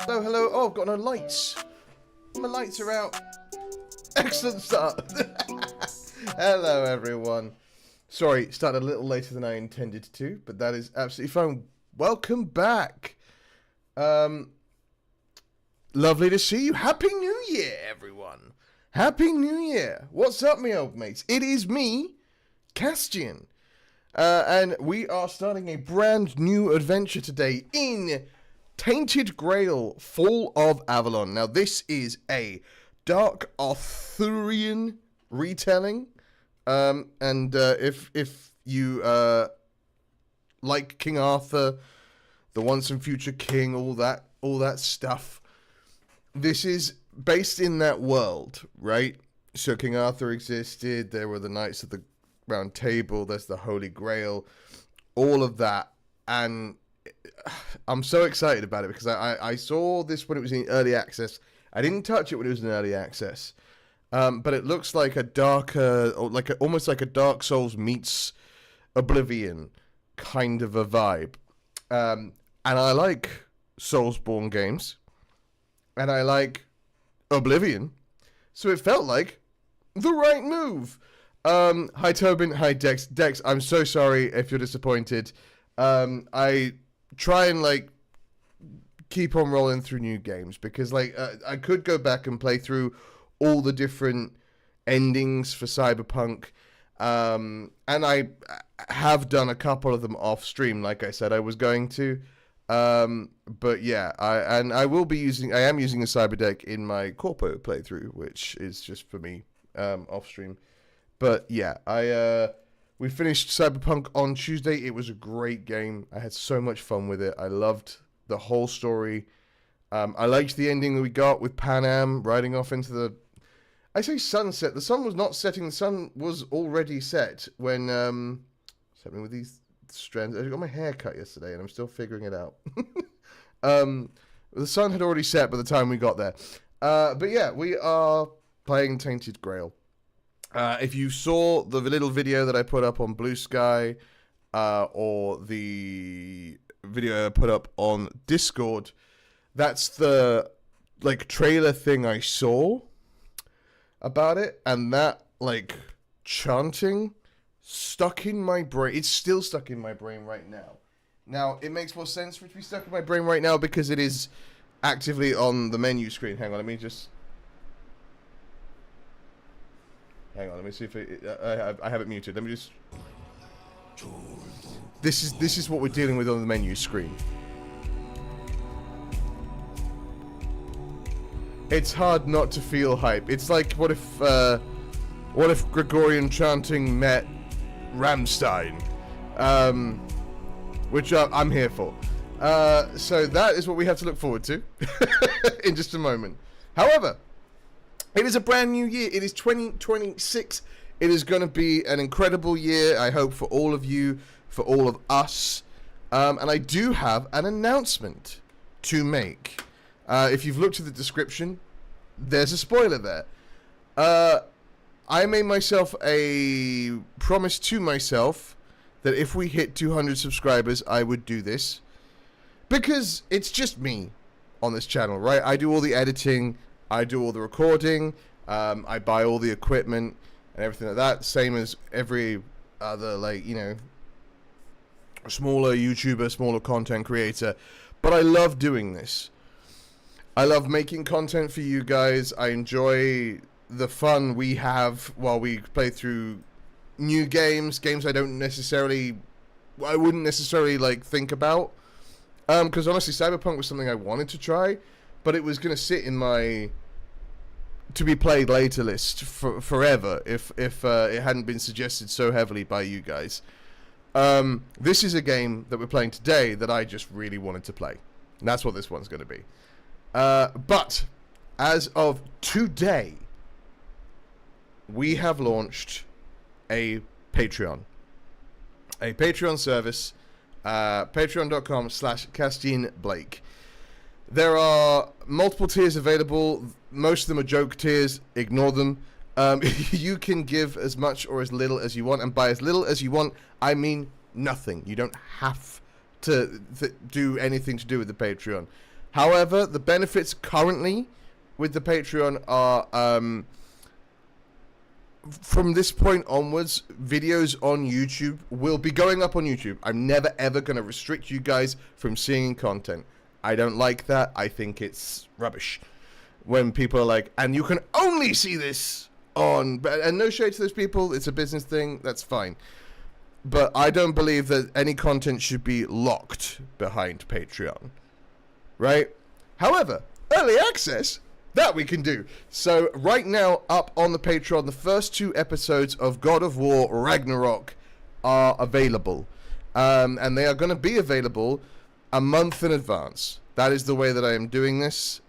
Hello, hello. Oh, I've got no lights. My lights are out. Excellent start. Hello, everyone. Sorry, started a little later than I intended to, but that is absolutely fine. Welcome back. Lovely to see you. Happy New Year, everyone. Happy New Year. What's up, me old mates? It is me, Kastian. And we are starting a brand new adventure today in Tainted Grail, Fall of Avalon. Now, this is a dark Arthurian retelling. If you like King Arthur, the once and future king, all that stuff, this is based in that world, right? So King Arthur existed. There were the Knights of the Round Table. There's the Holy Grail, all of that, and I'm so excited about it because I saw this when it was in early access. I didn't touch it when it was in early access, but it looks like a darker, or almost like a Dark Souls meets Oblivion kind of a vibe. And I like Soulsborne games, and I like Oblivion, so it felt like the right move. Hi Tobin, hi Dex. Dex, I'm so sorry if you're disappointed. I try and keep on rolling through new games because I could go back and play through all the different endings for Cyberpunk, and I have done a couple of them off stream, like I said I was going to. But yeah, I am using a cyber deck in my Corpo playthrough, which is just for me off stream. But yeah, we finished Cyberpunk on Tuesday. It was a great game. I had so much fun with it. I loved the whole story. I liked the ending that we got with Pan Am riding off into the, I say sunset. The sun was not setting. The sun was already set when what's happening with these strands? I got my hair cut yesterday and I'm still figuring it out. The sun had already set by the time we got there. But yeah, we are playing Tainted Grail. If you saw the little video that I put up on Blue Sky, or the video I put up on Discord, that's the trailer thing I saw about it, and that chanting stuck in my brain. It's still stuck in my brain right now. Now, it makes more sense for it to be stuck in my brain right now because it is actively on the menu screen. Hang on, let me just... Hang on, let me see if I have it muted. Let me just... This is what we're dealing with on the menu screen. It's hard not to feel hype. It's like, what if Gregorian chanting met Rammstein? Which I'm here for. So that is what we have to look forward to in just a moment. However, it is a brand new year. It is 2026. It is going to be an incredible year, I hope, for all of you, for all of us. And I do have an announcement to make. If you've looked at the description, there's a spoiler there. I made myself a promise to myself that if we hit 200 subscribers, I would do this. Because it's just me on this channel, right? I do all the editing. I do all the recording, I buy all the equipment and everything like that, same as every other, smaller YouTuber, smaller content creator, but I love doing this. I love making content for you guys. I enjoy the fun we have while we play through new games I wouldn't necessarily, think about, because honestly, Cyberpunk was something I wanted to try, but it was going to sit in my to be played later list forever if it hadn't been suggested so heavily by you guys. This is a game that we're playing today that I just really wanted to play. And that's what this one's going to be. But as of today, we have launched a Patreon. A Patreon service, patreon.com/CastianBlake. There are multiple tiers available. Most of them are joke tiers. Ignore them. You can give as much or as little as you want. And by as little as you want, I mean nothing. You don't have to do anything to do with the Patreon. However, the benefits currently with the Patreon are, from this point onwards, videos on YouTube will be going up on YouTube. I'm never ever going to restrict you guys from seeing content. I don't like that. I think it's rubbish. When people are like, and you can only see this on, and no shade to those people, it's a business thing, that's fine. But I don't believe that any content should be locked behind Patreon. Right? However, early access, that we can do. So right now, up on the Patreon, the first 2 episodes of God of War Ragnarok are available. And they are going to be available a month in advance. That is the way that I am doing this.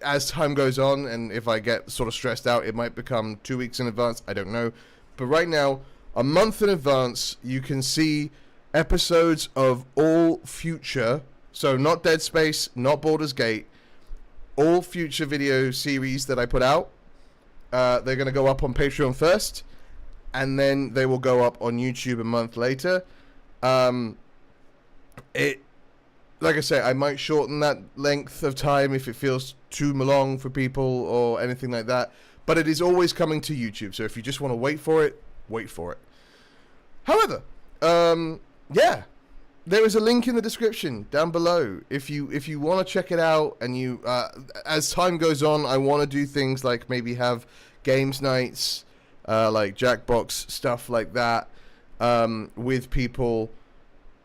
As time goes on, and if I get sort of stressed out, it might become 2 weeks in advance. I don't know. But right now, a month in advance, you can see episodes of all future, so not Dead Space, not Baldur's Gate, all future video series that I put out. They're going to go up on Patreon first, and then they will go up on YouTube a month later. Like I say, I might shorten that length of time if it feels too long for people or anything like that. But it is always coming to YouTube, so if you just want to wait for it, wait for it. However, yeah, there is a link in the description down below. If you want to check it out, and you, as time goes on, I want to do things like maybe have games nights, like Jackbox, stuff like that, with people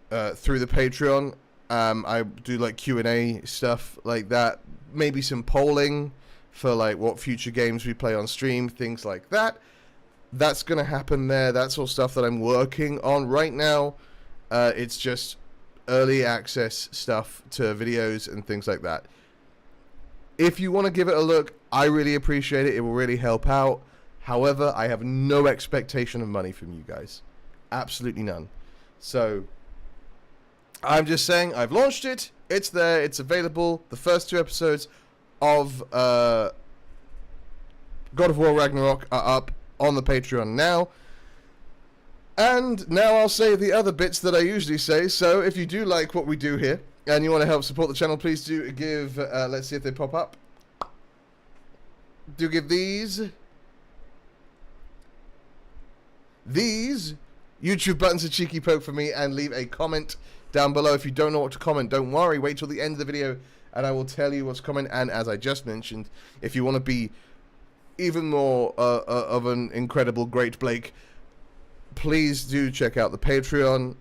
through the Patreon. I do like Q&A stuff like that. Maybe some polling for like what future games we play on stream, things like that. That's going to happen there. That's all stuff that I'm working on right now. It's just early access stuff to videos and things like that. If you want to give it a look, I really appreciate it. It will really help out. However, I have no expectation of money from you guys. Absolutely none. So I'm just saying, I've launched it. It's there. It's available. The first 2 episodes of God of War Ragnarok are up on the Patreon now. And now I'll say the other bits that I usually say. So if you do like what we do here and you want to help support the channel, please do give, let's see if they pop up. Do give these YouTube buttons a cheeky poke for me, and leave a comment down below. If you don't know what to comment, don't worry, wait till the end of the video and I will tell you what's coming. And as I just mentioned, if you want to be even more of an incredible great Blake, please do check out the Patreon,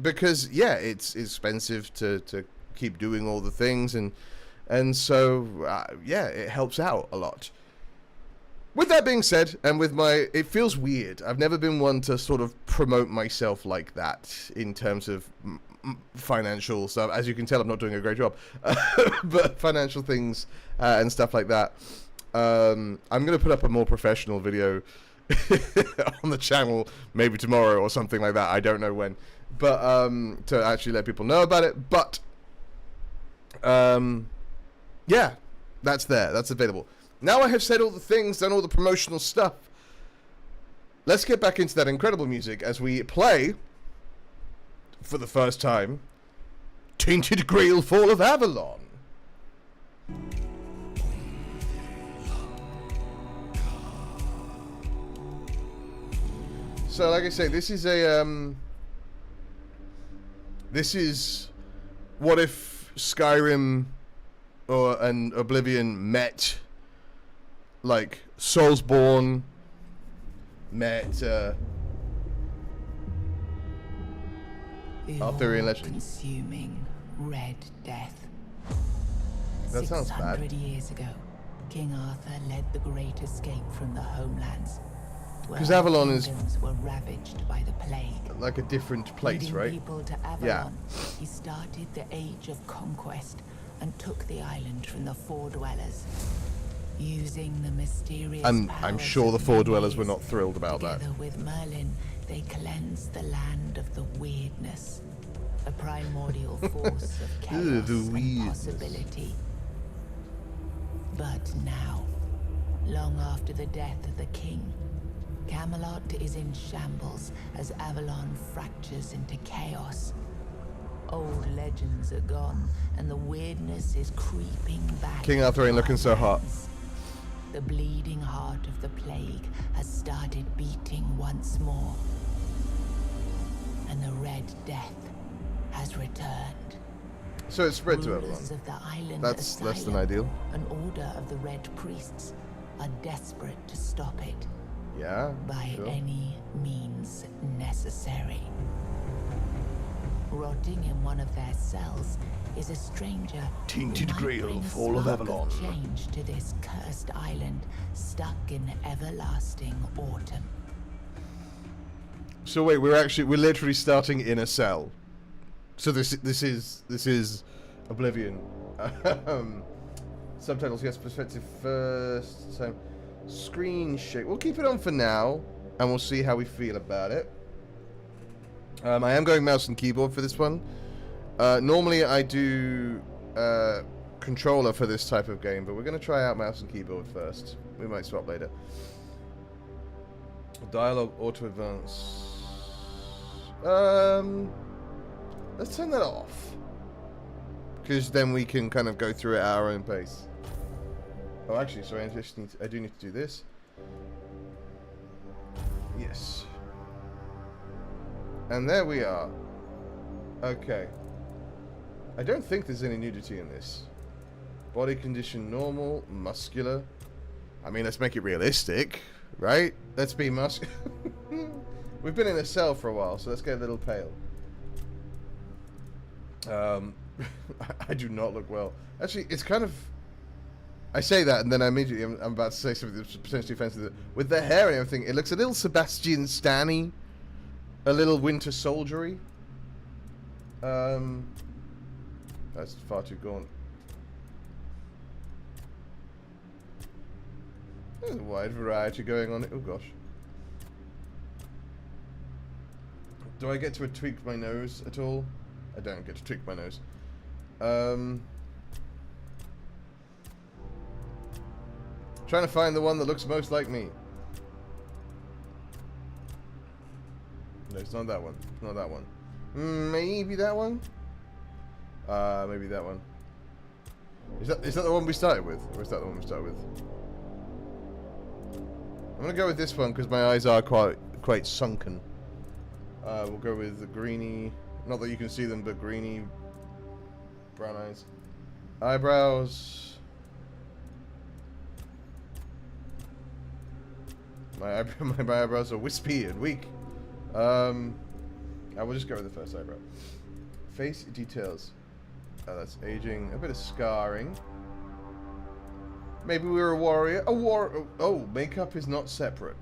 because yeah, it's expensive to keep doing all the things, and so yeah, it helps out a lot. With that being said, and with it feels weird. I've never been one to sort of promote myself like that in terms of financial stuff. As you can tell, I'm not doing a great job. But financial things and stuff like that. I'm going to put up a more professional video on the channel maybe tomorrow or something like that. I don't know when. But to actually let people know about it. But yeah, that's there. That's available. Now I have said all the things, done all the promotional stuff. Let's get back into that incredible music as we play, for the first time, Tainted Grail Fall of Avalon. So, like I say, this is a, this is what if Skyrim and Oblivion met, like Soulsborne met Arthurian legend. Consuming red death. That sounds bad. 600 years ago, King Arthur led the great escape from the homelands. Because Avalon is were ravaged by the plague. Like a different place, Leading right? people to Avalon, Yeah. He started the age of conquest and took the island from the Four Dwellers. Using the mysterious I'm sure the Four Dwellers were not thrilled about that. Together with Merlin, they cleansed the land of the weirdness, a primordial force of chaos and possibility. But now, long after the death of the king, Camelot is in shambles as Avalon fractures into chaos. Old legends are gone, and the weirdness is creeping back. King Arthur ain't looking so hot. The bleeding heart of the plague has started beating once more. And the Red Death has returned. So it spread to Rulers Avalon. of the island That's less than Asylum, ideal. An order of the Red Priests are desperate to stop it Yeah, by sure. any means necessary. Rotting in one of their cells is a stranger Tainted who might Grail, bring a Fall of spark Avalon. change to this cursed island stuck in everlasting autumn. So wait, we're literally starting in a cell. So this is Oblivion. Subtitles, yes, perspective first. So screen shake. We'll keep it on for now, and we'll see how we feel about it. I am going mouse and keyboard for this one. Normally I do controller for this type of game, but we're going to try out mouse and keyboard first. We might swap later. Dialogue auto advance. Let's turn that off, because then we can kind of go through it at our own pace. Oh, actually, sorry, I do need to do this. Yes. And there we are. Okay. I don't think there's any nudity in this. Body condition normal, muscular. I mean, let's make it realistic, right? Let's be muscular. We've been in a cell for a while, so let's get a little pale. I do not look well. Actually, it's kind of... I say that, and then I'm about to say something that's potentially offensive. With the hair and everything, it looks a little Sebastian Stan-y. A little Winter Soldiery. That's far too gaunt. There's a wide variety going on. Oh gosh. Do I get to tweak my nose at all? I don't get to tweak my nose. Trying to find the one that looks most like me. No, it's not that one. It's not that one. Maybe that one? Maybe that one. Is that the one we started with? Or is that the one we started with? I'm gonna go with this one because my eyes are quite sunken. We'll go with the greeny, not that you can see them, but greeny brown eyes. Eyebrows. My eyebrows are wispy and weak. I will just go with the first eyebrow. Face details. That's aging. A bit of scarring. Maybe we were a warrior. Oh, makeup is not separate.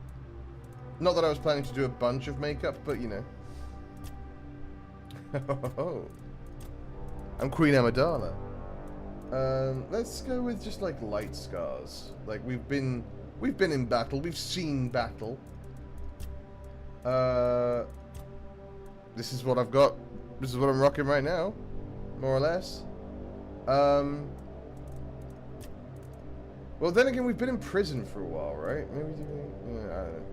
Not that I was planning to do a bunch of makeup, but you know. I'm Queen Amidala. Let's go with just like light scars. Like we've been in battle. We've seen battle. This is what I've got. This is what I'm rocking right now, more or less. Well, then again, we've been in prison for a while, right? Maybe. Yeah, I don't know.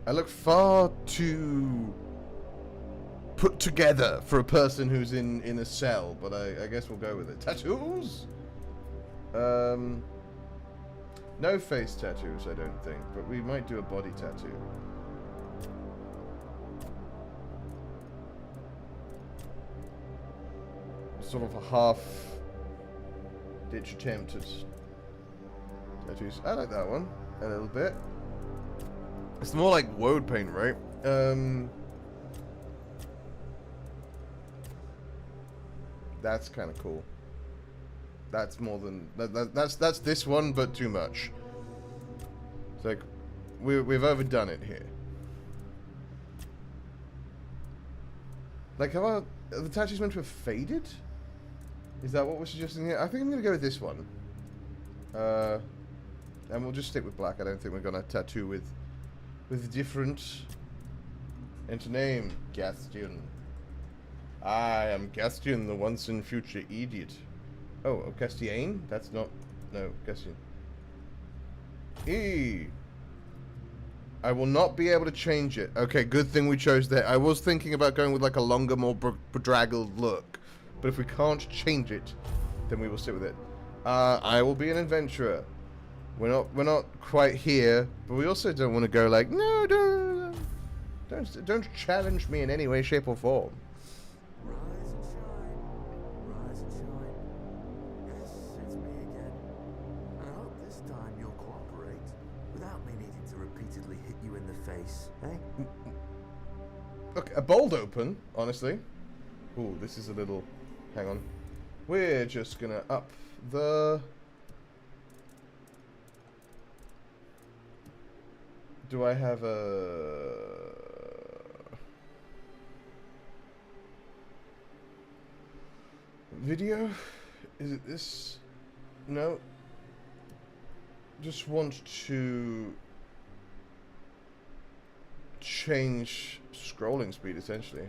I look far too put together for a person who's in a cell, but I guess we'll go with it. Tattoos? No face tattoos, I don't think, but we might do a body tattoo. Sort of a half-ditch attempt at tattoos. I like that one a little bit. It's more like woad paint, right? That's kind of cool. That's more than that's this one, but too much. It's like we've overdone it here. Like, are the tattoos meant to have faded? Is that what we're suggesting here? I think I'm gonna go with this one. And we'll just stick with black. I don't think we're gonna tattoo with different. Enter name, Kastian. I am Kastian, the once and future idiot. Oh, Kastian? That's not... No, Kastian. I will not be able to change it. Okay, good thing we chose that. I was thinking about going with like a longer, more bedraggled look. But if we can't change it, then we will sit with it. I will be an adventurer. We're not quite here, but we also don't want to go like, no, don't challenge me in any way, shape, or form. Rise and shine, rise and shine. Yes, it's me again. I hope this time you'll cooperate without me needing to repeatedly hit you in the face, eh? Okay, a bold open, honestly. Ooh, this is a little... Hang on. We're just gonna up the... Do I have a... video? Is it this? No. Just want to change scrolling speed, essentially.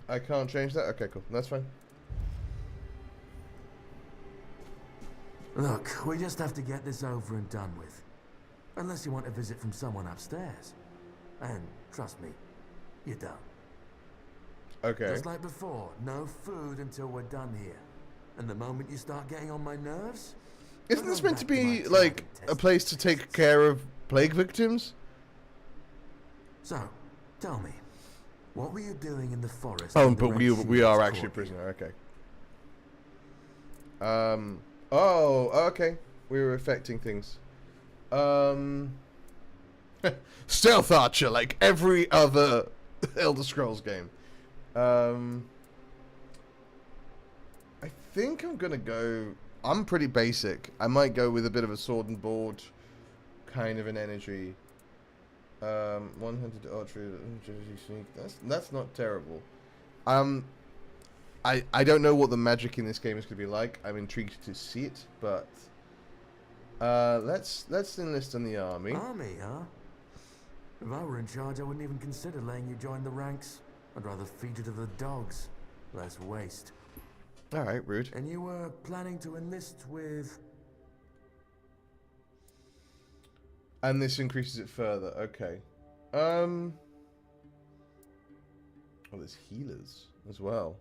I can't change that? Okay, cool. That's fine. Look, we just have to get this over and done with. Unless you want a visit from someone upstairs. And trust me, you don't. Okay. Just like before, no food until we're done here. And the moment you start getting on my nerves... Isn't this meant to be, like, a place to take care of plague victims? So, tell me, what were you doing in the forest? Oh, when the but Red we Shields are caught actually a you? prisoner, okay. Oh, okay. We were affecting things. Stealth Archer, like every other Elder Scrolls game. I think I'm gonna go... I'm pretty basic. I might go with a bit of a sword and board kind of an energy. 100 archery, sneak. That's not terrible. I don't know what the magic in this game is going to be like. I'm intrigued to see it, but let's enlist in the army. Army, huh? If I were in charge, I wouldn't even consider letting you join the ranks. I'd rather feed you to the dogs. Less waste. All right, rude. And you were planning to enlist with... And this increases it further. Okay. Oh, there's healers as well.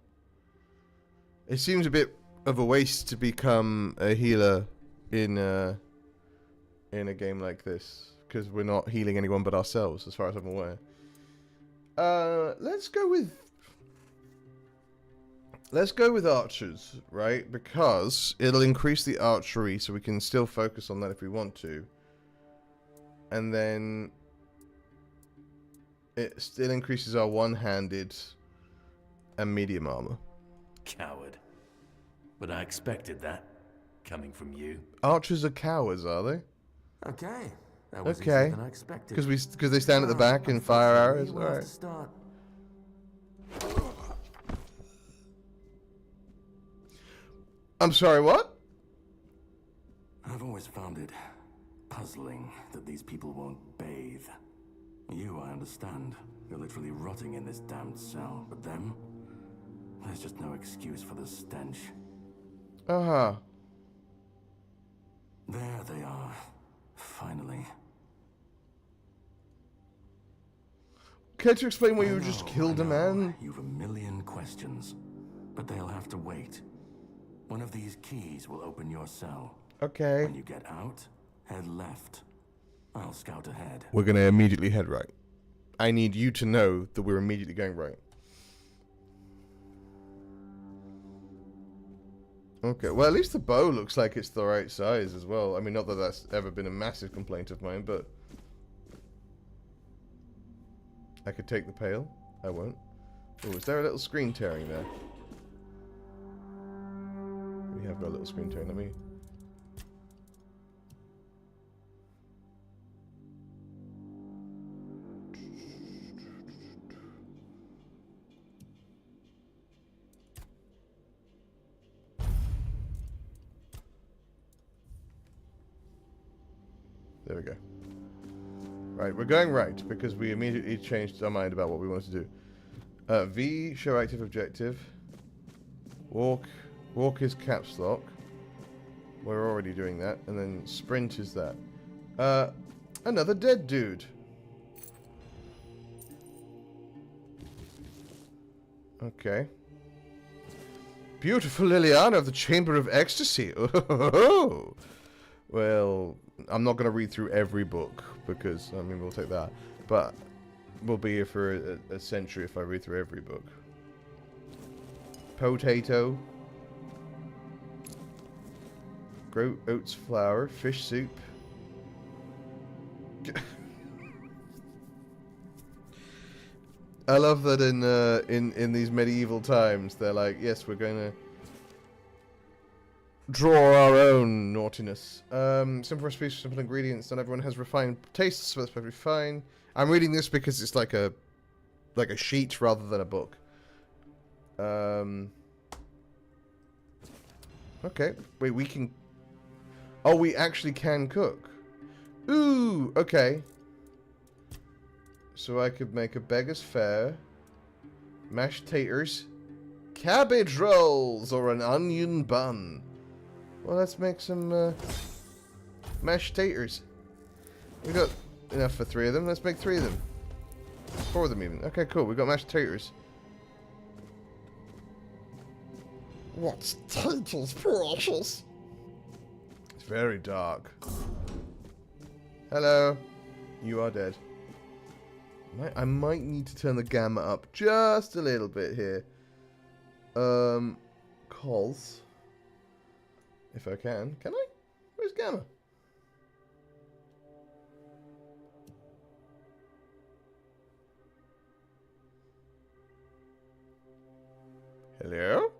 It seems a bit of a waste to become a healer in a game like this, because we're not healing anyone but ourselves, as far as I'm aware. Let's go with archers, right? Because it'll increase the archery, so we can still focus on that if we want to. And then it still increases our one-handed and medium armor. Coward. But I expected that, coming from you. Archers are cowards, are they? Okay. That was Okay. easier than I expected. Because they stand at the back and fire arrows. All We'll have right. to start. I'm sorry. What? I've always found it puzzling that these people won't bathe. You, I understand. You're literally rotting in this damned cell. But them? There's just no excuse for the stench. Uh-huh. There they are. Finally. Care to explain why I you just know, killed I a know. man? You've a million questions. But they'll have to wait. One of these keys will open your cell. Okay. When you get out, head left. I'll scout ahead. We're going to immediately head right. I need you to know that we're immediately going right. Okay, well, at least the bow looks like it's the right size as well. I mean, not that that's ever been a massive complaint of mine, but... I could take the pail. I won't. Oh, is there a little screen tearing there? We have got a little screen tearing. Let me... There we go. Right, we're going right because we immediately changed our mind about what we wanted to do. V, show active objective. Walk is caps lock. We're already doing that. And then sprint is that. Another dead dude. Okay. Beautiful Liliana of the Chamber of Ecstasy. Oh, well, I'm not going to read through every book because, I mean, we'll take that. But we'll be here for a century if I read through every book. Potato. Grow oats flour. Fish soup. I love that in these medieval times they're like, yes, we're going to draw our own naughtiness. Simple recipes, simple ingredients. Not everyone has refined tastes, so that's perfectly fine. I'm reading this because it's like a sheet rather than a book. Okay, wait, we can. Oh, we actually can cook. Ooh, okay. So I could make a beggar's fare, mashed taters, cabbage rolls, or an onion bun. Well, let's make some mashed taters. We got enough for 3 of them. Let's make 3 of them. 4 of them even. Okay, cool. We got mashed taters. What's taters, precious? It's very dark. Hello. You are dead. I might need to turn the gamma up just a little bit here. Calls. If I can. Can I? Where's gamma? Hello?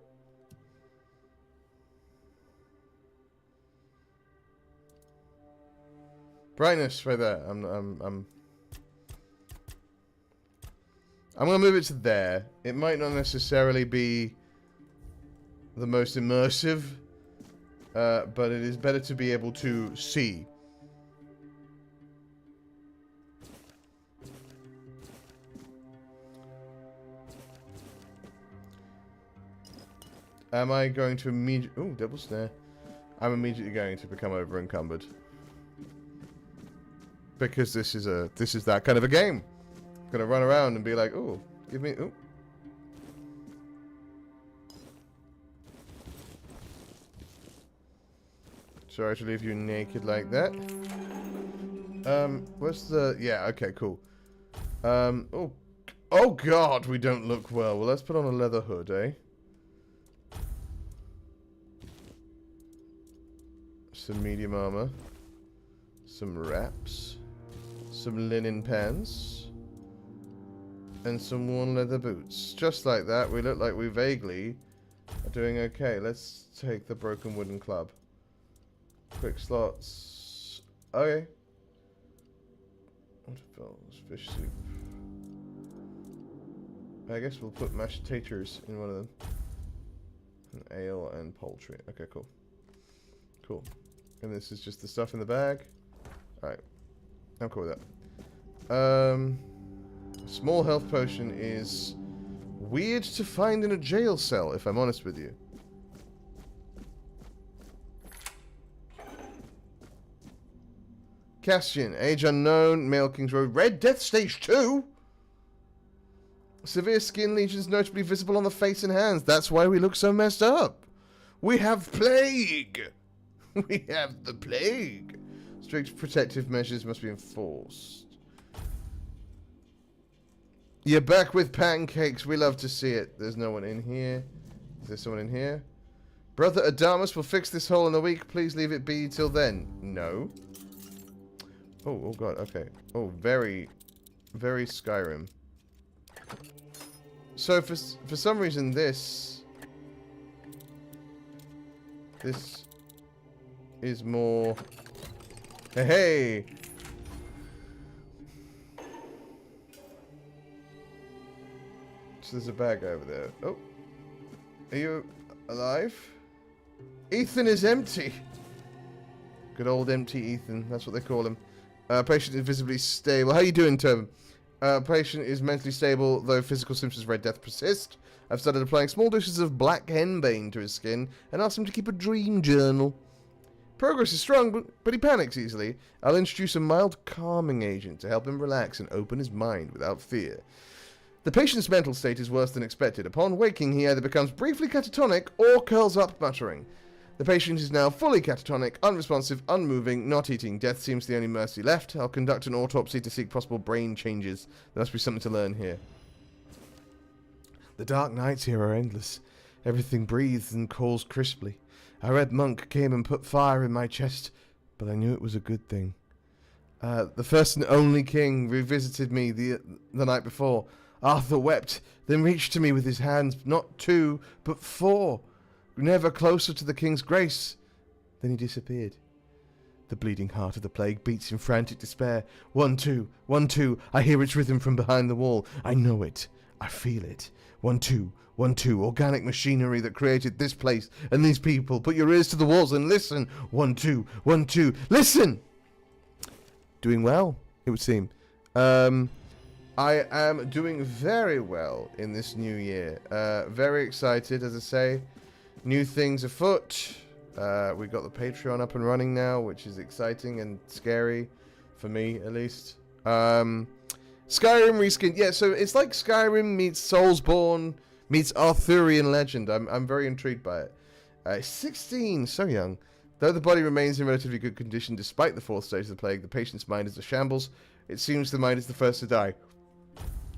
Brightness right there. I'm gonna move it to there. It might not necessarily be the most immersive, but it is better to be able to see. Am I going to immediately... Oh, double snare. I'm immediately going to become over encumbered. Because this is that kind of a game. I'm gonna run around and be like, oh, give me, oh. Sorry to leave you naked like that. What's the, yeah, okay, cool. Oh god, we don't look well. Well, let's put on a leather hood, eh? Some medium armor. Some wraps. Some linen pants. And some worn leather boots. Just like that, we look like we vaguely are doing okay. Let's take the broken wooden club. Quick slots. Okay. Waterfalls, fish soup. I guess we'll put mashed taters in one of them. And ale and poultry. Okay, cool. Cool. And this is just the stuff in the bag. Alright. I'm cool with that. Small health potion is weird to find in a jail cell, if I'm honest with you. Kastian, age unknown, male King's Road, Red Death Stage 2? Severe skin lesions notably visible on the face and hands. That's why we look so messed up. We have plague. We have the plague. Strict protective measures must be enforced. You're back with pancakes. We love to see it. There's no one in here. Is there someone in here? Brother Adamus will fix this hole in a week. Please leave it be till then. No. Oh god, okay. Oh, very, very Skyrim. So for some reason this is more... Hey! So there's a bag over there. Oh. Are you alive? Ethan is empty! Good old empty Ethan. That's what they call him. Patient invisibly stable. How you doing, Tobin? Patient is mentally stable, though physical symptoms of Red Death persist. I've started applying small doses of black henbane to his skin and asked him to keep a dream journal. Progress is strong, but he panics easily. I'll introduce a mild calming agent to help him relax and open his mind without fear. The patient's mental state is worse than expected. Upon waking, he either becomes briefly catatonic or curls up muttering. The patient is now fully catatonic, unresponsive, unmoving, not eating. Death seems the only mercy left. I'll conduct an autopsy to seek possible brain changes. There must be something to learn here. The dark nights here are endless. Everything breathes and calls crisply. A red monk came and put fire in my chest, but I knew it was a good thing. The first and only king revisited me the night before. Arthur wept, then reached to me with his hands, not 2, but 4. Never closer to the king's grace. Then he disappeared. The bleeding heart of the plague beats in frantic despair. 1, 2, 1, 2. I hear its rhythm from behind the wall. I know it. I feel it. 1, 2, 1, 2. Organic machinery that created this place and these people. Put your ears to the walls and listen. 1, 2, 1, 2. Listen! Doing well, it would seem. I am doing very well in this new year. Very excited, as I say. New things afoot. We got the Patreon up and running now, which is exciting and scary for me, at least. Skyrim reskin. Yeah, so it's like Skyrim meets Soulsborne meets Arthurian legend. I'm very intrigued by it. 16, so young. Though the body remains in relatively good condition despite the 4th stage of the plague, the patient's mind is a shambles. It seems the mind is the first to die.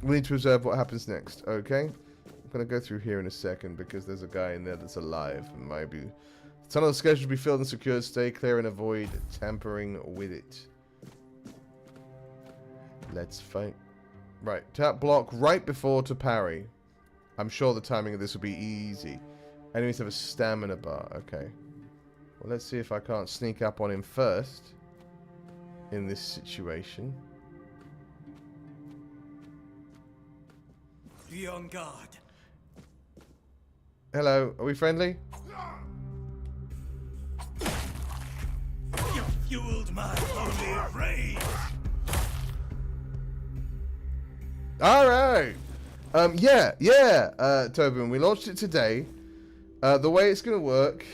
We need to observe what happens next, okay? I'm going to go through here in a second because there's a guy in there that's alive. And maybe the tunnel is scheduled to be filled and secured. Stay clear and avoid tampering with it. Let's fight. Right, tap block right before to parry. I'm sure the timing of this will be easy. Enemies have a stamina bar. Okay. Well, let's see if I can't sneak up on him first in this situation. Be on guard. Hello, are we friendly? You fueled my holy rage. Alright. Tobin, we launched it today. The way it's gonna work,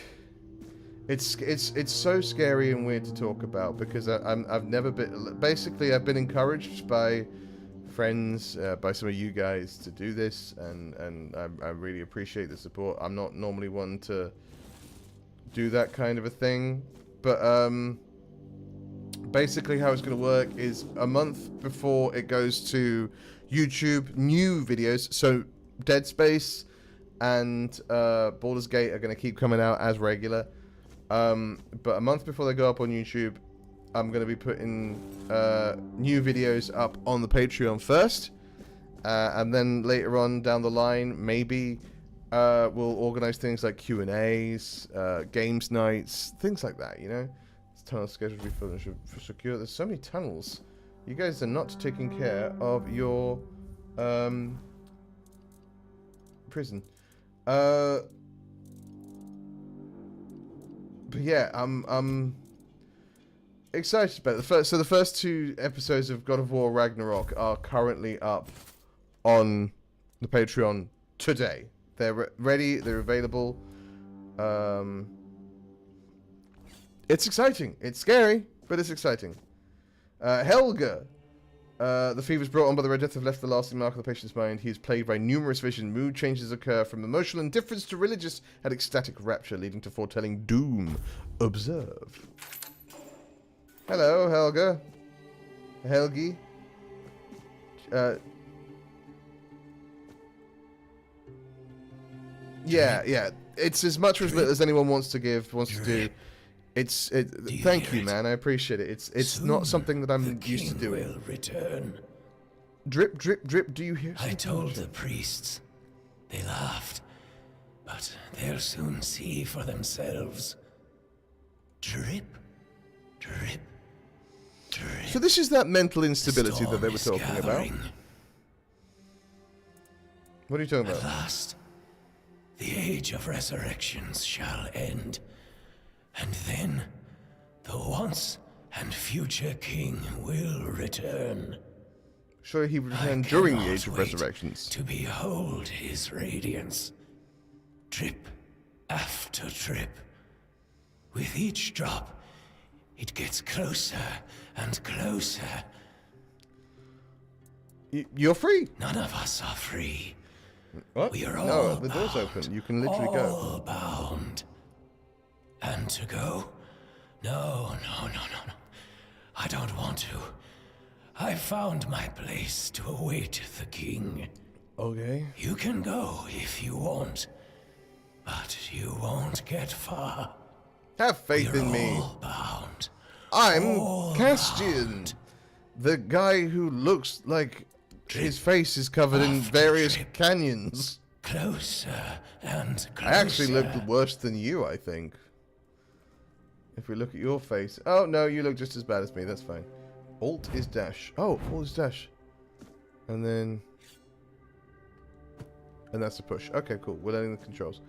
it's so scary and weird to talk about because I've never been, basically I've been encouraged by friends, by some of you guys to do this, and I really appreciate the support. I'm not normally one to do that kind of a thing, but basically how it's going to work is a month before it goes to YouTube, new videos, so Dead Space and Baldur's Gate are going to keep coming out as regular, but a month before they go up on YouTube, I'm going to be putting new videos up on the Patreon first, and then later on down the line, maybe we'll organize things like Q&As, games nights, things like that, you know? This tunnel scheduled to be filled for secure. There's so many tunnels. You guys are not taking care of your prison. But yeah, I'm excited about it. The first 2 episodes of God of War Ragnarok are currently up on the Patreon today. They're ready, they're available. It's exciting. It's scary, but it's exciting. Helga. The fevers brought on by the Red Death have left the lasting mark on the patient's mind. He is plagued by numerous visions. Mood changes occur from emotional indifference to religious and ecstatic rapture, leading to foretelling doom. Observe. Hello, Helga. Helgi. Yeah. It's as much as anyone wants to do. Thank you, man. I appreciate it. It's not something that I'm used to doing. Will return. Drip, drip, drip. Do you hear? I told the priests. They laughed, but they'll soon see for themselves. Drip, drip, drip. So this is that mental instability that they were talking about. What are you talking about? At last, the age of resurrections shall end, and then the once and future king will return. Surely he would I return during the cannot Age of wait Resurrections. to behold his radiance. Drip after drip. With each drop, it gets closer and closer. You're free. None of us are free. What? We are No, all the door's bound. open. You can literally go. All bound. And to go? No. I don't want to. I found my place to await the king. Okay. You can go if you want, but you won't get far. Have faith We're in me. all bound. I'm all Kastian, bound. the guy who looks like his face is covered in after various drip. canyons. Closer and closer. I actually look worse than you, I think. If we look at your face. Oh, no, you look just as bad as me. That's fine. Alt is dash. Oh, Alt is dash. And then... And that's a push. Okay, cool. We're learning the controls.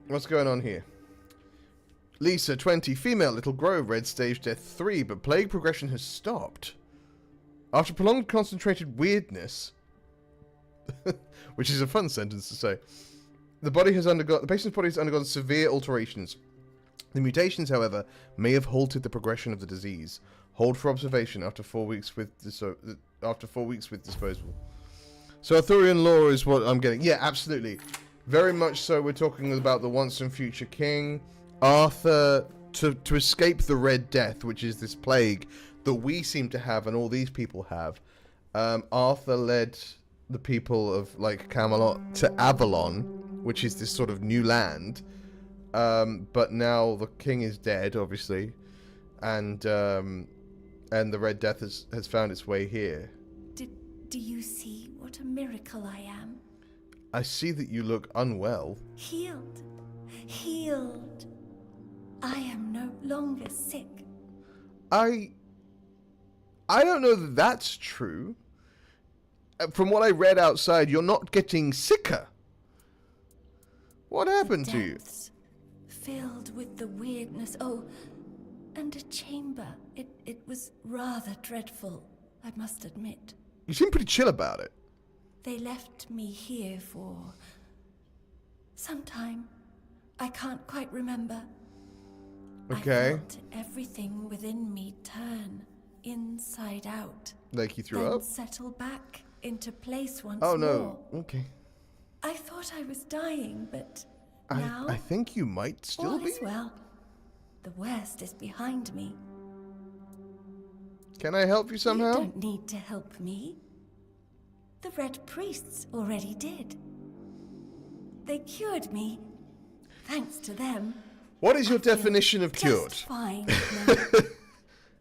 What's going on here? Lisa, 20, female, little grow, red stage, death 3, but plague progression has stopped. After prolonged concentrated weirdness, which is a fun sentence to say, the patient's body has undergone severe alterations. The mutations, however, may have halted the progression of the disease. Hold for observation after 4 weeks with disposal. So Arthurian lore is what I'm getting. Yeah, absolutely. Very much so. We're talking about the once and future king. Arthur, to escape the Red Death, which is this plague that we seem to have and all these people have, Arthur led the people of, like, Camelot to Avalon, which is this sort of new land. But now the king is dead, obviously, and the Red Death has found its way here. Do you see what a miracle I am? I see that you look unwell. Healed. I am no longer sick. I don't know that that's true. From what I read outside, you're not getting sicker. What happened to you? Depths filled with the weirdness. Oh, and a chamber. It was rather dreadful, I must admit. You seem pretty chill about it. They left me here for some time. I can't quite remember. Okay. I felt everything within me turn inside out. Like you threw then up? settle back into place once Oh, more. no. Okay. I thought I was dying, but now I think you might still all be. is well. The worst is behind me. Can I help you somehow? You don't need to help me. The Red Priests already did. They cured me. Thanks to them. What is your I feel definition of cured? just fine now.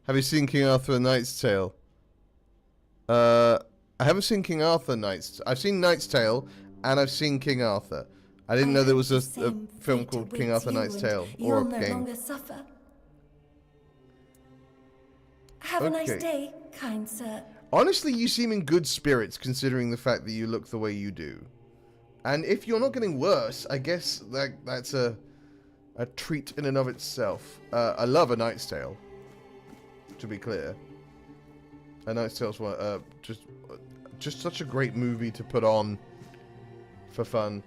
Have you seen King Arthur: A Knight's Tale? I haven't seen King Arthur: Knight's. I've seen Knight's Tale, and I've seen King Arthur. I didn't know there was a Same film fate called King awaits Arthur: you, Knight's and Tale, you'll or a no game. longer suffer. Have a nice Okay. day, kind sir. Honestly, you seem in good spirits, considering the fact that you look the way you do. And if you're not getting worse, I guess that's a treat in and of itself. I love A Knight's Tale, to be clear. A Knight's Tale's just such a great movie to put on for fun.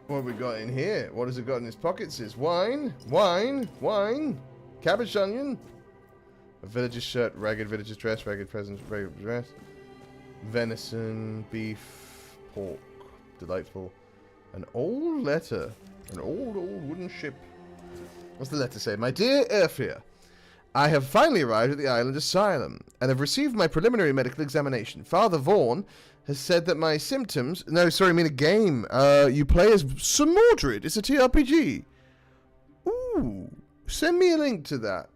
What have we got in here? What has it got in his pockets? Is wine, cabbage onion, a villager's shirt, ragged villager's dress, ragged peasant's ragged dress, venison, beef, pork, delightful, an old letter, an old wooden ship. What's the letter say? My dear Erfia, I have finally arrived at the island asylum and have received my preliminary medical examination. Father Vaughan has said that my symptoms... No, sorry, I mean a game. You play as Sir Mordred. It's a TRPG. Ooh. Send me a link to that,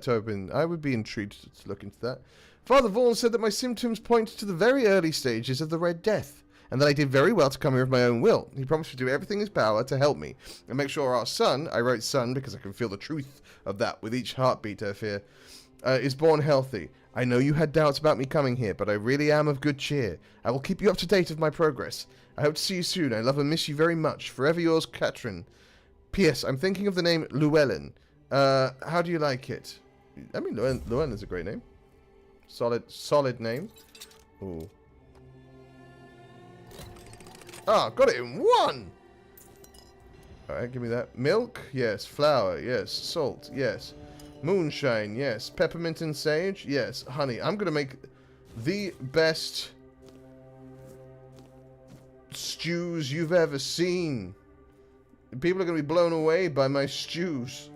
Tobin. I would be intrigued to look into that. Father Vaughan said that my symptoms point to the very early stages of the Red Death, and that I did very well to come here of my own will. He promised to do everything in his power to help me, and make sure our son, I wrote son because I can feel the truth of that with each heartbeat, I fear, is born healthy. I know you had doubts about me coming here, but I really am of good cheer. I will keep you up to date of my progress. I hope to see you soon. I love and miss you very much. Forever yours, Katrin. P.S. I'm thinking of the name Llewellyn. How do you like it? I mean, Llewellyn is a great name. Solid name. Ooh. Ah, got it in one! Alright, give me that. Milk? Yes. Flour? Yes. Salt? Yes. Moonshine? Yes. Peppermint and sage? Yes. Honey. I'm gonna make the best stews you've ever seen. People are gonna be blown away by my stews.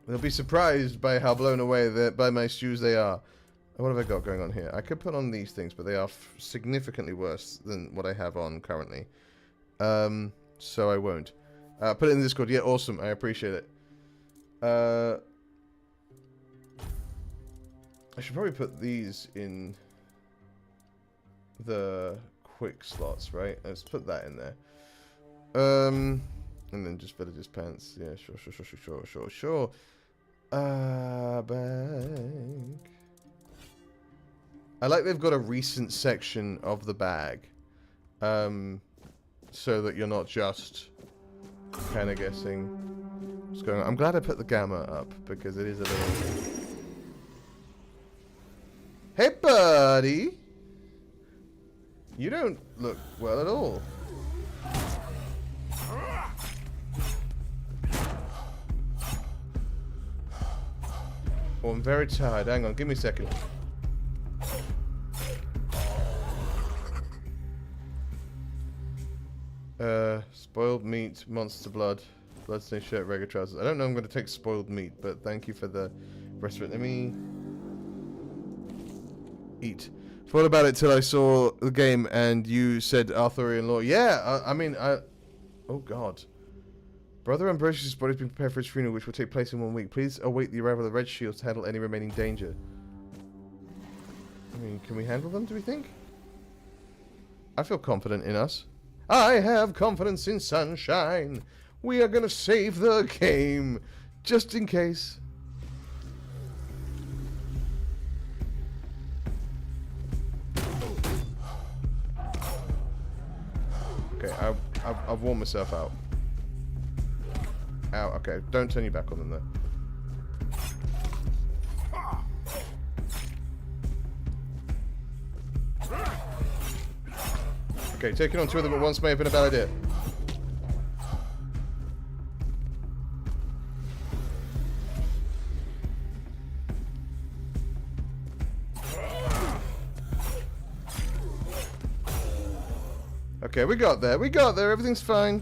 They'll be surprised by how blown away by my stews they are. What have I got going on here? I could put on these things, but they are significantly worse than what I have on currently. So I won't. Put it in the Discord. Yeah, awesome. I appreciate it. I should probably put these in the quick slots, right? Let's put that in there. And then just villager's pants. Yeah, sure. Bag. I like they've got a recent section of the bag. So that you're not just kind of guessing what's going on. I'm glad I put the gamma up because it is a little... Hey, buddy! You don't look well at all. Oh, I'm very tired. Hang on, give me a second. Spoiled meat, monster blood, bloodstained shirt, regular trousers. I don't know I'm going to take spoiled meat, but thank you for the rest of it. Let me eat. Thought about it till I saw the game and you said Arthurian lore. Yeah, oh god. Brother Ambrosius' body has been prepared for his funeral, which will take place in 1 week. Please await the arrival of the Red Shields to handle any remaining danger. I mean, can we handle them, do we think? I feel confident in us. I have confidence in Sunshine. We are gonna save the game. Just in case. Okay, I've worn myself out. Ow, okay. Don't turn your back on them, though. Okay, taking on two of them at once may have been a bad idea. Okay, we got there. Everything's fine.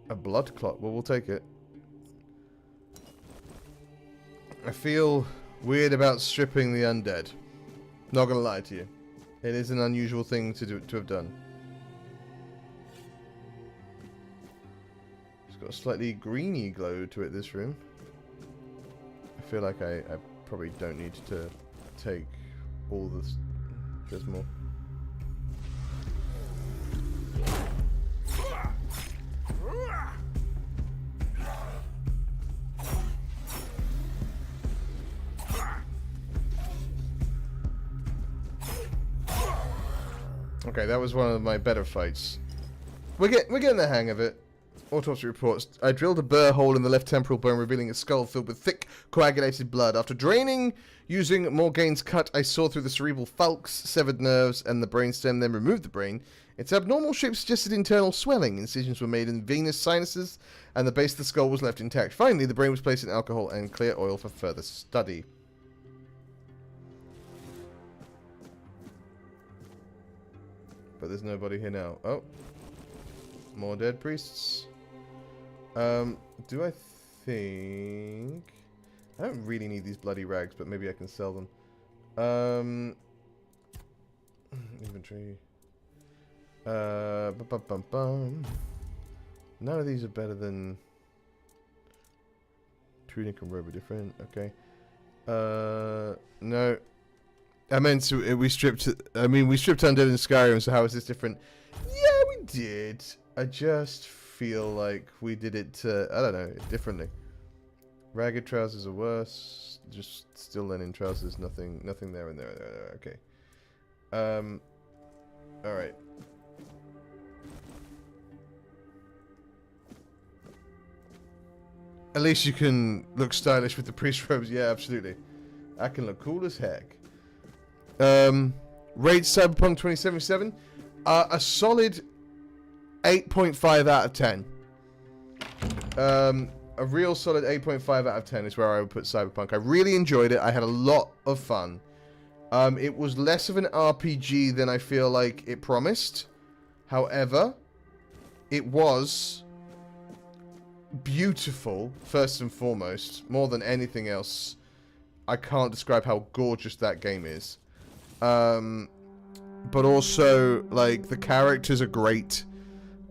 A blood clot. Well, we'll take it. I feel weird about stripping the undead. Not gonna lie to you. It is an unusual thing to have done. It's got a slightly greeny glow to it, this room. I feel like I probably don't need to take all this. There's more. Okay, that was one of my better fights. We're getting the hang of it. Autopsy reports. I drilled a burr hole in the left temporal bone, revealing a skull filled with thick, coagulated blood. After draining, using Morgaine's cut, I saw through the cerebral falx, severed nerves, and the brainstem, then removed the brain. Its abnormal shape suggested internal swelling. Incisions were made in venous sinuses, and the base of the skull was left intact. Finally, the brain was placed in alcohol and clear oil for further study. But there's nobody here now. Oh. More dead priests. Do I think... I don't really need these bloody rags, but maybe I can sell them. Inventory. None of these are better than... Tunic and robe are different. Okay. No. I meant we stripped... I mean, we stripped undead in Skyrim, so how is this different? Yeah, we did. I just feel like we did it, I don't know, differently. Ragged trousers are worse. Just still linen trousers, nothing there and there. Okay. Alright. At least you can look stylish with the priest robes. Yeah, absolutely. I can look cool as heck. Rate Cyberpunk 2077. A solid 8.5 out of 10. A real solid 8.5 out of 10 is where I would put Cyberpunk. I really enjoyed it. I had a lot of fun. It was less of an RPG than I feel like it promised. However, it was beautiful, first and foremost. More than anything else. I can't describe how gorgeous that game is. But also, like, the characters are great.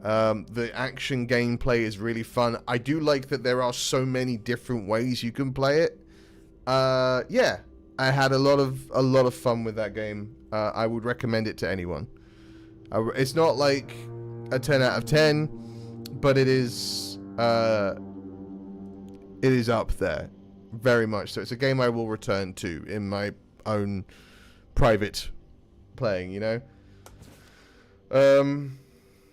The action gameplay is really fun. I do like that there are so many different ways you can play it. Yeah, I had a lot of fun with that game. I would recommend it to anyone. It's not like a 10 out of 10, but it is up there, very much so. It's a game I will return to in my own private playing, you know.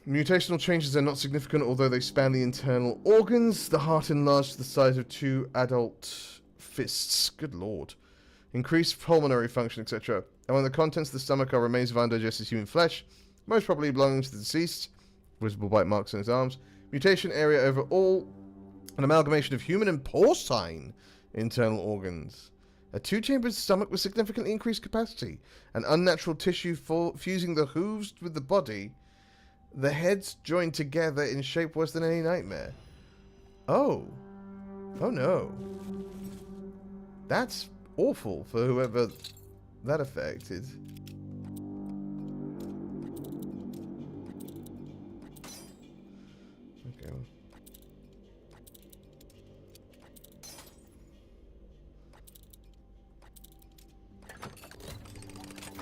Mutational changes are not significant, although they span the internal organs. The heart enlarged to the size of 2 adult fists. Good lord. Increased pulmonary function, etc. Among the contents of the stomach are remains of undigested human flesh, most probably belonging to the deceased. Visible bite marks on his arms. Mutation area overall. An amalgamation of human and porcine internal organs. A 2-chambered stomach with significantly increased capacity. An unnatural tissue fusing the hooves with the body. The heads joined together in shape worse than any nightmare. Oh. Oh no. That's awful for whoever that affected. Okay.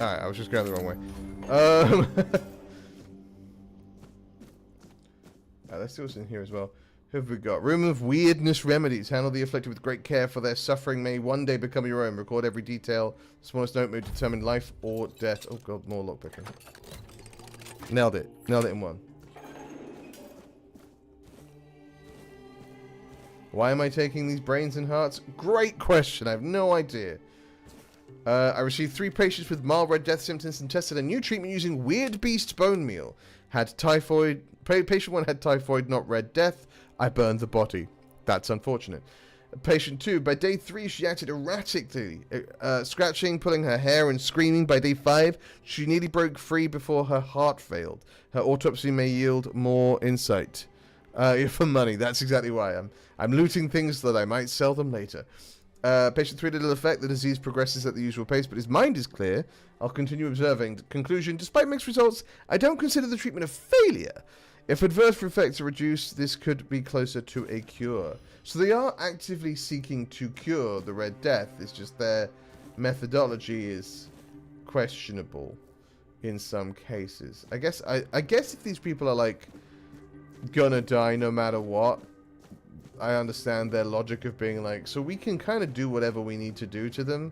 Alright, I was just going the wrong way. Let's see what's in here as well. Who have we got? Room of Weirdness Remedies. Handle the afflicted with great care, for their suffering may one day become your own. Record every detail. Smallest note may determine life or death. Oh god, more lockpicking. Nailed it. Nailed it in one. Why am I taking these brains and hearts? Great question. I have no idea. I received 3 patients with mild Red Death symptoms and tested a new treatment using Weird Beast bone meal. Had typhoid. Patient 1 had typhoid, not Red Death. I burned the body. That's unfortunate. Patient 2, by day 3, she acted erratically, scratching, pulling her hair, and screaming. By day 5, she nearly broke free before her heart failed. Her autopsy may yield more insight. For money. That's exactly why I'm looting things that I might sell them later. Patient 3 little effect. The disease progresses at the usual pace, but his mind is clear. I'll continue observing. Conclusion, despite mixed results, I don't consider the treatment a failure. If adverse effects are reduced, this could be closer to a cure. So they are actively seeking to cure the Red Death. It's just their methodology is questionable in some cases. I guess if these people are like gonna die no matter what, I understand their logic of being like, so we can kind of do whatever we need to do to them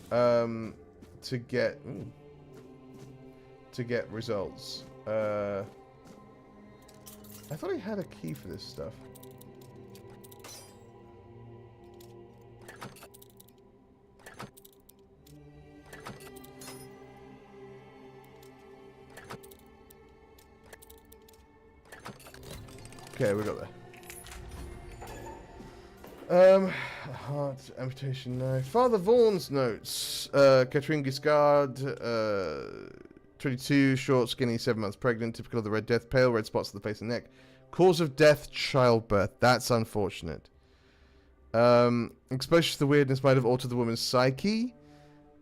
to get results. I thought I had a key for this stuff. Okay, we got there. Heart amputation knife. Father Vaughan's notes. Catherine Giscard, 22, short, skinny, 7 months pregnant, typical of the Red Death, pale red spots on the face and neck. Cause of death, childbirth. That's unfortunate. Exposure to the weirdness might have altered the woman's psyche.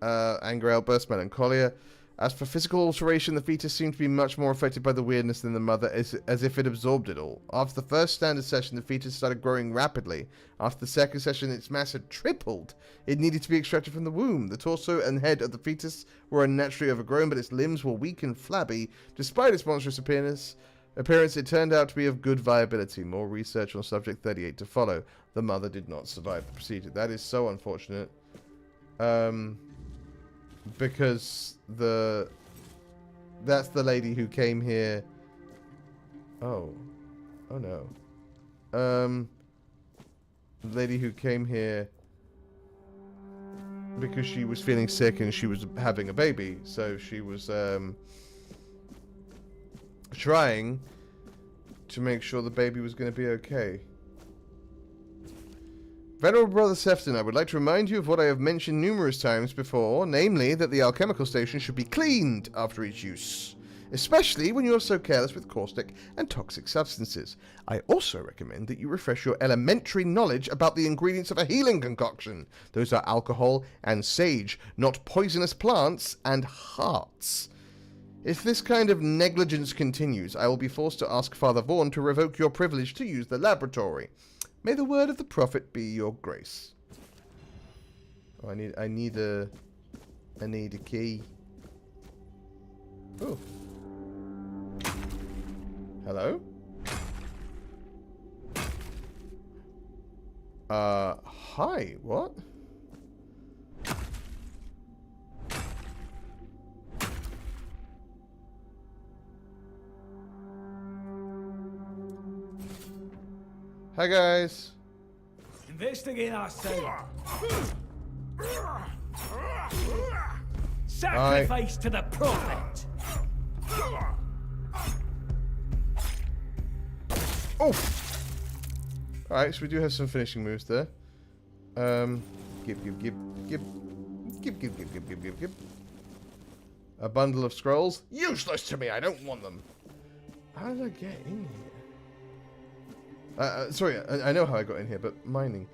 Anger, outburst, melancholia. As for physical alteration, the fetus seemed to be much more affected by the weirdness than the mother, as if it absorbed it all. After the first standard session, the fetus started growing rapidly. After the second session, its mass had tripled. It needed to be extracted from the womb. The torso and head of the fetus were unnaturally overgrown, but its limbs were weak and flabby. Despite its monstrous appearance, it turned out to be of good viability. More research on subject 38 to follow. The mother did not survive the procedure. That is so unfortunate. Because that's the lady who came here. Oh no. The lady who came here because she was feeling sick and she was having a baby, so she was trying to make sure the baby was going to be okay. Venerable Brother Sefton, I would like to remind you of what I have mentioned numerous times before, namely that the alchemical station should be cleaned after each use, especially when you are so careless with caustic and toxic substances. I also recommend that you refresh your elementary knowledge about the ingredients of a healing concoction. Those are alcohol and sage, not poisonous plants and hearts. If this kind of negligence continues, I will be forced to ask Father Vaughan to revoke your privilege to use the laboratory. May the word of the prophet be your grace. Oh, I need a key. Oh. Hello? Hi, what? Hi, guys. Investigate ourselves. Sacrifice to the prophet. Oh! Alright, so we do have some finishing moves there. Give. A bundle of scrolls. Useless to me, I don't want them. How did I get in here? Sorry, I know how I got in here, but mining.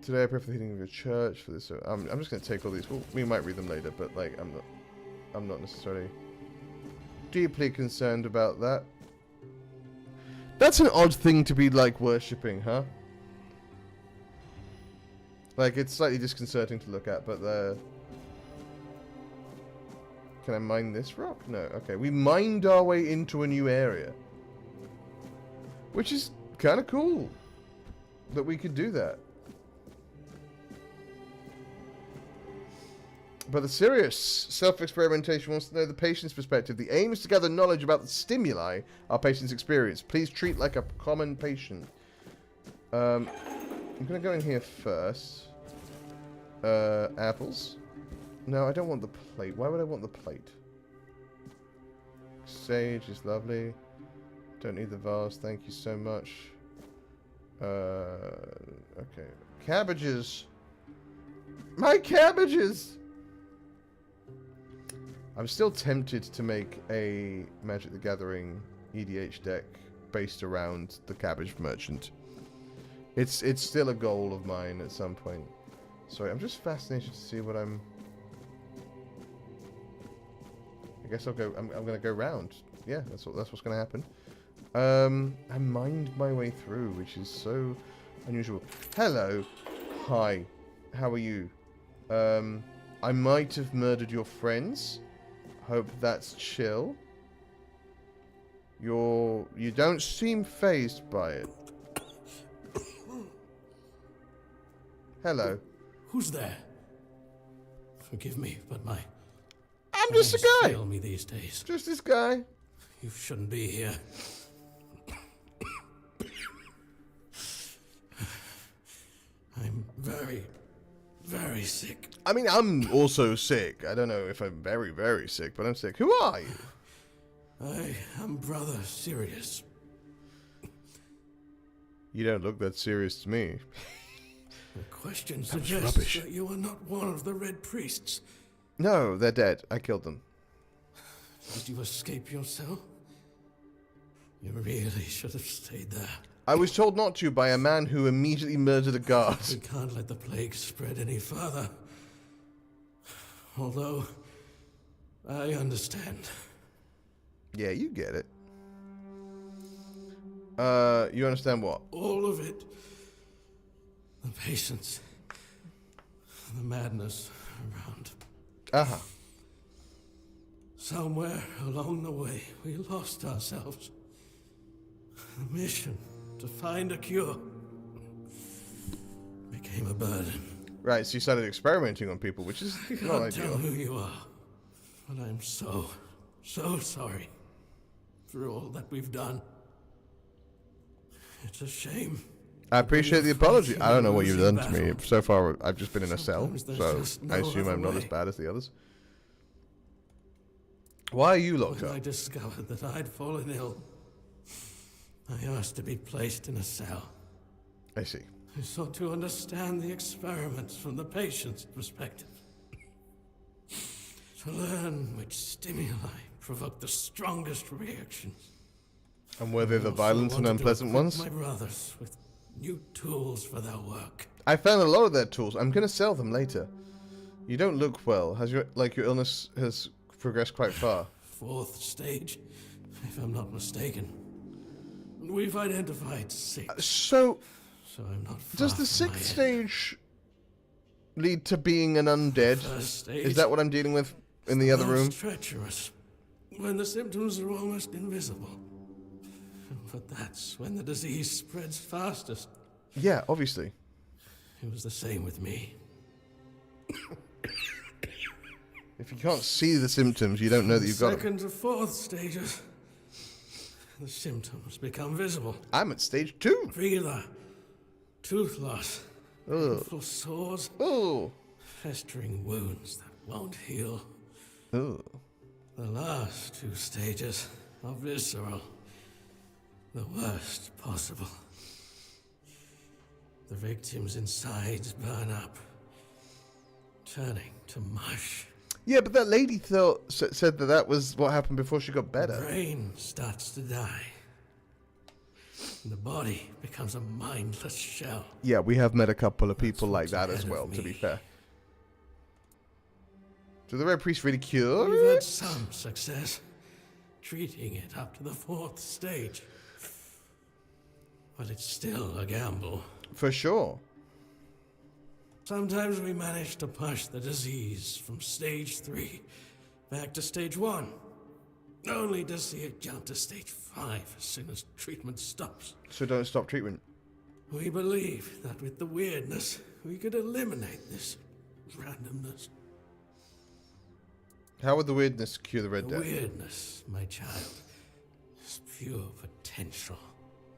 Today I pray for the healing of your church for this. So I'm just gonna take all these. Well, we might read them later, but like I'm not necessarily deeply concerned about that. That's an odd thing to be like worshipping, huh? Like it's slightly disconcerting to look at, but can I mine this rock? No. Okay, we mined our way into a new area, which is kind of cool that we could do that. But the serious self-experimentation wants to know the patient's perspective. The aim is to gather knowledge about the stimuli our patients experience. Please treat like a common patient. I'm going to go in here first. Apples. No, I don't want the plate. Why would I want the plate? Sage is lovely. Don't need the vase. Thank you so much. Okay. Cabbages. My cabbages! I'm still tempted to make a Magic the Gathering EDH deck based around the Cabbage Merchant. It's still a goal of mine at some point. Sorry, I'm just fascinated to see what I'm... I guess I'll go... I'm gonna go round. Yeah, that's what's gonna happen. I mined my way through, which is so unusual. Hello. Hi. How are you? I might have murdered your friends. Hope that's chill. You don't seem fazed by it. Hello. Who's there? Forgive me, but I'm just a guy. fail me these days. Just this guy. You shouldn't be here. I'm very, very sick. I mean, I'm also sick. I don't know if I'm very, very sick, but I'm sick. Who are you? I am Brother Sirius. You don't look that serious to me. The question suggests that you are not one of the Red Priests. No, they're dead. I killed them. Did you escape yourself? You really should have stayed there. I was told not to by a man who immediately murdered a guard. We can't let the plague spread any further. Although, I understand. Yeah, you get it. You understand what? All of it. The patience. The madness around. Uh-huh. Somewhere along the way, we lost ourselves. The mission to find a cure became a burden. Right, so you started experimenting on people, which is I not can't tell ideal. who you are, but I'm so sorry for all that we've done. It's a shame. I appreciate the apology. I don't know what you've done to me. Battle. So far, I've just been in a cell, Sometimes there's so just no I assume other I'm not way. as bad as the others. Why are you locked When I up? discovered that I'd fallen ill, I asked to be placed in a cell. I see. I sought to understand the experiments from the patient's perspective. To learn which stimuli provoke the strongest reactions. And were they the I also violent and wanted to unpleasant equip ones? My brothers with new tools for their work. I found a lot of their tools. I'm gonna sell them later. You don't look well. Has your illness has progressed quite far? 4th stage, if I'm not mistaken. We've identified 6, So, so I'm not far does the from my 6th end. stage lead to being an undead? First stage Is that what I'm dealing with in the other most room? treacherous, when the symptoms are almost invisible. But that's when the disease spreads fastest. Yeah, obviously. It was the same with me. If you can't see the symptoms, you don't know that you've got them. Second to 4th stages, the symptoms become visible. I'm at stage 2. Fever, tooth loss, Ugh. painful sores, Oh. festering wounds that won't heal. Oh. The last 2 stages are visceral. The worst possible. The victim's insides burn up, turning to mush. Yeah, but that lady said that was what happened before she got The better. brain starts to die. And the body becomes a mindless shell. Yeah, we have met a couple of people That's like what's that as ahead well, of to be me. fair. Do the Red Priest really cure We've had it? some success treating it up to the 4th stage. But it's still a gamble. For sure. Sometimes we manage to push the disease from stage 3 back to stage 1, only to see it jump to stage 5 as soon as treatment stops. So don't stop treatment. We believe that with the weirdness, we could eliminate this randomness. How would the weirdness cure the Red The Death? weirdness, my child, is pure potential.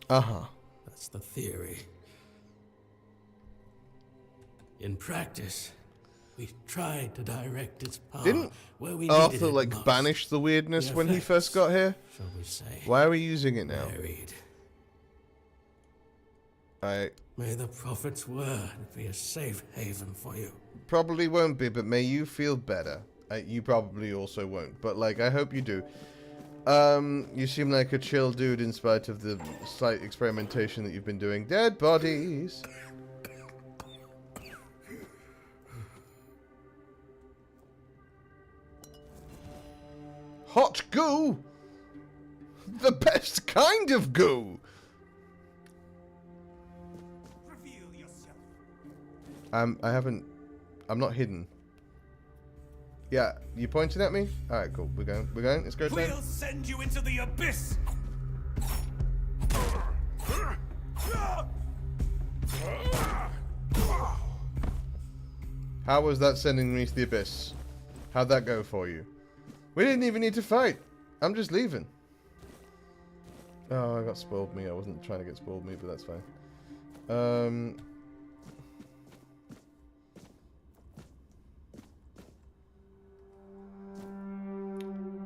Uh-huh. That's the theory. In practice, we tried to direct its power Didn't where we needed Arthur, it like, most. banish the weirdness The when he first effects, got here? Shall we say? Why are we using it now? Varied. May the prophet's word be a safe haven for you. Probably won't be, but may you feel better. You probably also won't, but, like, I hope you do. You seem like a chill dude in spite of the slight experimentation that you've been doing. Dead bodies. Hot goo! The best kind of goo! Reveal yourself. I'm not hidden. Yeah, you pointing at me? Alright, cool. We're going. It's go time. We'll send you into the abyss. How was that sending me to the abyss? How'd that go for you? We didn't even need to fight. I'm just leaving. Oh, I got spoiled meat. I wasn't trying to get spoiled meat, but that's fine.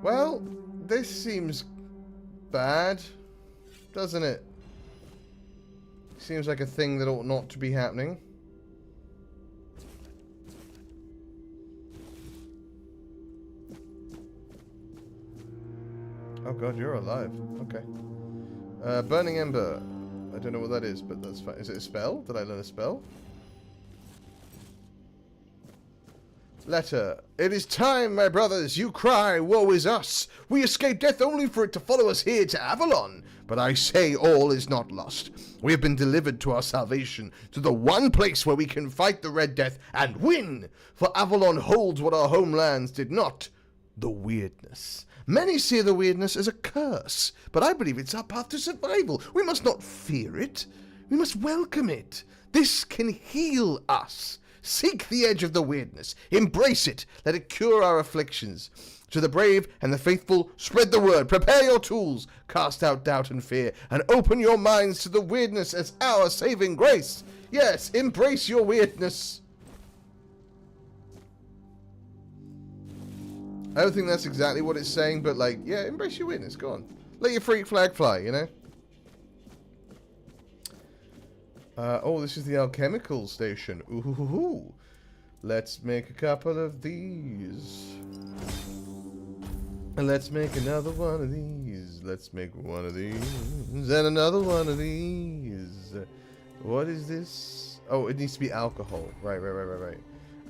Well, this seems bad, doesn't it? Seems like a thing that ought not to be happening. Oh god, you're alive. Okay. Burning Ember. I don't know what that is, but that's fine. Is it a spell? Did I learn a spell? Letter. It is time, my brothers, you cry, woe is us. We escape death only for it to follow us here to Avalon. But I say all is not lost. We have been delivered to our salvation, to the one place where we can fight the Red Death and win. For Avalon holds what our homelands did not. The weirdness. Many see the weirdness as a curse, but I believe it's our path to survival. We must not fear it. We must welcome it. This can heal us. Seek the edge of the weirdness. Embrace it. Let it cure our afflictions. To the brave and the faithful, spread the word. Prepare your tools. Cast out doubt and fear. And open your minds to the weirdness as our saving grace. Yes, embrace your weirdness. I don't think that's exactly what it's saying, but like, yeah, embrace your weirdness. Go on. Let your freak flag fly, you know? Oh, this is the alchemical station. Ooh. Let's make a couple of these. And let's make another one of these. Let's make one of these. And another one of these. What is this? Oh, it needs to be alcohol. Right.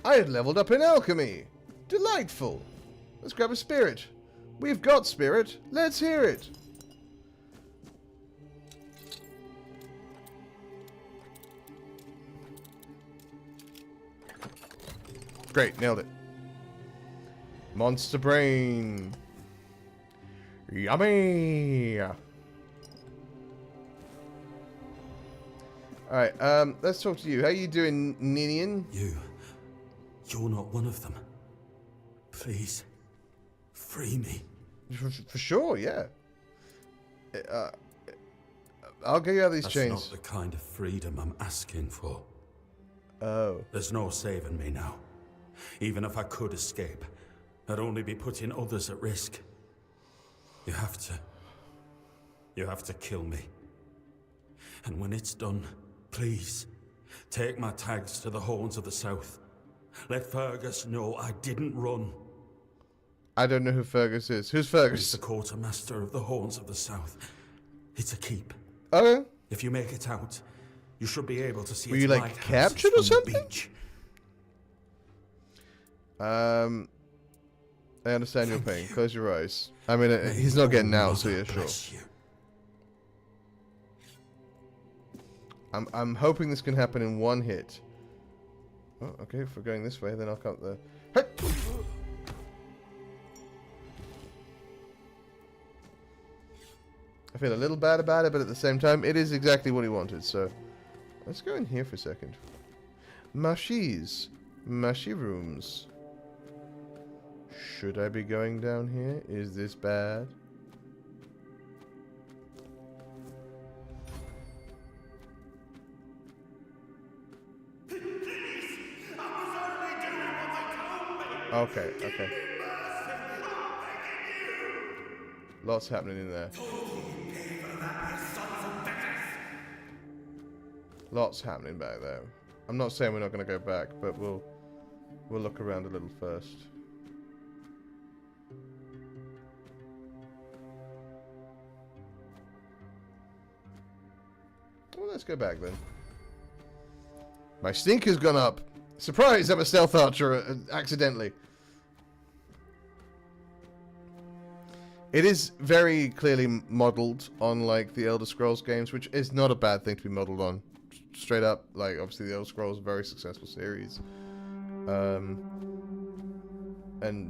I had leveled up in alchemy. Delightful. Let's grab a spirit. We've got spirit. Let's hear it. Great, nailed it. Monster brain. Yummy. Alright, let's talk to you. How you doing, Ninian? You're not one of them. Please, free me. For sure, yeah. I'll get you out of these chains. That's not the kind of freedom I'm asking for. Oh. There's no saving me now. Even if I could escape, I'd only be putting others at risk. You have to kill me. And when it's done, please, take my tags to the Horns of the South. Let Fergus know I didn't run. I don't know who Fergus is. Who's Fergus? He's the quartermaster of the Horns of the South. It's a keep. Okay. If you make it out, you should be able to see Were its you, like, lighthouses captured or from the something? beach. I understand your pain. Close your eyes. I mean, he's not getting out, so yeah, sure. I'm hoping this can happen in one hit. Oh, okay, if we're going this way, then I'll count the... Hey! I feel a little bad about it, but at the same time, it is exactly what he wanted, so... Let's go in here for a second. Mushies. Mushy rooms. Should I be going down here? Is this bad? Okay. Lots happening in there. Lots happening back there. I'm not saying we're not going to go back, but we'll look around a little first. Well, let's go back then. My stink has gone up. Surprise! I'm a stealth archer accidentally. It is very clearly modeled on like the Elder Scrolls games, which is not a bad thing to be modeled on. Straight up, like obviously the Elder Scrolls, very successful series, and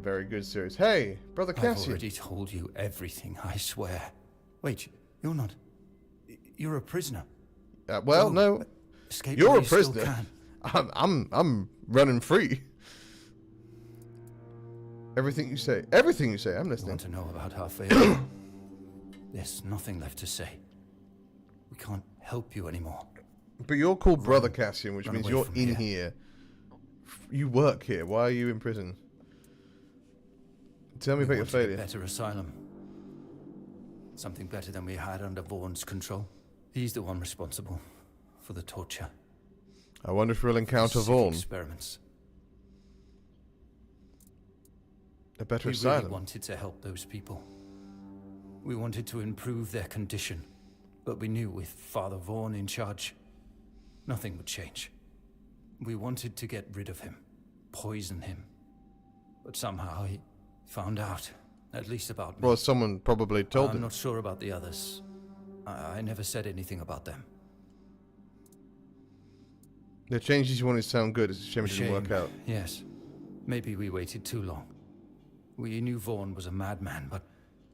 very good series. Hey, brother Kastian. I've already told you everything. I swear. Wait, you're not. You're a prisoner. Well, no. Escape You're while a you still prisoner. can. I'm running free. Everything you say, I'm You listening. want to know about our failure? There's nothing left to say. We can't help you anymore. But you're called Brother Kastian, which Run means away you're from in here. here. You work here. Why are you in prison? Tell me about your We wanted a failure. better asylum. Something better than we had under Vaughn's control. He's the one responsible for the torture. I wonder if we'll encounter Sick Vaughn. experiments. A better We asylum. really wanted to help those people. We wanted to improve their condition. But we knew with Father Vaughn in charge, nothing would change. We wanted to get rid of him, poison him. But somehow he found out, at least about me. Well, someone probably told I'm him. not sure about the others. I never said anything about them. The changes you wanted to sound good. It's a shame it didn't work out. Yes. Maybe we waited too long. We knew Vaughn was a madman, but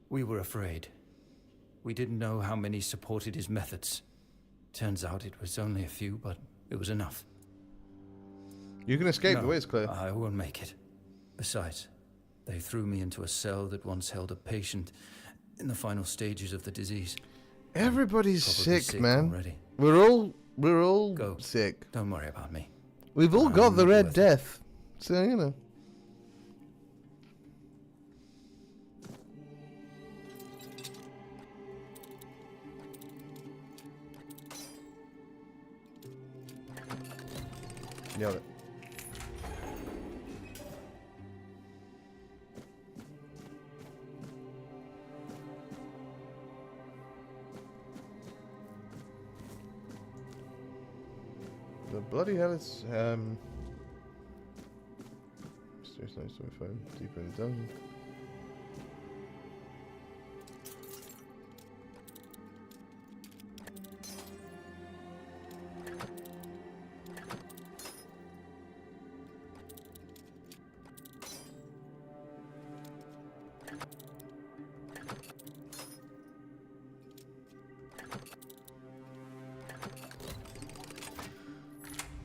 we were afraid. We didn't know how many supported his methods. Turns out it was only a few, but it was enough. You can escape, No, the way is clear. I won't make it. Besides, they threw me into a cell that once held a patient in the final stages of the disease. Everybody's Probably sick, man. already. We're all Go. sick. Don't worry about me. We've all I'm got the not Red worth it. Death. So, you know. Nailed it. The bloody hell is seriously, nice to my phone. Deeper in the dungeon.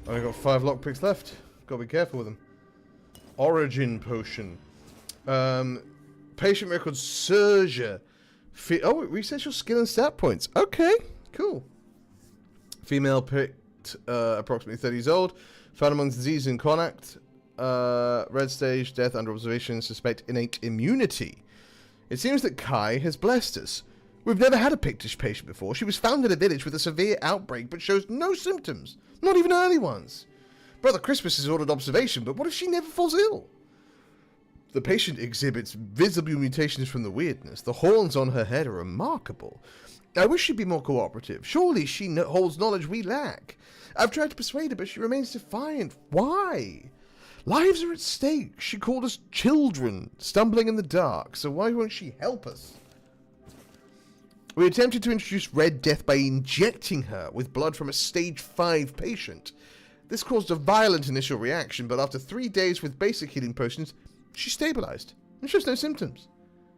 Only got 5 lockpicks left. Gotta be careful with them. Origin potion. Patient record Surger. Oh, it resets your skill and stat points. Okay, cool. Female picked, approximately 30 years old. Found amongst disease in Connacht. Red stage, death under observation, suspect innate immunity. It seems that Kai has blessed us. We've never had a Pictish patient before. She was found in a village with a severe outbreak, but shows no symptoms. Not even early ones. Brother Crispus has ordered observation, but what if she never falls ill? The patient exhibits visible mutations from the weirdness. The horns on her head are remarkable. I wish she'd be more cooperative. Surely she holds knowledge we lack. I've tried to persuade her, but she remains defiant. Why? Lives are at stake. She called us children, stumbling in the dark, so why won't she help us? We attempted to introduce Red Death by injecting her with blood from a stage 5 patient. This caused a violent initial reaction, but after 3 days with basic healing potions, she stabilized and shows no symptoms.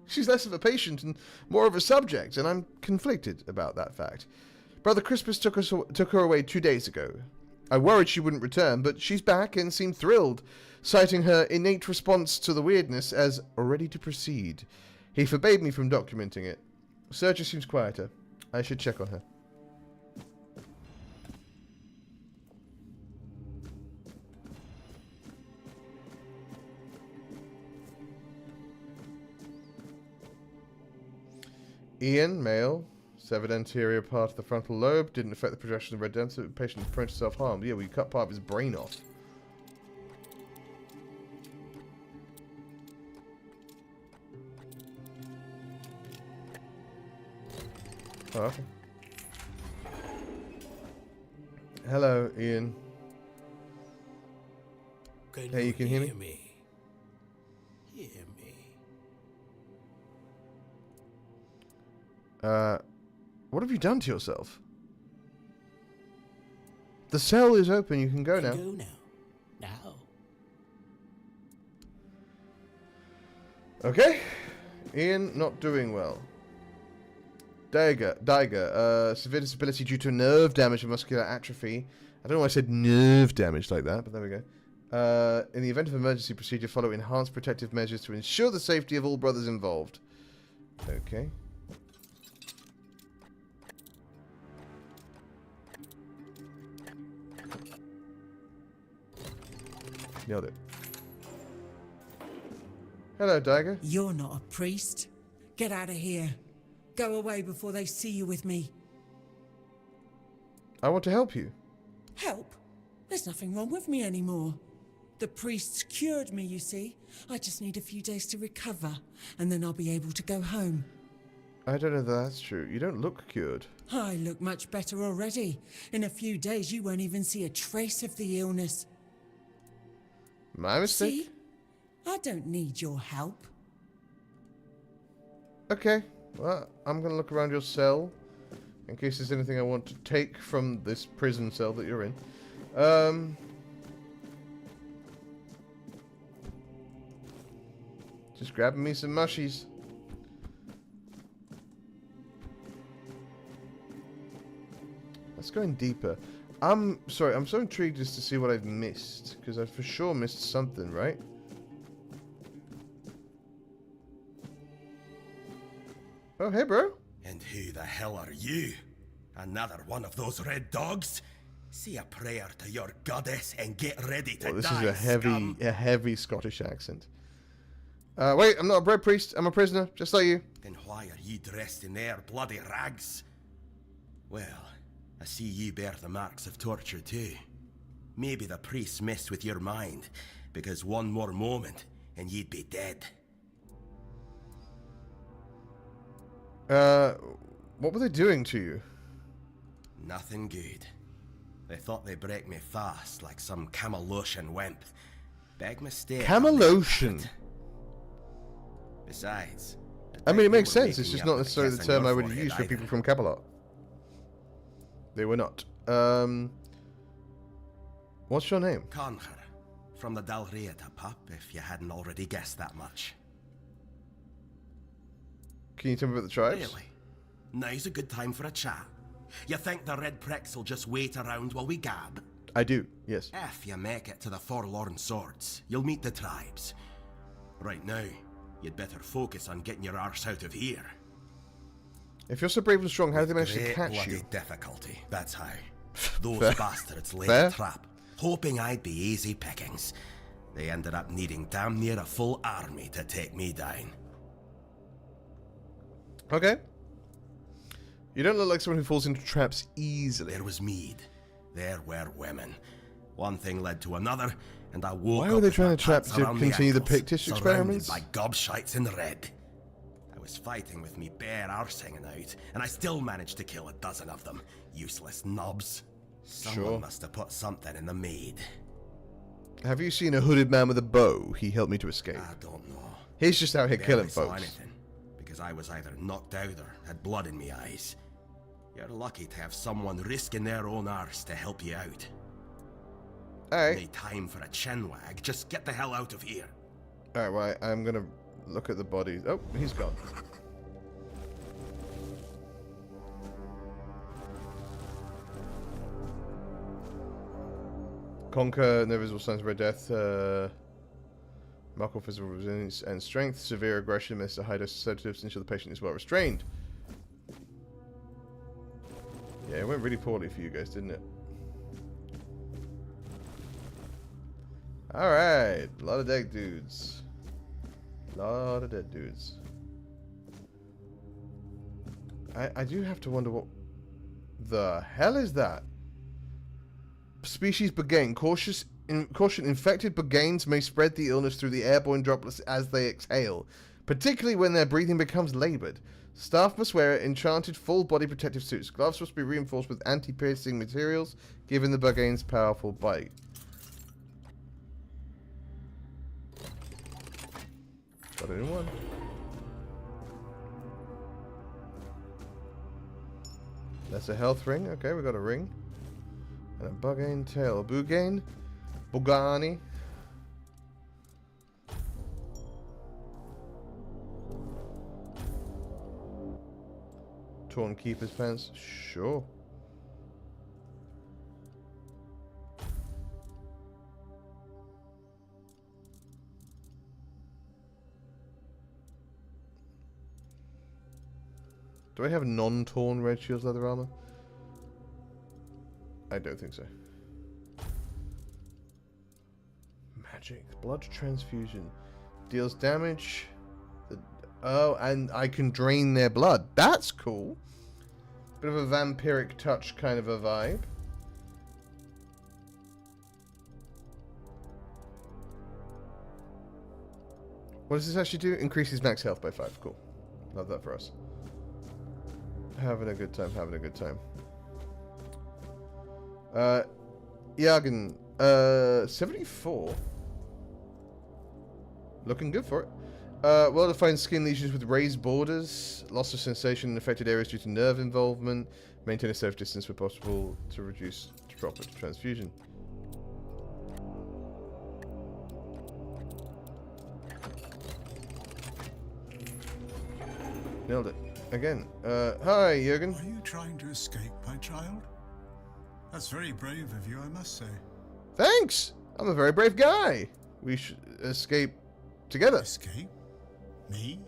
She's less of a patient and more of a subject, and I'm conflicted about that fact. Brother Crispus took her away 2 days ago. I worried she wouldn't return, but she's back and seemed thrilled, citing her innate response to the weirdness as ready to proceed. He forbade me from documenting it. Sergia seems quieter. I should check on her. Ian, male, severed anterior part of the frontal lobe, didn't affect the progression of red density. The patient is prone to self-harm. Yeah, we cut part of his brain off. Oh, okay. Hello, Ian. Hey, you can hear me? Hear me. What have you done to yourself? The cell is open, you can go now. Go now. Now. Okay. Ian, not doing well. Daiger, severe disability due to nerve damage and muscular atrophy. I don't know why I said nerve damage like that, but there we go. In the event of emergency procedure, follow enhanced protective measures to ensure the safety of all brothers involved. Okay. Nailed it. Hello, Daiger. You're not a priest. Get out of here. Go away before they see you with me. I want to help you. Help? There's nothing wrong with me anymore. The priests cured me, you see. I just need a few days to recover, and then I'll be able to go home. I don't know if that's true. You don't look cured. I look much better already. In a few days, you won't even see a trace of the illness. My mistake? See? I don't need your help. Okay. Well, I'm going to look around your cell in case there's anything I want to take from this prison cell that you're in. Just grabbing me some mushies. Let's go in deeper. I'm sorry, I'm so intrigued just to see what I've missed. Because I for sure missed something, right? Oh, hey, bro. And who the hell are you? Another one of those red dogs? Say a prayer to your goddess and get ready to Well, this die, is scum. a heavy Scottish accent. Wait, I'm not a bread priest. I'm a prisoner, just like you. Then why are you dressed in their bloody rags? Well, I see you bear the marks of torture too. Maybe the priests messed with your mind, because one more moment and you'd be dead. What were they doing to you? Nothing good. They thought they'd break me fast, like some Camelosian wimp. Big mistake. Camelosian. Besides, I mean, it makes they were sense. It's making just up not the necessarily the kiss on term your I would forehead use for either. people from Camelot. They were not. What's your name? Conher, from the Dalrieta pup, if you hadn't already guessed that much. Can you tell me about the tribes? Really? Now's a good time for a chat. You think the red pricks will just wait around while we gab? I do, yes. If you make it to the Forlorn Swords, you'll meet the tribes. Right now, you'd better focus on getting your arse out of here. If you're so brave and strong, how did they manage to Great catch bloody you? difficulty, that's how. Those Fair. bastards laid Fair. a trap, hoping I'd be easy pickings. They ended up needing damn near a full army to take me down. Okay. You don't look like someone who falls into traps easily. There was mead. There were women. One thing led to another, and I woke Why up were they with trying my to trap pants to around continue the ankles, Pictish surrounded experiments? by gobshites in red. I was fighting with me bare arse hanging out, and I still managed to kill a dozen of them. Useless knobs. Someone must have put something in the mead. Have you seen a hooded man with a bow? He helped me to escape. I don't know. He's just out here killing Barely saw folks. anything, because I was either knocked out or had blood in my eyes. You're lucky to have someone risking their own arse to help you out. Alright. No time for a chin wag. Just get the hell out of here. Alright, well, I'm gonna look at the bodies. Oh, he's gone. Conquer no visible signs of red death. Mark off physical resilience and strength. Severe aggression amidst a high dose of sedatives ensure the patient is well restrained. Yeah, it went really poorly for you guys, didn't it? Alright, a lot of dead dudes. Lot of dead dudes. I do have to wonder what the hell is that? Species Bagain. Caution, infected Bagains may spread the illness through the airborne droplets as they exhale, particularly when their breathing becomes labored. Staff must wear enchanted full-body protective suits. Gloves must be reinforced with anti-piercing materials, given the Bagain's powerful bite. Got it in one. That's a health ring. Okay, we got a ring. And a Bagain tail. Bugain? Bugani? Torn keeper's pants? Sure. Do I have non-torn red shields leather armor? I don't think so. Magic. Blood transfusion. Deals damage. Oh, and I can drain their blood. That's cool. Bit of a vampiric touch kind of a vibe. What does this actually do? Increases max health by 5. Cool. Love that for us. Having a good time, having a good time. Jagen, 74. Looking good for it. Well-defined skin lesions with raised borders, loss of sensation in affected areas due to nerve involvement, maintain a safe distance where possible to reduce droplet transfusion. Nailed it. Again. Hi, Jürgen. Are you trying to escape, my child? That's very brave of you, I must say. Thanks! I'm a very brave guy. We should escape together. Escape? Me?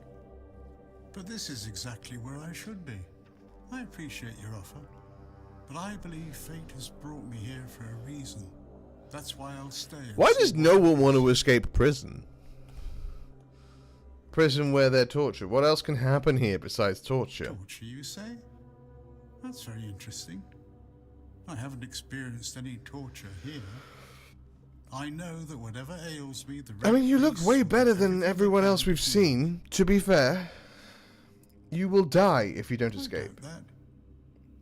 But this is exactly where I should be. I appreciate your offer, but I believe fate has brought me here for a reason. That's why I'll stay. Why does no one want to escape prison? Prison where they're tortured. What else can happen here besides torture? Torture, you say? That's very interesting. I haven't experienced any torture here. I know that whatever ails me, the I mean, you look way better than everyone else we've seen, to be fair. You will die if you don't escape. That.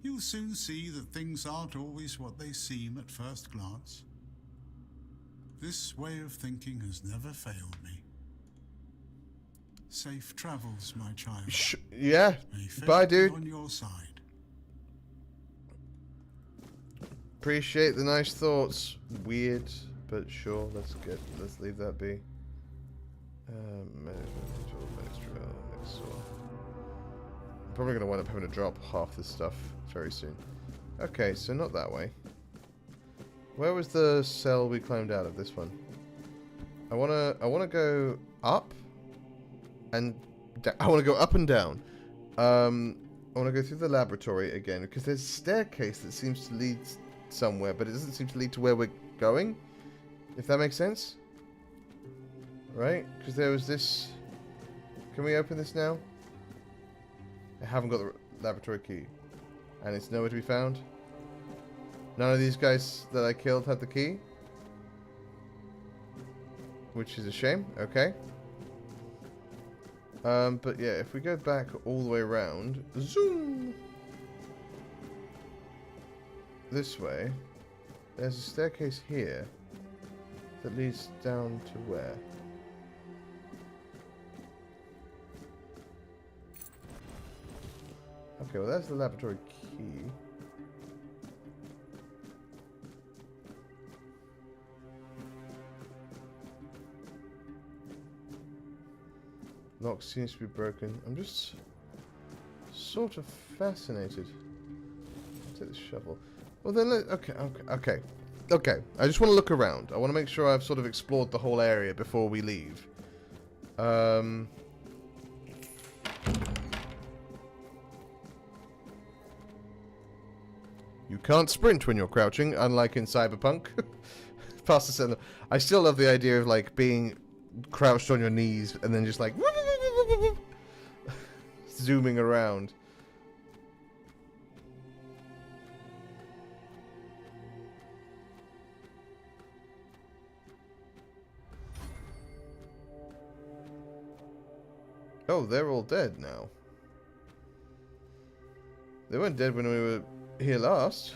You'll soon see that things aren't always what they seem at first glance. This way of thinking has never failed me. Safe travels, my child. Yeah. Bye, dude. On your side. Appreciate the nice thoughts. Weird, but sure. Let's leave that be. I'm probably gonna wind up having to drop half this stuff very soon. Okay, so not that way. Where was the cell we climbed out of? This one. I wanna go up, and I wanna go up and down. I wanna go through the laboratory again because there's a staircase that seems to lead somewhere, but it doesn't seem to lead to where we're going. If that makes sense, right? Because there was this. Can we open this now? I haven't got the laboratory key, and it's nowhere to be found. None of these guys that I killed had the key, which is a shame. Okay. But yeah, if we go back all the way around, zoom, this way, there's a staircase here that leads down to where? Okay, well that's the laboratory key. Lock seems to be broken. I'm just sort of fascinated. I'll take the shovel. Well then, okay. I just want to look around. I want to make sure I've sort of explored the whole area before we leave. You can't sprint when you're crouching, unlike in Cyberpunk. Past the center. I still love the idea of like being crouched on your knees and then just like zooming around. Oh, they're all dead now. They weren't dead when we were here last.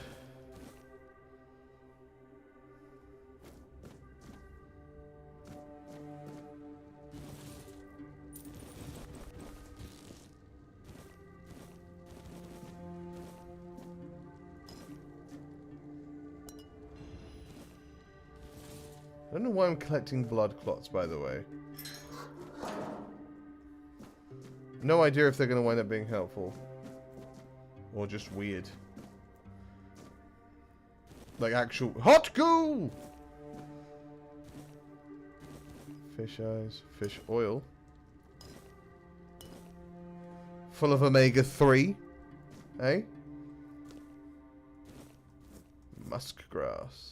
I don't know why I'm collecting blood clots, by the way. No idea if they're going to wind up being helpful. Or just weird. Like actual hot goo! Fish eyes, fish oil. Full of omega-3. Eh? Musk grass.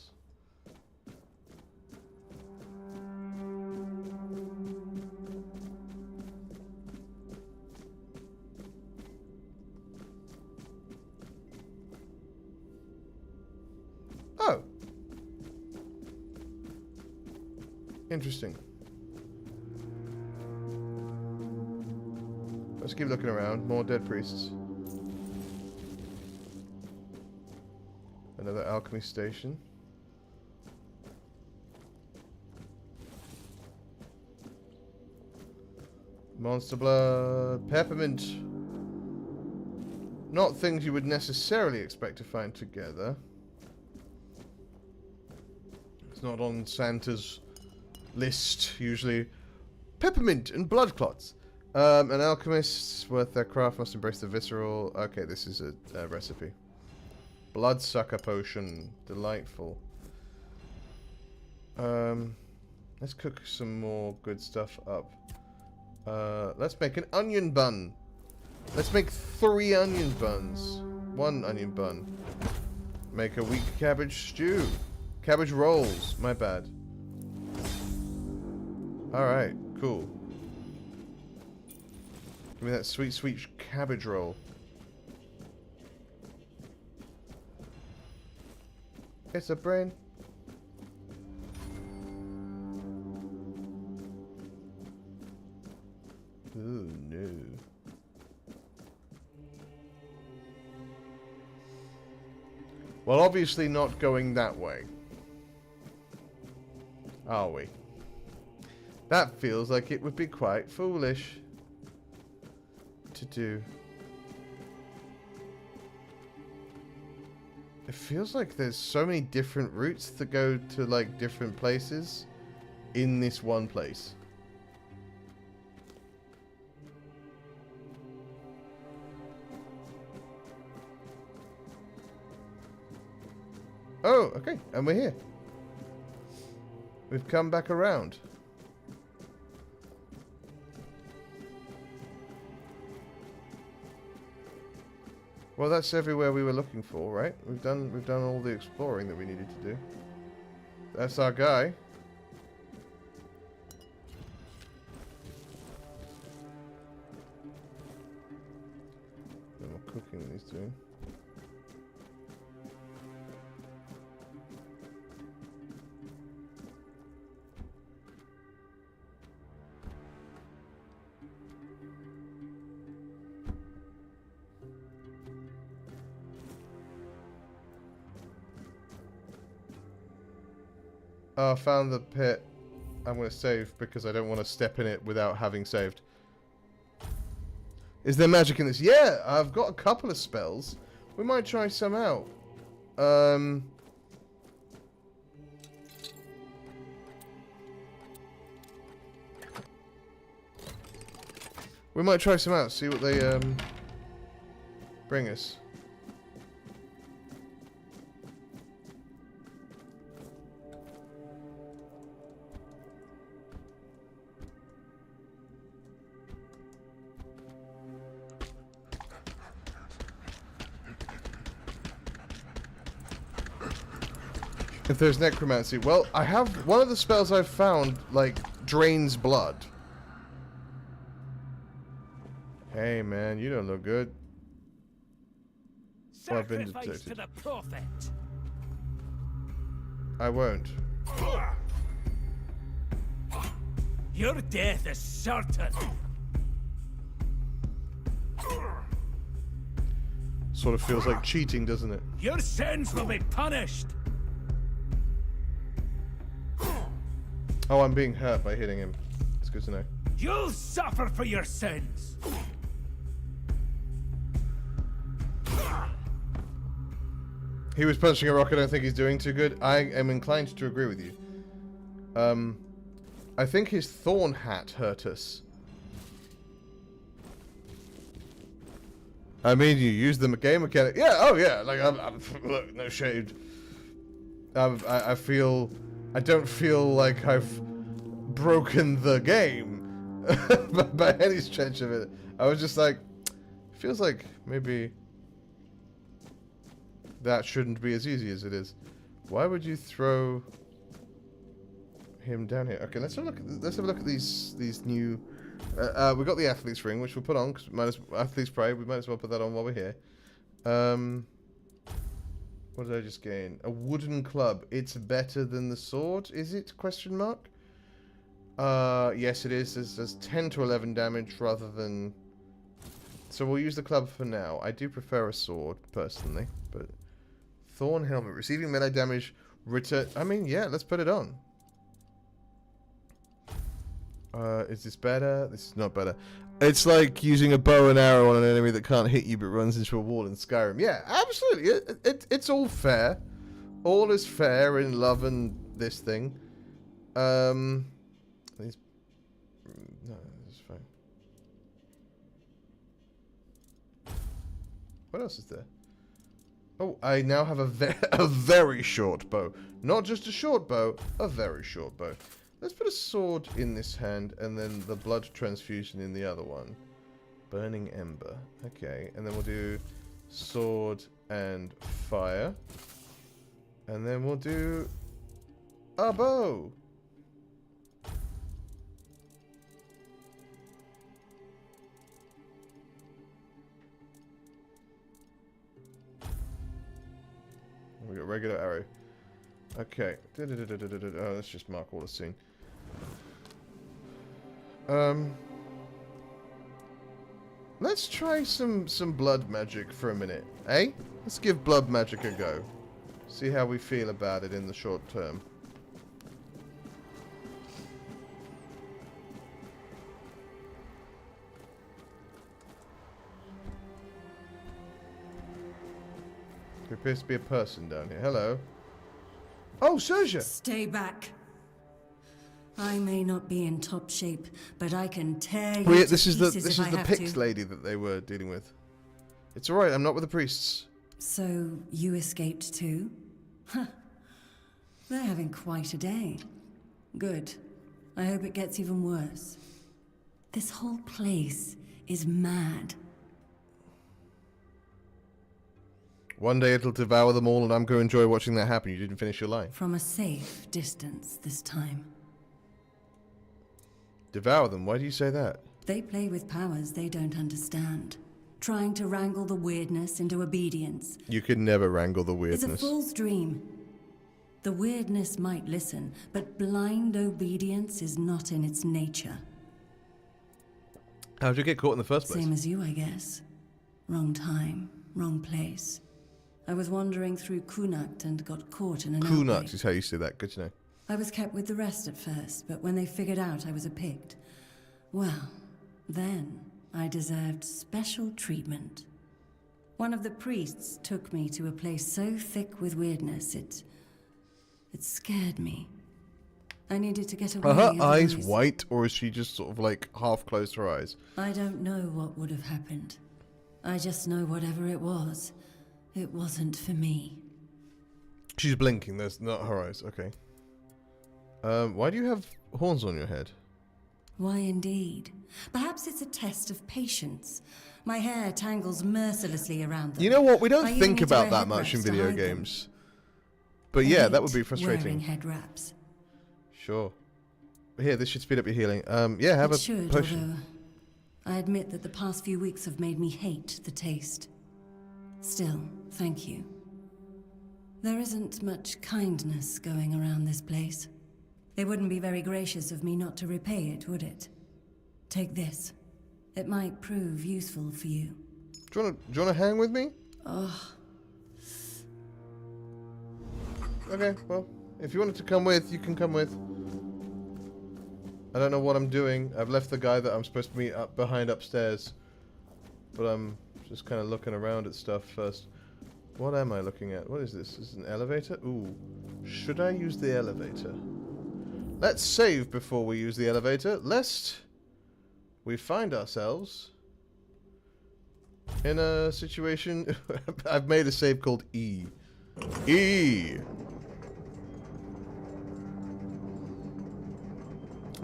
Oh. Interesting. Let's keep looking around. More dead priests. Another alchemy station. Monster blood. Peppermint. Not things you would necessarily expect to find together. It's not on Santa's list, usually. Peppermint and blood clots. An alchemist worth their craft must embrace the visceral. Okay, this is a recipe. Bloodsucker potion. Delightful. Let's cook some more good stuff up. Let's make an onion bun. Let's make 3 onion buns. 1 onion bun. Make a weak cabbage stew. Cabbage rolls. My bad. Alright, cool. Give me that sweet, sweet cabbage roll. It's a brain. Ooh, no. Well, obviously not going that way. Are we? That feels like it would be quite foolish to do. It feels like there's so many different routes that go to, like, different places in this one place. Oh, okay, and we're here. We've come back around. Well, that's everywhere we were looking for, right? We've done all the exploring that we needed to do. That's our guy. No more cooking that he's doing. Oh, I found the pit. I'm going to save because I don't want to step in it without having saved. Is there magic in this? Yeah, I've got a couple of spells. We might try some out. We might try some out, see what they bring us. If there's necromancy, well, I have one of the spells I've found, like, drains blood. Hey, man, you don't look good. Well, I've been detected. To the prophet. I won't. Your death is certain. Sort of feels like cheating, doesn't it? Your sins will be punished. Oh, I'm being hurt by hitting him. It's good to know. You'll suffer for your sins. He was punching a rock. I don't think he's doing too good. I am inclined to agree with you. I think his thorn hat hurt us. I mean, you use the game mechanic. Yeah, oh yeah. Like, look, no shade. I don't feel like I've broken the game by any stretch of it. I was just like, feels like maybe that shouldn't be as easy as it is. Why would you throw him down here? Okay, let's have a look at these new. We got the athlete's ring, which we'll put on because athlete's pride. We might as well put that on while we're here. What did I just gain? A wooden club. It's better than the sword, is it? Question mark. Yes, it is. There's 10 to 11 damage rather than. So we'll use the club for now. I do prefer a sword personally, but thorn helmet receiving melee damage. Return. I mean, yeah, let's put it on. Is this better? This is not better. It's like using a bow and arrow on an enemy that can't hit you but runs into a wall in Skyrim. Yeah, absolutely. It's all fair. All is fair in love and this thing. No, this is fine. What else is there? Oh, I now have a very short bow. Not just a short bow, a very short bow. Let's put a sword in this hand and then the blood transfusion in the other one. Burning ember. Okay, and then we'll do sword and fire. And then we'll do a bow. We got regular arrow. Okay. Oh, let's just mark all the scene. Let's try some blood magic for a minute, eh? Let's give blood magic a go. See how we feel about it in the short term. There appears to be a person down here. Hello. Oh, Serja! Stay back. I may not be in top shape, but I can tear you Wait, to this is the pieces if I have Pix to. lady that they were dealing with. It's alright, I'm not with the priests. So, you escaped too? Huh. They're having quite a day. Good. I hope it gets even worse. This whole place is mad. One day it'll devour them all and I'm going to enjoy watching that happen. You didn't finish your line. From a safe distance this time. Devour them? Why do you say that? They play with powers they don't understand. Trying to wrangle the weirdness into obedience. You could never wrangle the It's a weirdness. fool's dream. The weirdness might listen, but blind obedience is not in its nature. How'd you get caught in the first place? Same as you, I guess. Wrong time, wrong place. I was wandering through Kunakt and got caught in an Kunakt outbreak. is how you say that. Good to know. I was kept with the rest at first, but when they figured out I was a Pict, well, then I deserved special treatment. One of the priests took me to a place so thick with weirdness, it scared me. I needed to get away. Are her eyes otherwise- white, or is she just sort of like half closed her eyes? I don't know what would have happened. I just know whatever it was, it wasn't for me. She's blinking. That's not her eyes. Okay. Why do you have horns on your head? Why indeed? Perhaps it's a test of patience. My hair tangles mercilessly around them. You know what? We don't I even think need to about wear that head much in wraps to video hide them. games. But I yeah, that hate would be frustrating. Wearing head wraps. Sure. Here, this should speed up your healing. Yeah, have It a should, potion. although I admit that the past few weeks have made me hate the taste. Still, thank you. There isn't much kindness going around this place. It wouldn't be very gracious of me not to repay it, would it? Take this. It might prove useful for you. Do you wanna hang with me? Oh, Okay, well, if you wanted to come with, you can come with. I don't know what I'm doing. I've left the guy that I'm supposed to meet up behind upstairs. But I'm just kind of looking around at stuff first. What am I looking at? What is this? Is this an elevator? Ooh. Should I use the elevator? Let's save before we use the elevator, lest we find ourselves in a situation... I've made a save called E. E!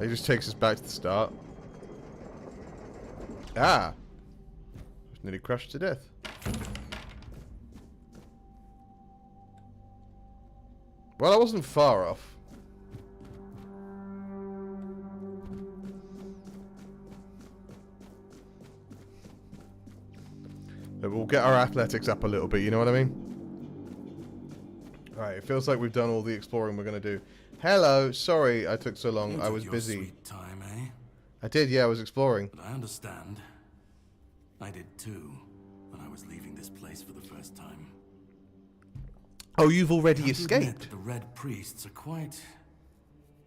It just takes us back to the start. Ah! Nearly crushed to death. Well, I wasn't far off. But we'll get our athletics up a little bit, you know what I mean? Alright, it feels like we've done all the exploring we're going to do. Hello, sorry I took so long. I was Your busy. sweet time, eh? I did, yeah, I was exploring. But I understand. I did too, when I was leaving this place for the first time. Oh, you've already I have to admit escaped? that the Red Priests are quite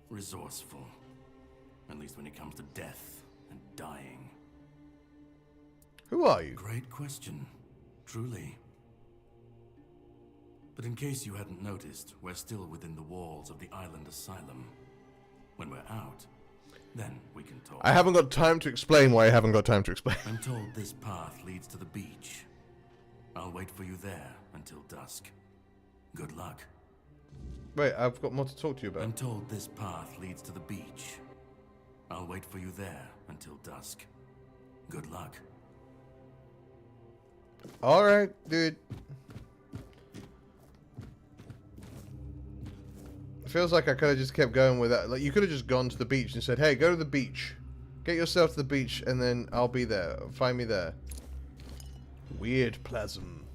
resourceful. At least when it comes to death and dying. Who are you? Great question, truly. But in case you hadn't noticed, we're still within the walls of the island asylum. When we're out, then we can talk. I haven't got time to explain why I haven't got time to explain. I'm told this path leads to the beach. I'll wait for you there until dusk. Good luck. Wait, I've got more to talk to you about. I'm told this path leads to the beach. I'll wait for you there until dusk. Good luck. Alright, dude. It feels like I could have just kept going with that. Like, you could have just gone to the beach and said, hey, go to the beach. Get yourself to the beach, and then I'll be there. Find me there. Weird plasm.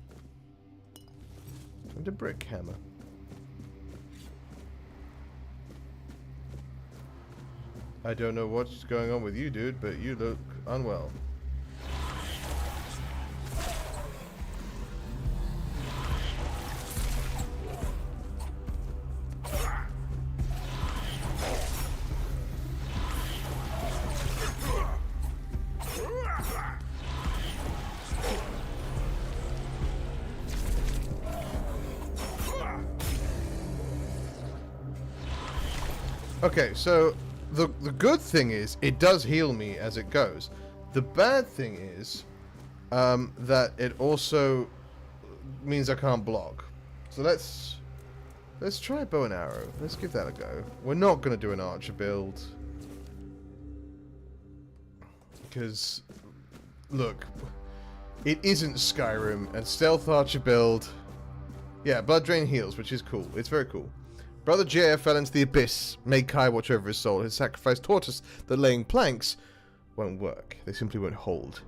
And a brick hammer. I don't know what's going on with you, dude, but you look unwell. Okay, so the good thing is it does heal me as it goes. The bad thing is that it also means I can't block. So let's try bow and arrow. Let's give that a go. We're not going to do an archer build because look, it isn't Skyrim, and stealth archer build. Yeah, blood drain heals, which is cool. It's very cool. Brother Jair fell into the abyss, made Kai watch over his soul. His sacrifice taught us that laying planks won't work. They simply won't hold.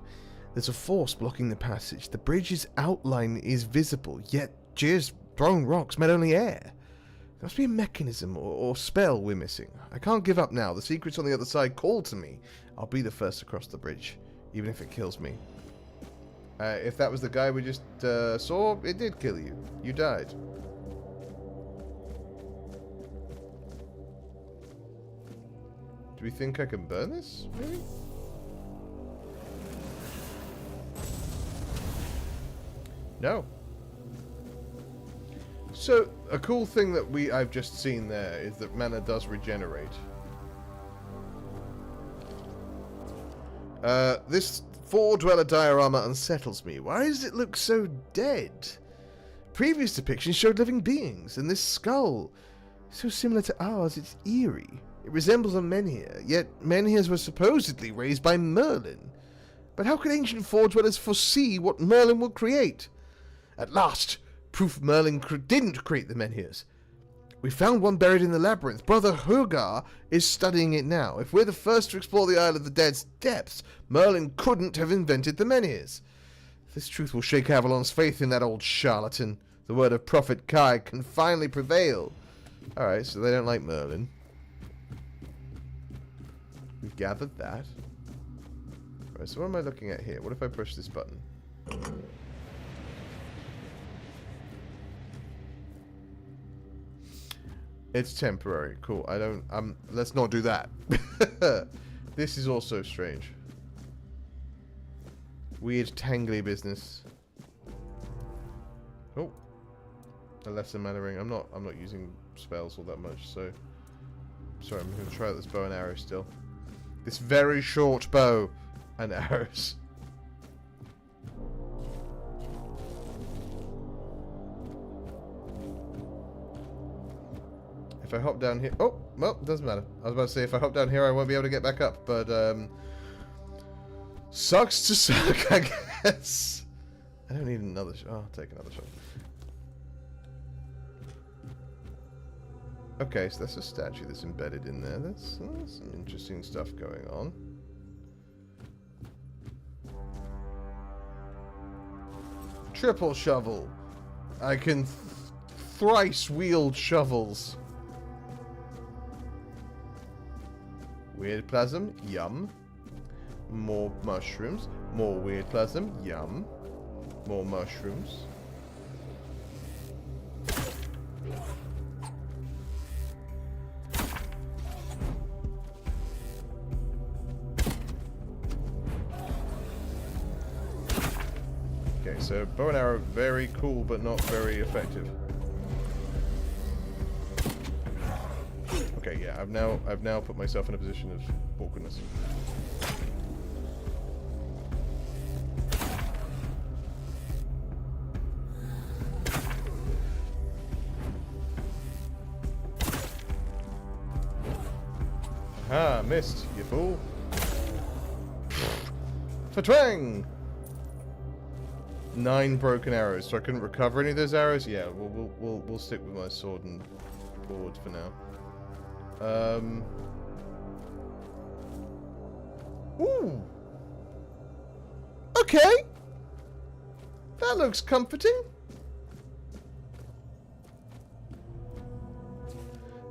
There's a force blocking the passage. The bridge's outline is visible, yet Jair's throwing rocks met only air. There must be a mechanism or spell we're missing. I can't give up now. The secret's on the other side. Call to me. I'll be the first across the bridge, even if it kills me. If that was the guy we just saw, it did kill you. You died. Do we think I can burn this, maybe? No. So, a cool thing that I've just seen there is that mana does regenerate. This four-dweller diorama unsettles me. Why does it look so dead? Previous depictions showed living beings, and this skull, so similar to ours, it's eerie. It resembles a menhir, yet menhirs were supposedly raised by Merlin. But how could ancient four-dwellers foresee what Merlin will create? At last, proof Merlin didn't create the menhirs. We found one buried in the labyrinth. Brother Hurgar is studying it now. If we're the first to explore the Isle of the Dead's depths, Merlin couldn't have invented the menhirs. This truth will shake Avalon's faith in that old charlatan. The word of Prophet Kai can finally prevail. Alright, so they don't like Merlin. We've gathered that. Right, so what am I looking at here? What if I push this button? It's temporary. Cool. Let's not do that. This is also strange. Weird tangly business. Oh. A lesser mana ring. I'm not using spells all that much, so sorry, I'm gonna try out this bow and arrow still. This very short bow and arrows. If I hop down here... Oh, well, doesn't matter. I was about to say, if I hop down here, I won't be able to get back up. But, sucks to suck, I guess. I don't need another shot. Oh, I'll take another shot. Okay, so that's a statue that's embedded in there. That's some interesting stuff going on. Triple shovel. I can thrice wield shovels. Weird plasm. Yum. More mushrooms. More weird plasm. Yum. More mushrooms. Okay, so bow and arrow, very cool, but not very effective. Okay, yeah, I've now put myself in a position of awkwardness. Haha, missed, you fool. Fatwang! 9 broken arrows, so I couldn't recover any of those arrows? Yeah, we'll stick with my sword and board for now. Ooh! Okay! That looks comforting.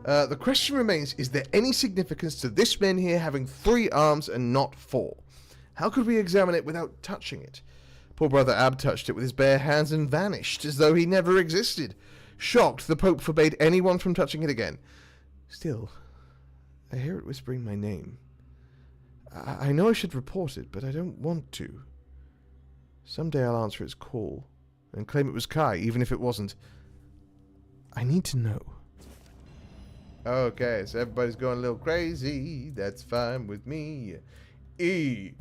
The question remains, is there any significance to this man here having 3 arms and not 4? How could we examine it without touching it? Poor brother Ab touched it with his bare hands and vanished, as though he never existed. Shocked, the Pope forbade anyone from touching it again. Still, I hear it whispering my name. I know I should report it, but I don't want to. Someday I'll answer its call, and claim it was Kai, even if it wasn't. I need to know. Okay, so everybody's going a little crazy. That's fine with me. E.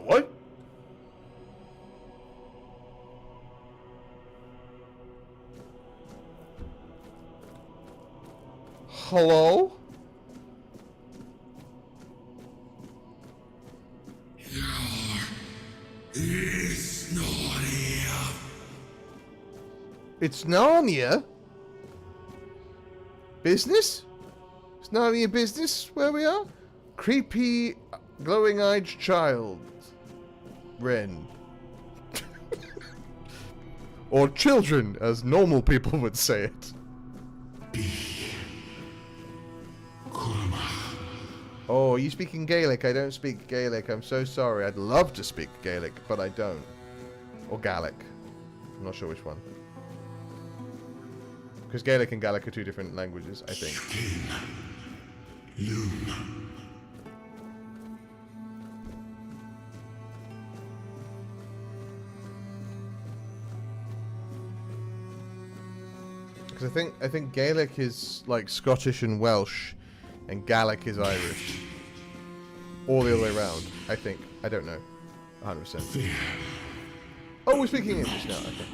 What? Hello? It's Narnia. It's Narnia? Business? It's Narnia business where we are? Creepy, glowing-eyed child. Ren. Or children, as normal people would say it. Oh, are you speaking Gaelic? I don't speak Gaelic. I'm so sorry. I'd love to speak Gaelic, but I don't. Or Gaelic. I'm not sure which one. Because Gaelic and Gaelic are 2 different languages, I think. Because I think Gaelic is like Scottish and Welsh, and Gaelic is Irish. Or the other way around, I think. I don't know. 100%. Oh, we're speaking English now, okay.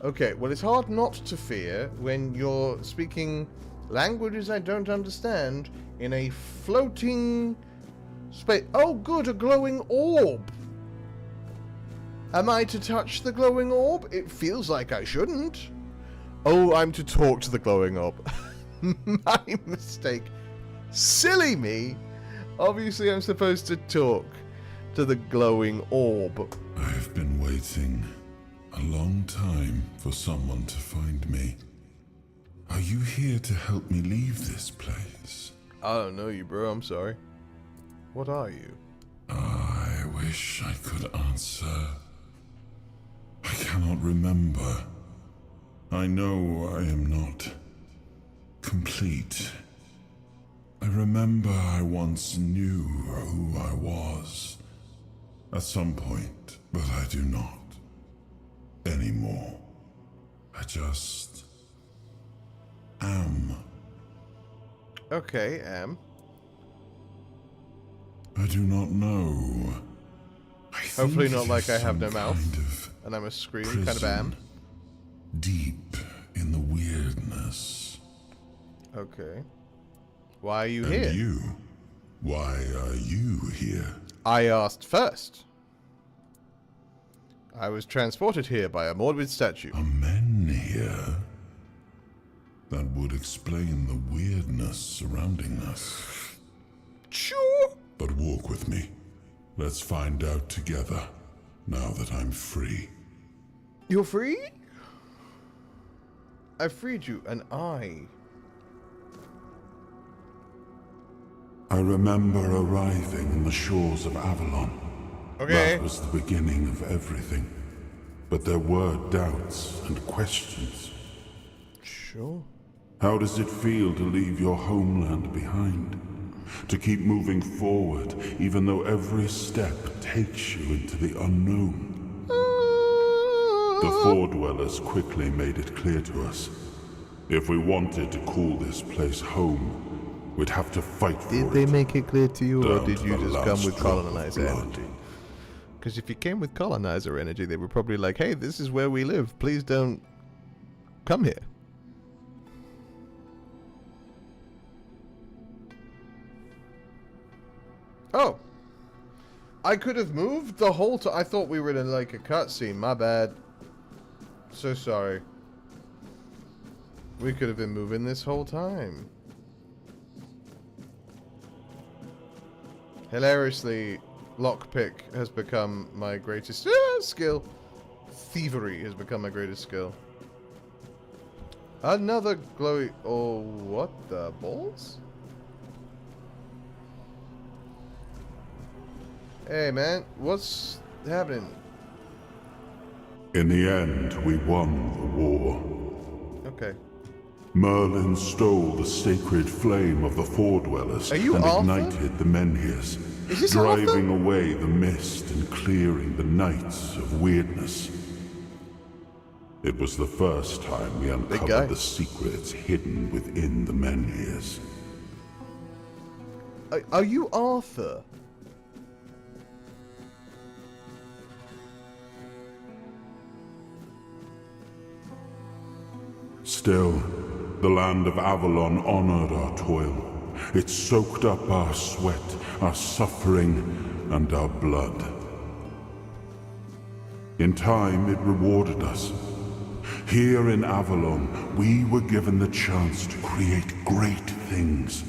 Okay, well, it's hard not to fear when you're speaking languages I don't understand in a floating space. Oh, good, a glowing orb. Am I to touch the glowing orb? It feels like I shouldn't. Oh, I'm to talk to the glowing orb. My mistake. Silly me. Obviously, I'm supposed to talk to the glowing orb. I've been waiting a long time for someone to find me. Are you here to help me leave this place? I don't know you, bro. I'm sorry. What are you? I wish I could answer. I cannot remember. I know I am not complete. I remember I once knew who I was at some point, but I do not anymore. I just am. Okay, am. I do not know. Hopefully not like I have no mouth and I must scream, kind of am. Deep in the weirdness. Okay. Why are you And here? you? Why are you here? I asked first. I was transported here by a morbid statue. Are men here? That would explain the weirdness surrounding us. Sure. But walk with me. Let's find out together, now that I'm free. You're free? I freed you, and I remember arriving on the shores of Avalon. Okay. That was the beginning of everything. But there were doubts and questions. Sure. How does it feel to leave your homeland behind? To keep moving forward, even though every step takes you into the unknown? The Four Dwellers quickly made it clear to us. If we wanted to call this place home, We'd have to fight for it. Did they make it clear to you, or Down did to you the just come last with drop of colonizer blood. energy? Because if you came with colonizer energy, they were probably like, hey, this is where we live. Please don't come here. Oh. I could have moved the whole time. I thought we were in like a cutscene. My bad. So sorry. We could have been moving this whole time. Hilariously, lockpick has become my greatest skill. Thievery has become my greatest skill. Another glowy... Oh, what the balls? Hey, man. What's happening? In the end, we won the war. Okay. Merlin stole the sacred flame of the Four-Dwellers Are you and Arthur? ignited the Menhirs, Is this driving Arthur? away the mist and clearing the nights of weirdness. It was the first time we guy. uncovered the secrets hidden within the Menhirs. Are you Arthur? Still, the land of Avalon honored our toil. It soaked up our sweat, our suffering, and our blood. In time, it rewarded us. Here in Avalon, we were given the chance to create great things.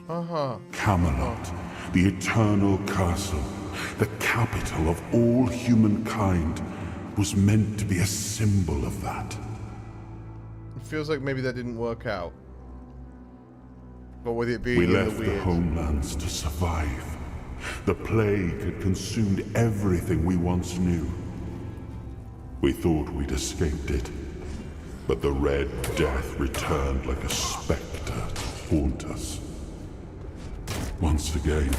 Camelot, the eternal castle, the capital of all humankind, was meant to be a symbol of that. It feels like maybe that didn't work out. But with it being We in the left the weird. homelands to survive. The plague had consumed everything we once knew. We thought we'd escaped it, but the Red Death returned like a specter to haunt us. Once again,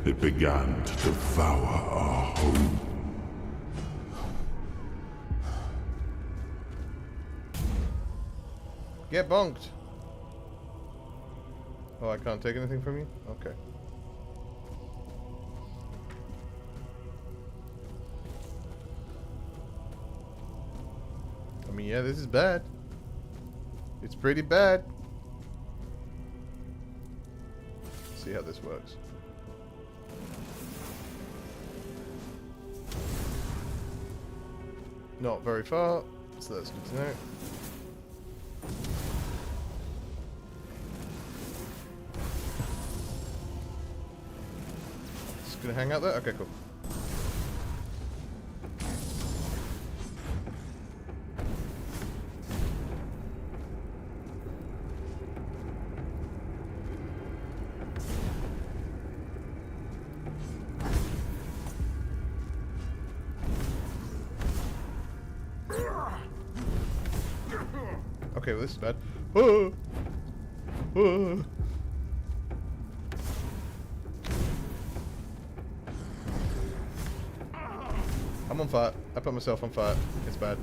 it began to devour our home. Get bonked. Oh, I can't take anything from you? Okay. I mean, yeah, this is bad. It's pretty bad. Let's see how this works. Not very far, so that's good to know. Just gonna hang out there? Okay, cool. Okay, well this is bad. Oh. Oh. I'm on fire. I put myself on fire. It's bad.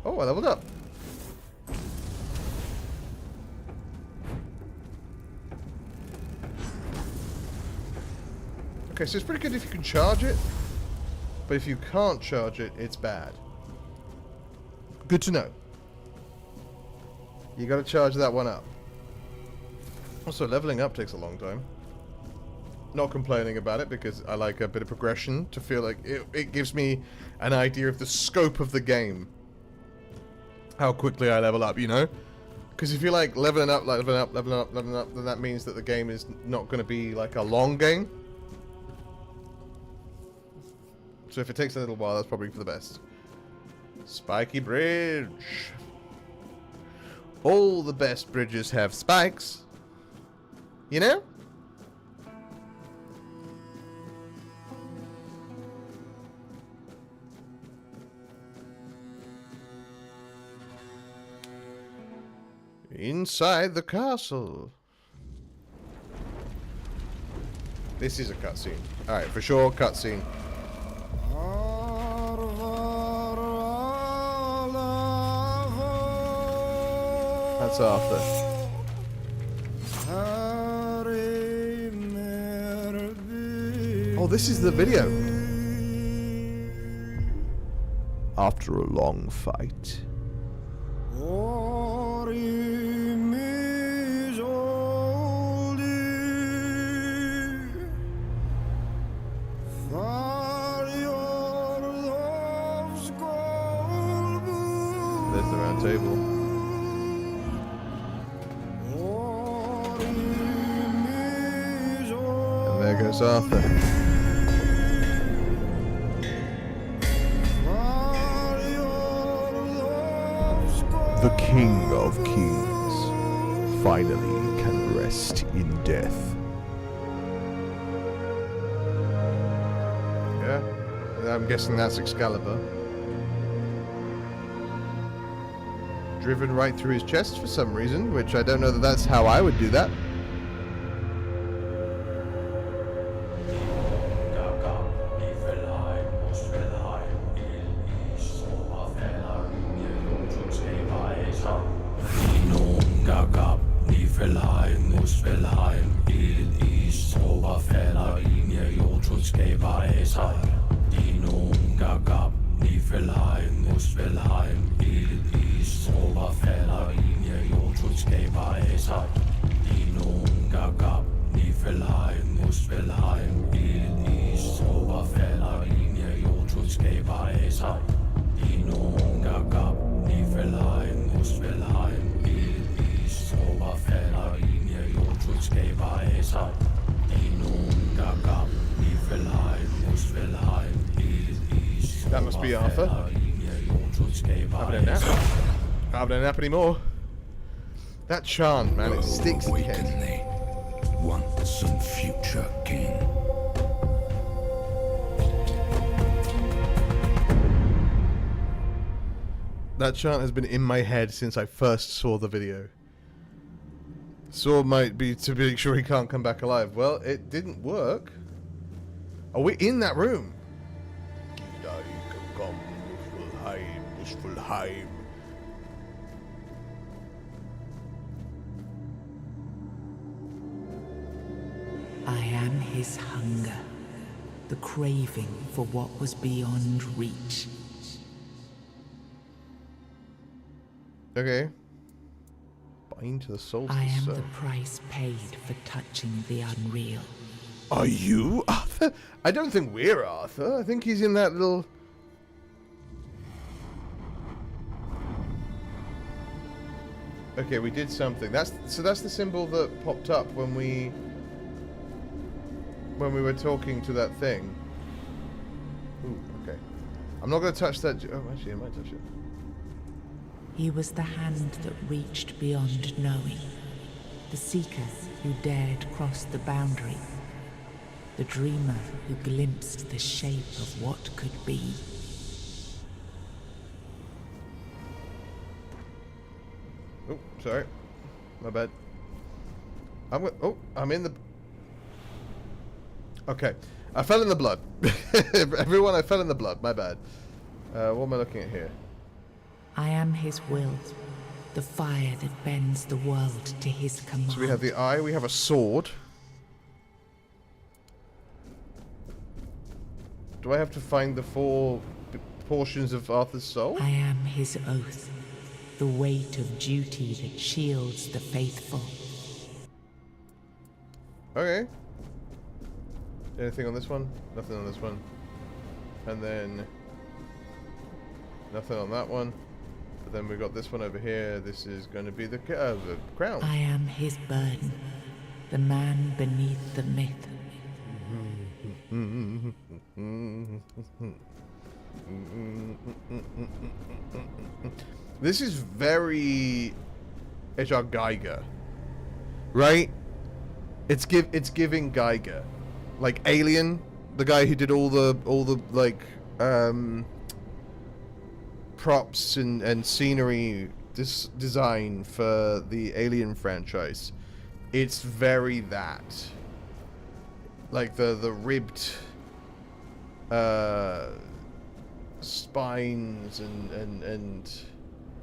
Oh, I leveled up. Okay, so it's pretty good if you can charge it, but if you can't charge it, it's bad. Good to know. You gotta charge that one up. Also, leveling up takes a long time. Not complaining about it, because I like a bit of progression to feel like it gives me an idea of the scope of the game. How quickly I level up, you know? Because if you're like leveling up, then that means that the game is not going to be like a long game. So if it takes a little while, that's probably for the best. Spiky bridge. All the best bridges have spikes. You know? Inside the castle. This is a cutscene. Alright, for sure, cutscene. That's Arthur. Oh, this is the video. After a long fight. There's the round table. And there goes Arthur. The King of Kings finally can rest in death. Yeah, I'm guessing that's Excalibur. Driven right through his chest for some reason, which I don't know that that's how I would do that. That must be Arthur. Having a nap. Having a nap anymore. That chant, man, it sticks in the head. Once and future king. That chant has been in my head since I first saw the video. Sword might be to make sure he can't come back alive. Well, it didn't work. Are we in that room? I am his hunger, the craving for what was beyond reach. Okay. Bind to the soul. I am the price paid for touching the unreal. Are you Arthur? I don't think we're Arthur. I think he's in that little... Okay, we did something. That's the symbol that popped up when we were talking to that thing. Ooh, okay. I'm not going to touch that. Oh, actually, I might touch it. He was the hand that reached beyond knowing, the seeker who dared cross the boundary, the dreamer who glimpsed the shape of what could be. Oh, sorry. My bad. I'm in the... Okay. I fell in the blood. Everyone, I fell in the blood. My bad. What am I looking at here? I am his will, the fire that bends the world to his command. So we have the eye, we have a sword. Do I have to find the 4 portions of Arthur's soul? I am his oath, the weight of duty that shields the faithful. Okay. Anything on this one? Nothing on this one. And then... nothing on that one. But then we've got this one over here. This is going to be the crown. I am his burden, the man beneath the myth. This is very H.R. Geiger, right? It's giving Geiger, like Alien, the guy who did all the like props and scenery design for the Alien franchise. It's very that, like the ribbed spines and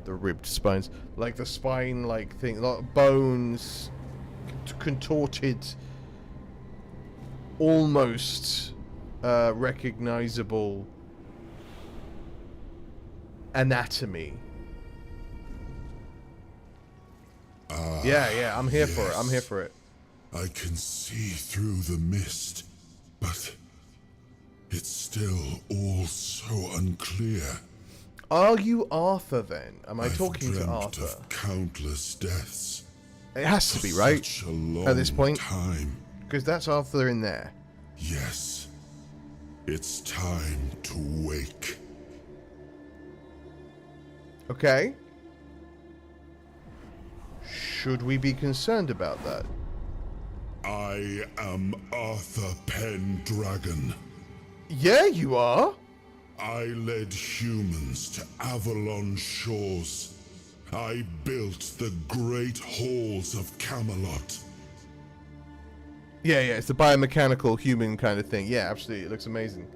The ribbed spines. Like the spine, like thing. Like bones. Contorted. Almost recognizable anatomy. Yeah, I'm here for it. I'm here for it. I can see through the mist, but it's still all so unclear. Are you Arthur then? Am I I've talking to dreamt Arthur? of countless deaths. It has to be, for right? such a long At this point? time. Because that's Arthur in there. Yes. It's time to wake. Okay. Should we be concerned about that? I am Arthur Pendragon. Yeah, you are. I led humans to Avalon shores. I built the great halls of Camelot. Yeah, it's the biomechanical human kind of thing. Yeah, absolutely. It looks amazing.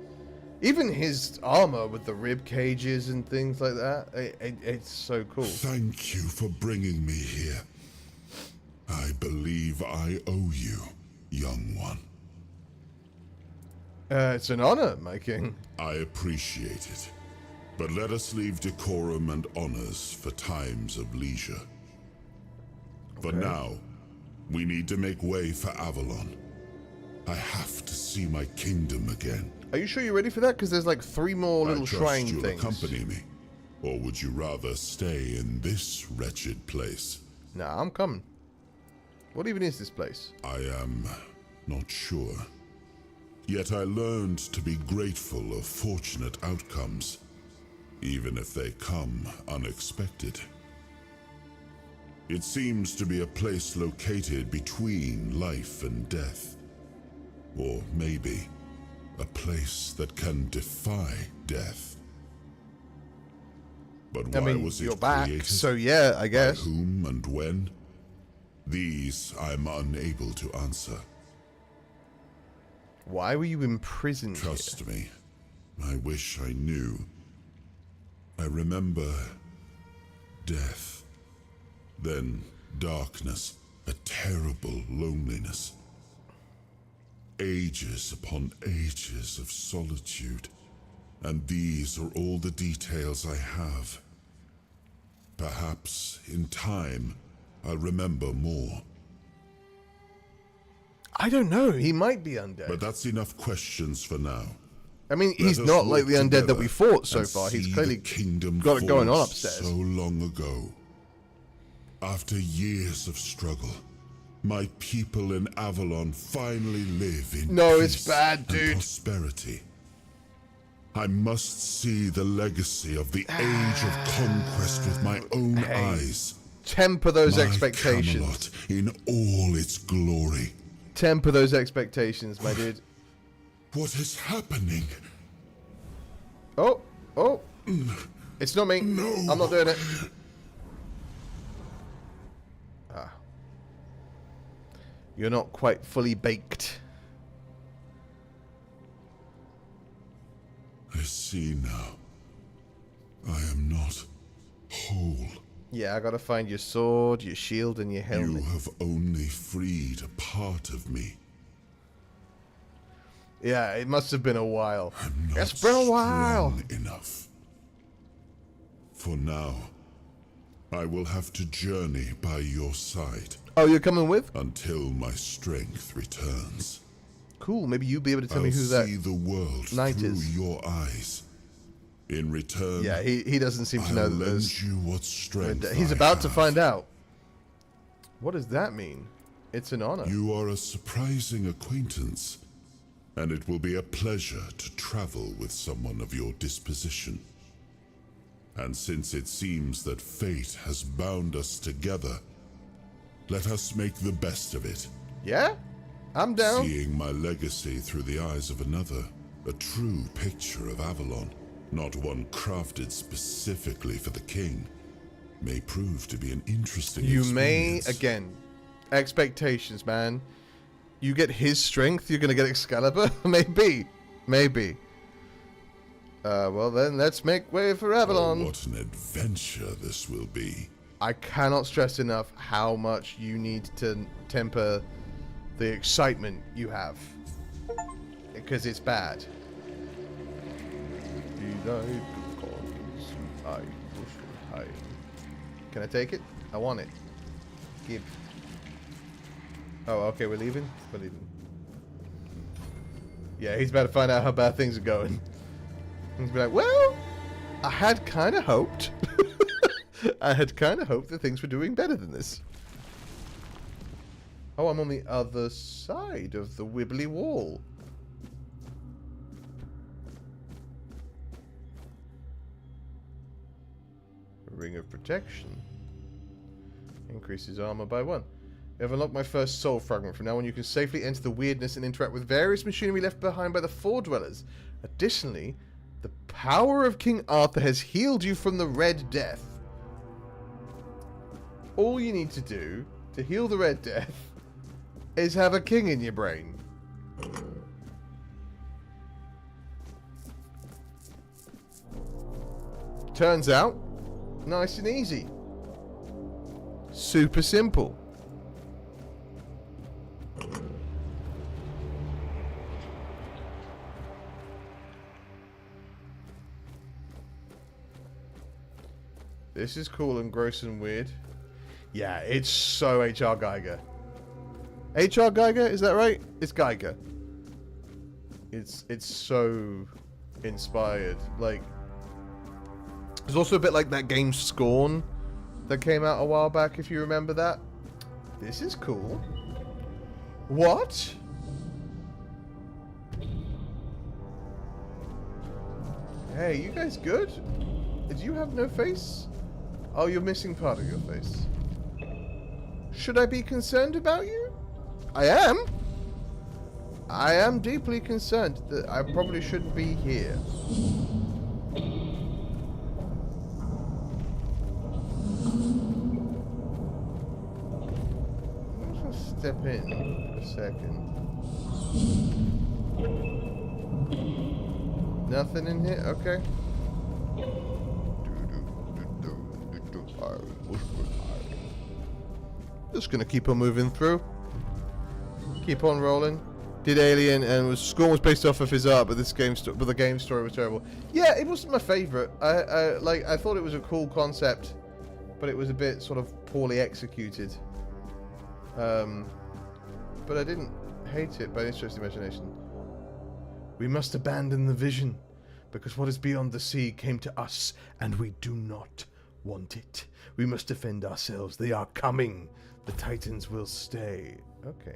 Even his armor with the rib cages and things like that. It's so cool. Thank you for bringing me here. I believe I owe you, young one. It's an honor, my king. I appreciate it. But let us leave decorum and honors for times of leisure. For now, we need to make way for Avalon. I have to see my kingdom again. Are you sure you're ready for that? Because there's like 3 more little shrine you'll things. accompany me. Or would you rather stay in this wretched place? Nah, I'm coming. What even is this place? I am not sure. Yet I learned to be grateful of fortunate outcomes, even if they come unexpected. It seems to be a place located between life and death. Or maybe a place that can defy death. But why was it created? So yeah, I guess. By whom and when? These I'm unable to answer. Why were you imprisoned Trust me, I wish I knew. I remember death, then darkness, a terrible loneliness. Ages upon ages of solitude, and these are all the details I have. Perhaps in time, I'll remember more. I don't know. He might be undead. But that's enough questions for now. I mean, he's not like the undead that we fought so far. He's clearly got it going on upstairs. So long ago. After years of struggle, my people in Avalon finally live in it's bad, dude. Prosperity. I must see the legacy of the age of conquest with my own eyes. Temper those expectations. Camelot in all its glory. Temper those expectations, my dude. What is happening? Oh. It's not me. No. I'm not doing it. You're not quite fully baked. I see now. I am not whole. Yeah, I gotta find your sword, your shield, and your helmet. You have only freed a part of me. Yeah, it must have been a while. I'm not It's been a while. strong enough. For now, I will have to journey by your side. Oh, you're coming with? Until my strength returns. Cool, maybe you'll be able to tell me who that I'll see the world knight through is. your eyes. In return, Yeah, he doesn't seem to know I'll that lend there's... you what strength He's I about to have. find out. What does that mean? It's an honor. You are a surprising acquaintance, and it will be a pleasure to travel with someone of your disposition. And since it seems that fate has bound us together, let us make the best of it. Yeah? I'm down. Seeing my legacy through the eyes of another, a true picture of Avalon, not one crafted specifically for the king, may prove to be an interesting experience. Again, expectations, man. You get his strength, you're gonna get Excalibur? Maybe. Well then, let's make way for Avalon. Oh, what an adventure this will be. I cannot stress enough how much you need to temper the excitement you have. Because it's bad. Can I take it? I want it. Give. Oh, okay, we're leaving? We're leaving. Yeah, he's about to find out how bad things are going. He's be like, well, I had kind of hoped. I had kind of hoped that things were doing better than this. Oh, I'm on the other side of the wibbly wall. Ring of Protection. Increases armor by 1. You have unlocked my first soul fragment. From now on, you can safely enter the weirdness and interact with various machinery left behind by the Four Dwellers. Additionally, the power of King Arthur has healed you from the Red Death. All you need to do to heal the Red Death is have a king in your brain. Turns out, nice and easy. Super simple. This is cool and gross and weird. Yeah, it's so H.R. Geiger. H.R. Geiger, is that right? It's Geiger. It's so inspired. Like, there's also a bit like that game Scorn that came out a while back, if you remember that. This is cool. What? Hey, you guys good? Did you have no face? Oh, you're missing part of your face. Should I be concerned about you? I am. I am deeply concerned that I probably shouldn't be here. I'm just gonna step in for a second. Nothing in here? Okay. Just gonna keep on moving through. Keep on rolling. Did Alien and Scorn was based off of his art, but the game story was terrible. Yeah, it wasn't my favorite. I thought it was a cool concept, but it was a bit sort of poorly executed. But I didn't hate it by any stretch of the imagination. We must abandon the vision, because what is beyond the sea came to us, and we do not want it. We must defend ourselves. They are coming. The Titans will stay. Okay.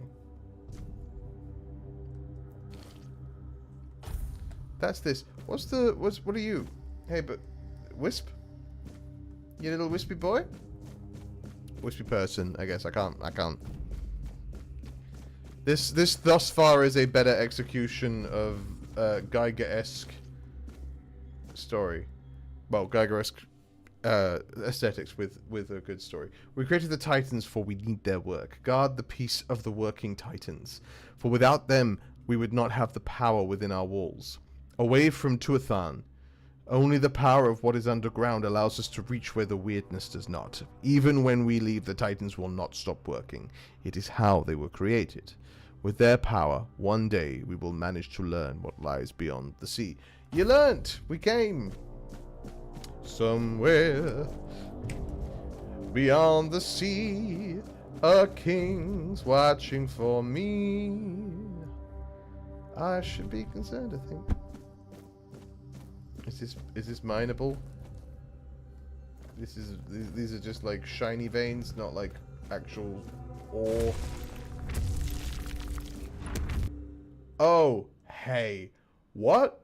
That's this. What are you? Hey, but Wisp? You little wispy boy? Wispy person, I guess. I can't. This thus far is a better execution of Geiger-esque story. Well, Geiger-esque aesthetics with a good story. We created the Titans for we need their work. Guard the peace of the working Titans. For without them, we would not have the power within our walls. Away from Tuathan, only the power of what is underground allows us to reach where the weirdness does not. Even when we leave, the Titans will not stop working. It is how they were created. With their power, one day we will manage to learn what lies beyond the sea. You learnt! We came! Somewhere beyond the sea, a king's watching for me. I should be concerned, I think. Is this mineable? These are just like shiny veins, not like actual ore. Oh, hey. What?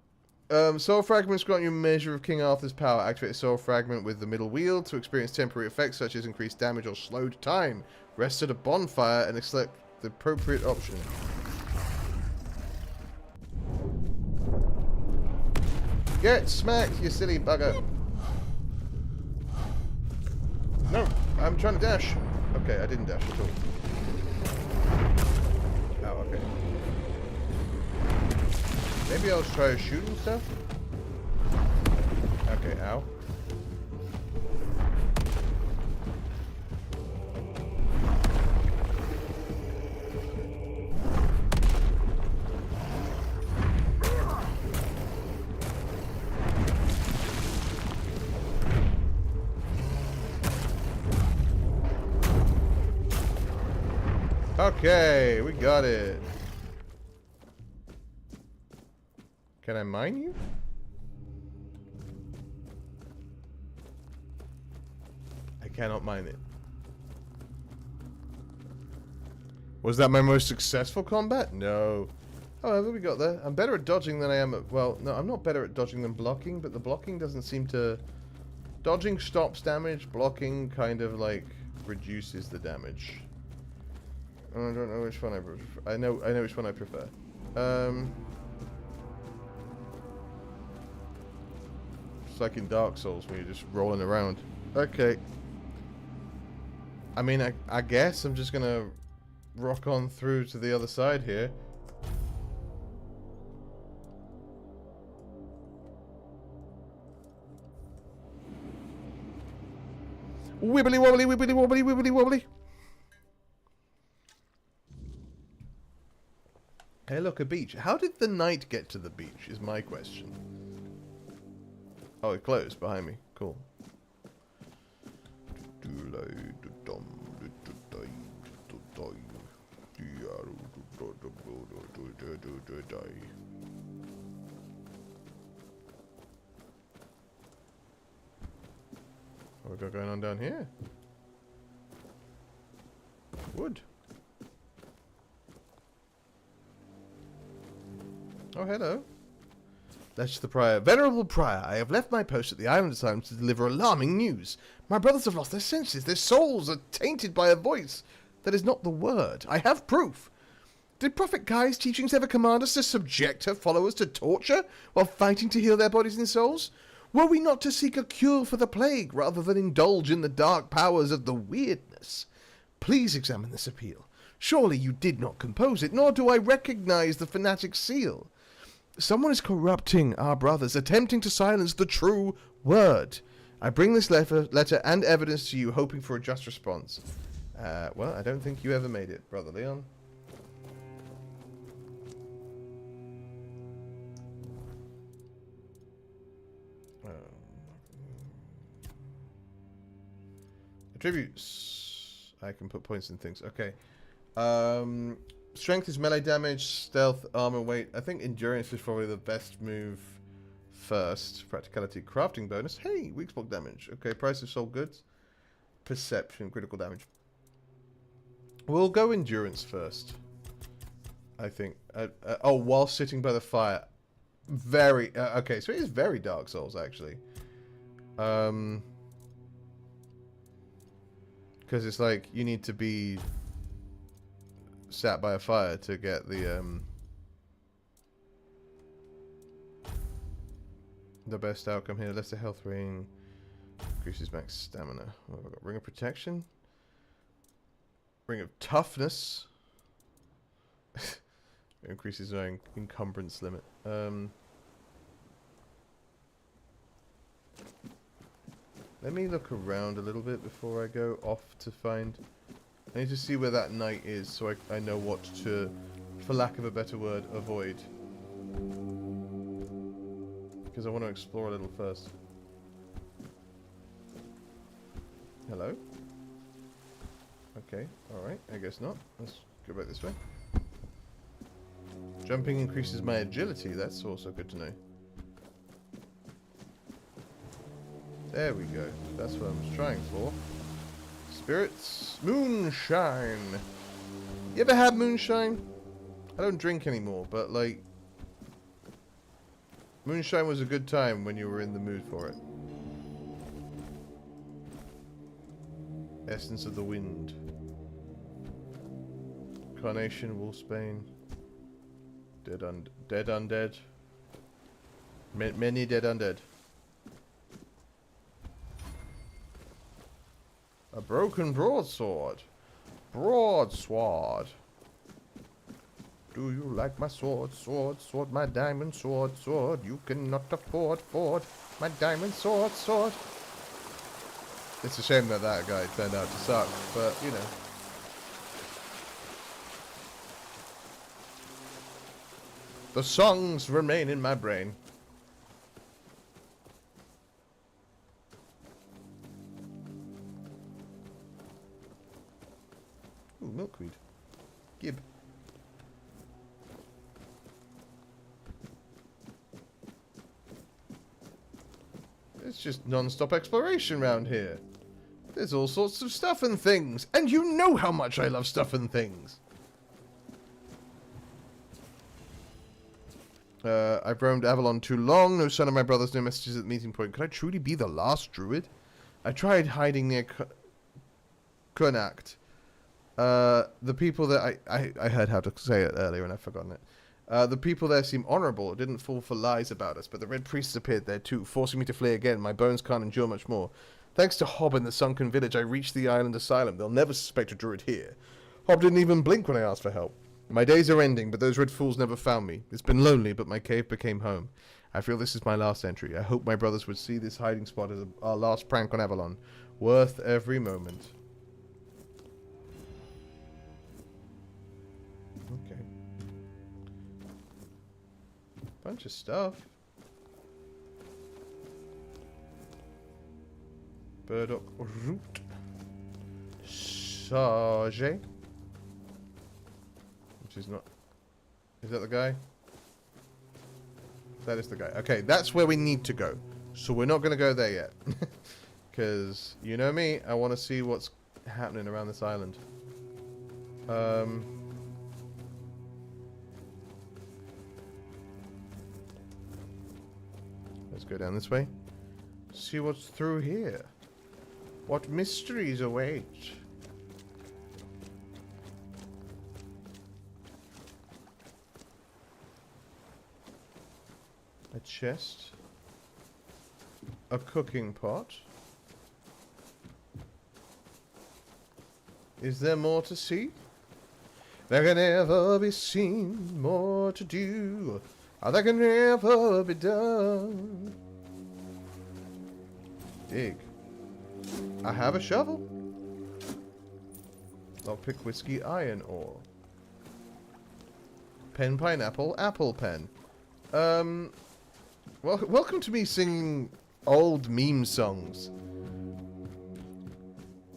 Soul Fragments grant you a measure of King Arthur's power. Activate a Soul Fragment with the middle wheel to experience temporary effects such as increased damage or slowed time. Rest at a bonfire and select the appropriate option. Get smacked, you silly bugger. No, I'm trying to dash. Okay, I didn't dash at all. Oh, okay. Maybe I'll try shooting stuff? Ow. Okay, we got it. Can I mine you? I cannot mine it. Was that my most successful combat? No. However, we got there. I'm better at dodging than I am at... Well, no, I'm not better at dodging than blocking, but the blocking doesn't seem to... Dodging stops damage, blocking kind of, like, reduces the damage. I don't know which one I prefer. I know which one I prefer. It's like in Dark Souls when you're just rolling around. Okay. I mean, I guess I'm just gonna rock on through to the other side here. Wibbly wobbly, wibbly wobbly, wibbly wobbly. Hey, look, a beach. How did the knight get to the beach, is my question. Oh, it closed behind me. Cool. What we got going on down here? Wood. Oh, hello. That's the prior. Venerable prior, I have left my post at the island asylum to deliver alarming news. My brothers have lost their senses. Their souls are tainted by a voice that is not the word. I have proof. Did Prophet Kai's teachings ever command us to subject her followers to torture while fighting to heal their bodies and souls? Were we not to seek a cure for the plague rather than indulge in the dark powers of the weirdness? Please examine this appeal. Surely you did not compose it, nor do I recognize the fanatic seal. Someone is corrupting our brothers, attempting to silence the true word. I bring this letter and evidence to you, hoping for a just response. Well, I don't think you ever made it, Brother Leon. Attributes. I can put points in things. Okay. Strength is melee damage, stealth, armor, weight. I think endurance is probably the best move first. Practicality, crafting bonus. Hey, weak spot damage. Okay, price of sold goods. Perception, critical damage. We'll go endurance first. I think. Oh, while sitting by the fire. Very. Okay, so it is very Dark Souls, actually. Because it's like, you need to be sat by a fire to get the best outcome here. Lesser health ring, increases max stamina. What have I got? Ring of protection, ring of toughness, increases our encumbrance limit. Let me look around a little bit before I go off to find. I need to see where that knight is so I know what to, for lack of a better word, avoid. Because I want to explore a little first. Hello? Okay, alright, I guess not. Let's go back this way. Jumping increases my agility, that's also good to know. There we go, that's what I was trying for. Spirits, moonshine. You ever had moonshine? I don't drink anymore, but like, moonshine was a good time when you were in the mood for it. Essence of the wind. Carnation, wolfsbane. Dead undead. Many dead undead. A broken broadsword. Broadsword. Do you like my sword, sword, sword, my diamond sword, sword? You cannot afford. My diamond sword. It's a shame that that guy turned out to suck, but, you know. The songs remain in my brain. Ooh, milkweed. Gib. It's just non-stop exploration around here. There's all sorts of stuff and things. And you know how much I love stuff and things. I've roamed Avalon too long. No sign of my brothers, no messages at the meeting point. Could I truly be the last druid? I tried hiding near Connacht. The people that I heard how to say it earlier and I've forgotten it. The people there seem honourable. It didn't fall for lies about us, but the Red Priests appeared there too, forcing me to flee again. My bones can't endure much more. Thanks to Hob in the sunken village, I reached the island asylum. They'll never suspect a druid here. Hob didn't even blink when I asked for help. My days are ending, but those red fools never found me. It's been lonely, but my cave became home. I feel this is my last entry. I hope my brothers would see this hiding spot as our last prank on Avalon. Worth every moment. Okay. Bunch of stuff. Burdock root. Sage. Which is not... Is that the guy? That is the guy. Okay, that's where we need to go. So we're not going to go there yet. Because, you know me, I want to see what's happening around this island. Let's go down this way. See what's through here. What mysteries await? A chest. A cooking pot. Is there more to see? There can never be seen, more to do. That can never be done. Dig. I have a shovel. Lockpick whiskey, iron ore. Pen, pineapple, apple pen. Well, welcome to me singing old meme songs.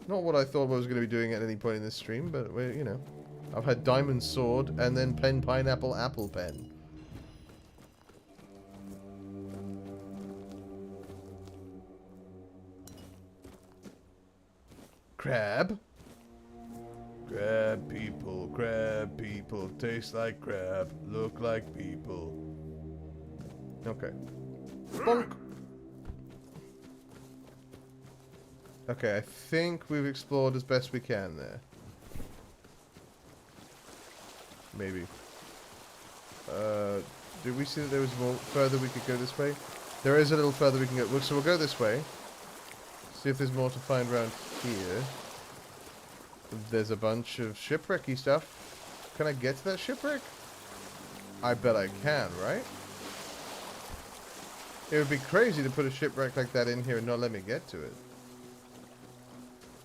Not what I thought I was going to be doing at any point in this stream, but, you know. I've had diamond sword and then pen, pineapple, apple pen. Crab. Crab people, taste like crab, look like people. Okay. Bonk. Okay, I think we've explored as best we can there. Maybe. Did we see that there was more further we could go this way? There is a little further we can go. So we'll go this way. See if there's more to find around here. There's a bunch of shipwrecky stuff. Can I get to that shipwreck? I bet I can, right? It would be crazy to put a shipwreck like that in here and not let me get to it.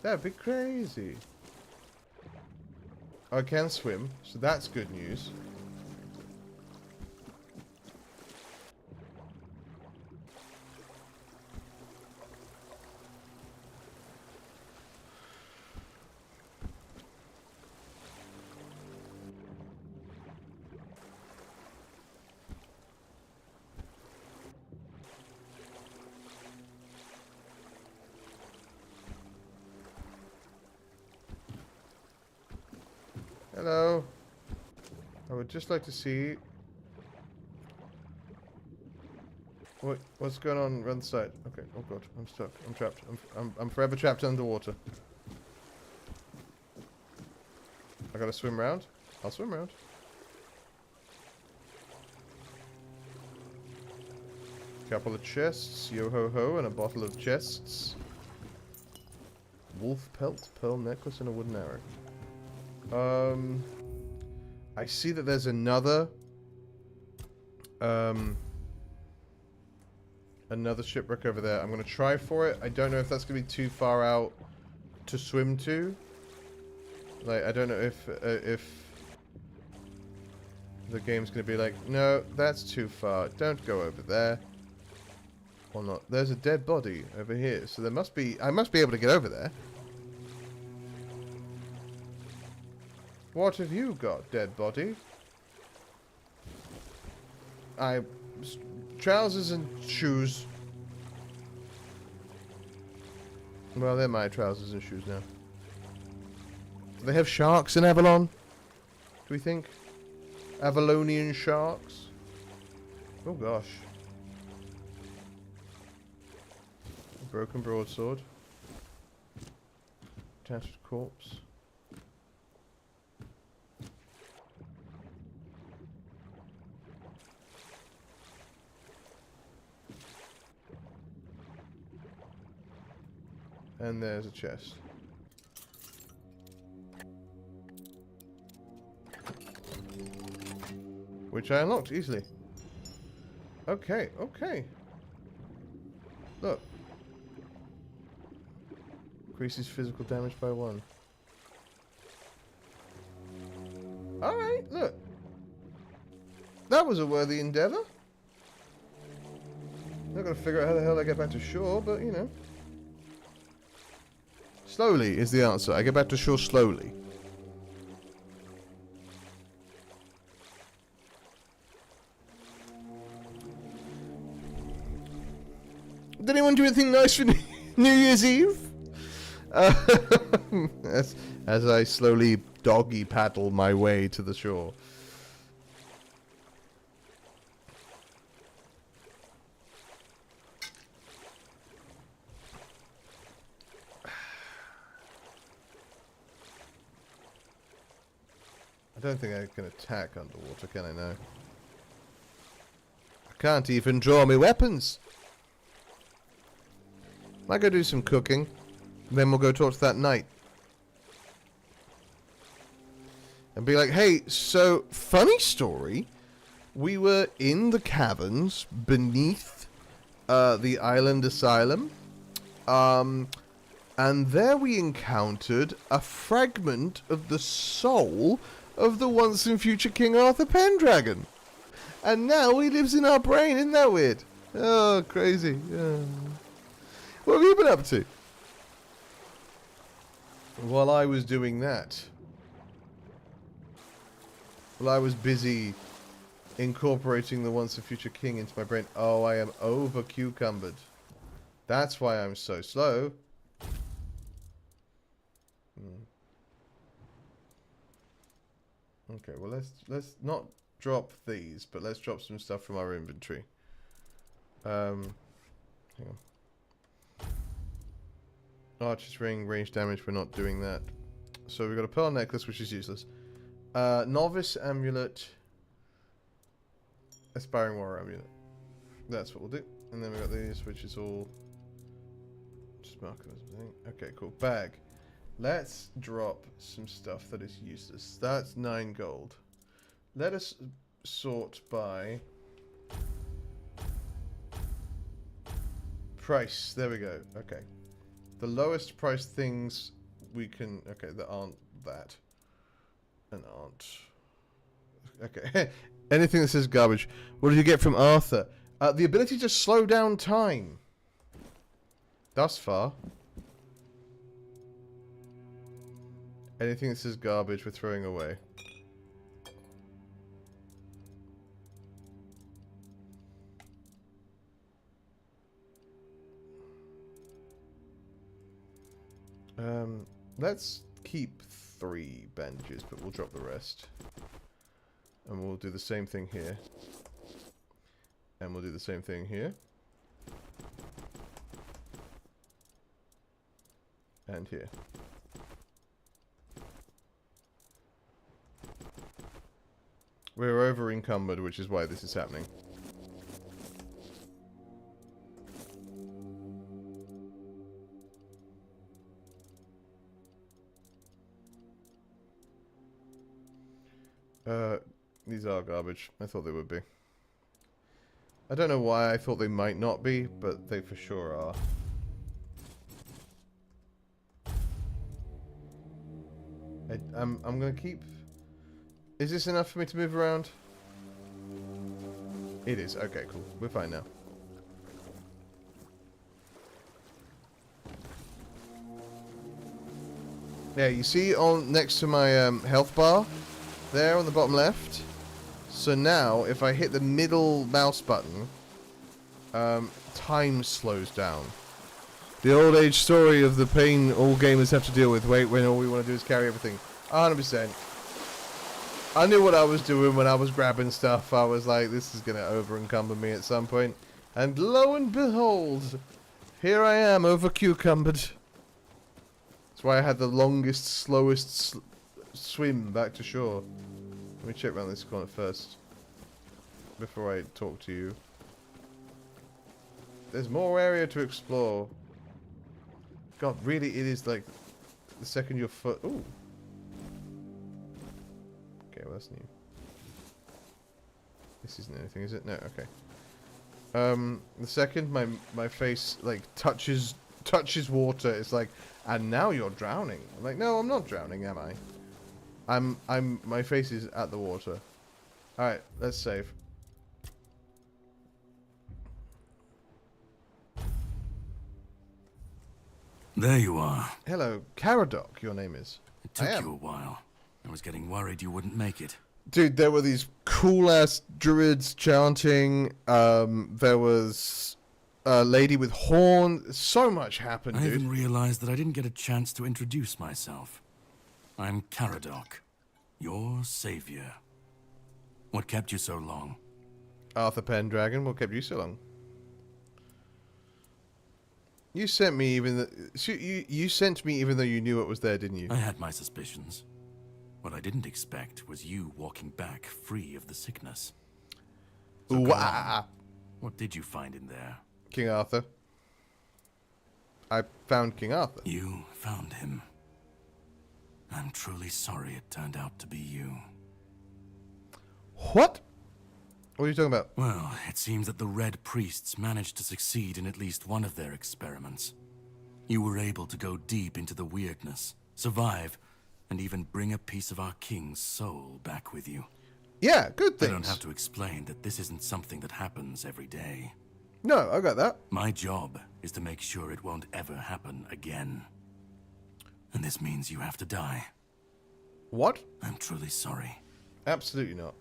That would be crazy. I can swim, so that's good news. Hello. I would just like to see what's going on around the side. Okay. Oh god, I'm stuck. I'm trapped. I'm forever trapped underwater. I gotta swim round. I'll swim round. Couple of chests, yo ho ho, and a bottle of chests. Wolf pelt, pearl necklace, and a wooden arrow. I see that there's another Another shipwreck over there. I'm going to try for it. I don't know if that's going to be too far out to swim to. Like, I don't know if the game's going to be like, no, that's too far. Don't go over there. Or not. There's a dead body over here. So there must be... I must be able to get over there. What have you got, dead body? Trousers and shoes. Well, they're my trousers and shoes now. Do they have sharks in Avalon? Do we think? Avalonian sharks? Oh gosh. A broken broadsword. Tattered corpse. And there's a chest. Which I unlocked easily. Okay, okay. Look. Increases physical damage by 1. Alright, look. That was a worthy endeavor. Not gonna figure out how the hell I get back to shore, but you know. Slowly is the answer. I get back to shore slowly. Did anyone do anything nice for New Year's Eve? As I slowly doggy paddle my way to the shore. I don't think I can attack underwater, can I now? I can't even draw my weapons. Might go do some cooking. Then we'll go talk to that knight. And be like, hey, so, funny story. We were in the caverns beneath the island asylum. And there we encountered a fragment of the soul of the once and future King Arthur Pendragon. And now he lives in our brain. Isn't that weird? Oh, crazy. Yeah. What have you been up to? While I was doing that. Well, I was busy incorporating the once and future king into my brain. Oh, I am over cucumbered. That's why I'm so slow. Okay, well let's not drop these, but let's drop some stuff from our inventory. Hang on. Archer's ring, range damage, we're not doing that. So we've got a pearl necklace, which is useless. Novice amulet. Aspiring warrior amulet. That's what we'll do. And then we've got these, which is all... just mark it as a thing. Okay, cool. Bag. Let's drop some stuff that is useless. That's 9 gold. Let us sort by... price. There we go. Okay. The lowest price things we can... okay, that aren't that. And aren't... okay. Anything that says garbage. What did you get from Arthur? The ability to slow down time. Thus far. Anything that says garbage we're throwing away. Let's keep 3 bandages, but we'll drop the rest. And we'll do the same thing here. And we'll do the same thing here. And here. We're over encumbered, which is why this is happening. These are garbage. I thought they would be. I don't know why I thought they might not be, but they for sure are. I'm gonna keep... Is this enough for me to move around? It is. Okay, cool. We're fine now. Yeah, you see on next to my health bar, there on the bottom left. So now, if I hit the middle mouse button, time slows down. The old age story of the pain all gamers have to deal with. Wait, when all we want to do is carry everything. 100%. I knew what I was doing when I was grabbing stuff. I was like, this is going to over-encumber me at some point. And lo and behold, here I am, over-cucumbered. That's why I had the longest, slowest swim back to shore. Let me check around this corner first, before I talk to you. There's more area to explore. God, really, it is like the second your foot... Ooh. Okay, well, that's new. This isn't anything, is it? No, okay. The second my face, like, touches water, it's like, and now you're drowning. I'm like, no, I'm not drowning, am I? My face is at the water. Alright, let's save. There you are. Hello, Caradoc, your name is. It took you a while. I was getting worried you wouldn't make it. Dude, there were these cool-ass druids chanting. There was a lady with horn. So much happened, dude. I even realized that I didn't get a chance to introduce myself. I'm Caradoc, your savior. What kept you so long? Arthur Pendragon, what kept you so long? You sent me even you sent me even though you knew it was there, didn't you? I had my suspicions. What I didn't expect was you walking back free of the sickness. So what did you find in there? King Arthur. I found King Arthur. You found him. I'm truly sorry it turned out to be you. What? What are you talking about? Well, it seems that the Red Priests managed to succeed in at least one of their experiments. You were able to go deep into the weirdness, survive, and even bring a piece of our king's soul back with you. Yeah, good things. I don't have to explain that this isn't something that happens every day. No, I got that. My job is to make sure it won't ever happen again. And this means you have to die. What? I'm truly sorry. Absolutely not.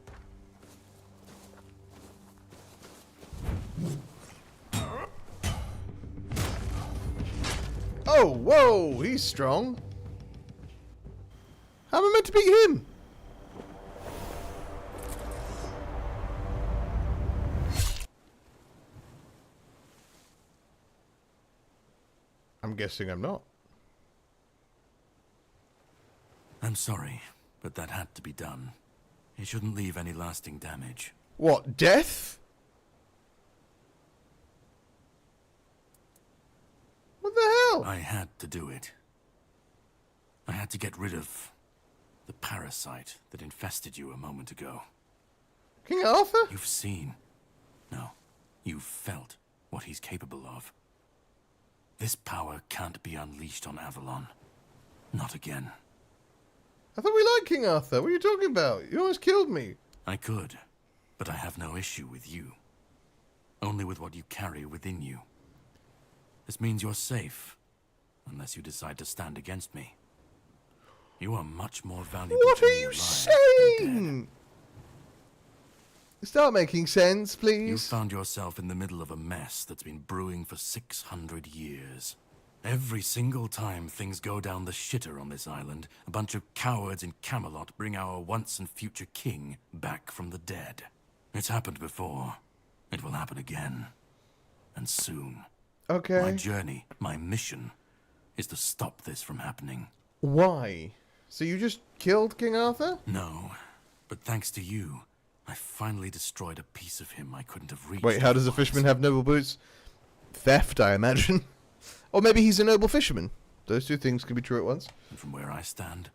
Oh, whoa, he's strong. How am I meant to beat him? I'm guessing I'm not. I'm sorry, but that had to be done. It shouldn't leave any lasting damage. What, death? What the hell? I had to do it. I had to get rid of the parasite that infested you a moment ago. King Arthur? You've seen. No, you've felt what he's capable of. This power can't be unleashed on Avalon. Not again. I thought we liked King Arthur. What are you talking about? You almost killed me. I could, but I have no issue with you. Only with what you carry within you. This means you're safe, unless you decide to stand against me. You are much more valuable what to are me you alive saying? Start making sense, please. You found yourself in the middle of a mess that's been brewing for 600 years. Every single time things go down the shitter on this island, a bunch of cowards in Camelot bring our once and future king back from the dead. It's happened before. It will happen again. And soon. Okay. My journey, my mission, is to stop this from happening. Why? So you just killed King Arthur? No, but thanks to you, I finally destroyed a piece of him I couldn't have reached. Wait, how does a fisherman have noble boots? Theft, I imagine. Or maybe he's a noble fisherman. Those two things can be true at once. And from where I stand,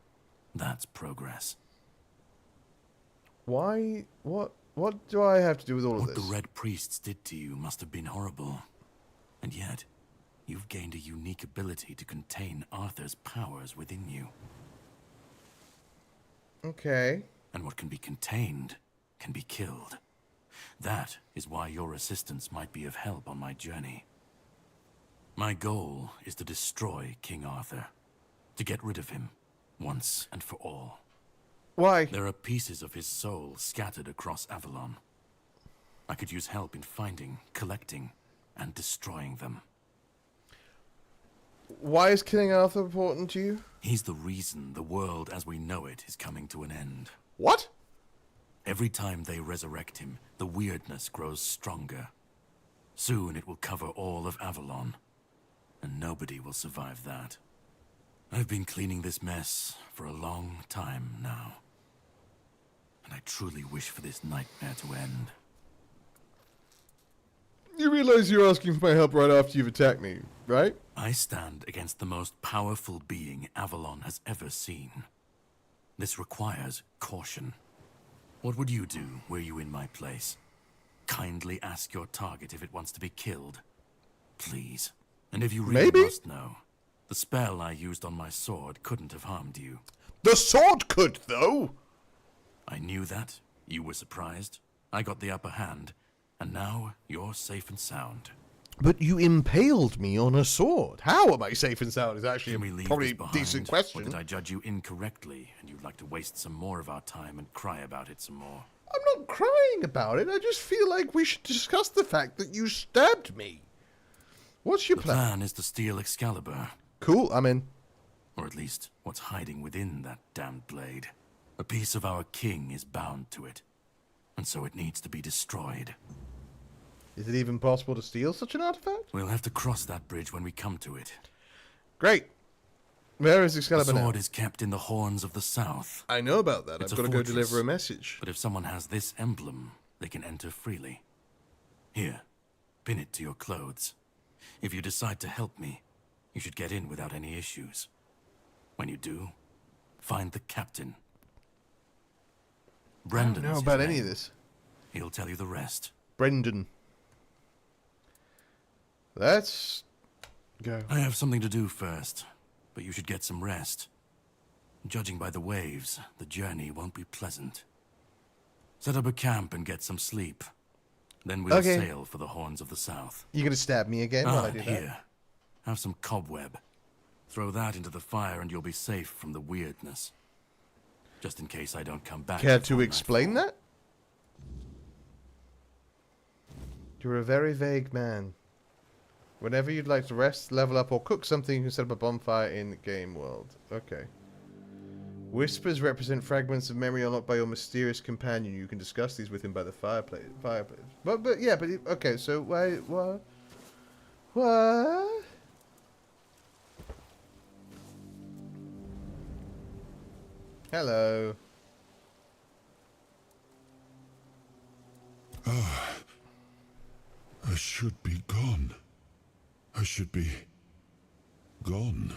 that's progress. Why? What What do I have to do with all of What this? the Red Priests did to you must have been horrible. And yet, you've gained a unique ability to contain Arthur's powers within you. Okay. And what can be contained can be killed. That is why your assistance might be of help on my journey. My goal is to destroy King Arthur, to get rid of him, once and for all. Why? There are pieces of his soul scattered across Avalon. I could use help in finding, collecting, and destroying them. Why is killing Arthur important to you? He's the reason the world as we know it is coming to an end. What? Every time they resurrect him, the weirdness grows stronger. Soon it will cover all of Avalon, and nobody will survive that. I've been cleaning this mess for a long time now, and I truly wish for this nightmare to end. You realize you're asking for my help right after you've attacked me, right? I stand against the most powerful being Avalon has ever seen. This requires caution. What would you do were you in my place? Kindly ask your target if it wants to be killed. Please. And if you really must know, the spell I used on my sword couldn't have harmed you. The sword could, though! I knew that. You were surprised. I got the upper hand. And now you're safe and sound. But you impaled me on a sword. How am I safe and sound is actually a probably decent question. Or did I judge you incorrectly, and you'd like to waste some more of our time and cry about it some more? I'm not crying about it. I just feel like we should discuss the fact that you stabbed me. What's your plan? The plan is to steal Excalibur. Cool, I'm in. Or at least, what's hiding within that damned blade. A piece of our king is bound to it, and so it needs to be destroyed. Is it even possible to steal such an artifact? We'll have to cross that bridge when we come to it. Great. Where is Excalibur The sword now? is kept in the Horns of the South. I know about that. It's I've a got to go fortress, deliver a message. But if someone has this emblem, they can enter freely. Here, pin it to your clothes. If you decide to help me, you should get in without any issues. When you do, find the captain. Brendan. I don't know about any of this. He'll tell you the rest. Brendan. Let's go. I have something to do first, but you should get some rest. Judging by the waves, the journey won't be pleasant. Set up a camp and get some sleep. Then we'll sail for the Horns of the South. You gonna stab me again while I do that? Here. Have some cobweb. Throw that into the fire and you'll be safe from the weirdness. Just in case I don't come back. Care to explain that? You're a very vague man. Whenever you'd like to rest, level up, or cook something, you can set up a bonfire in the game world. Okay. Whispers represent fragments of memory unlocked by your mysterious companion. You can discuss these with him by the fireplace. Okay, so why, what? What? Hello. I should be gone. I should be gone.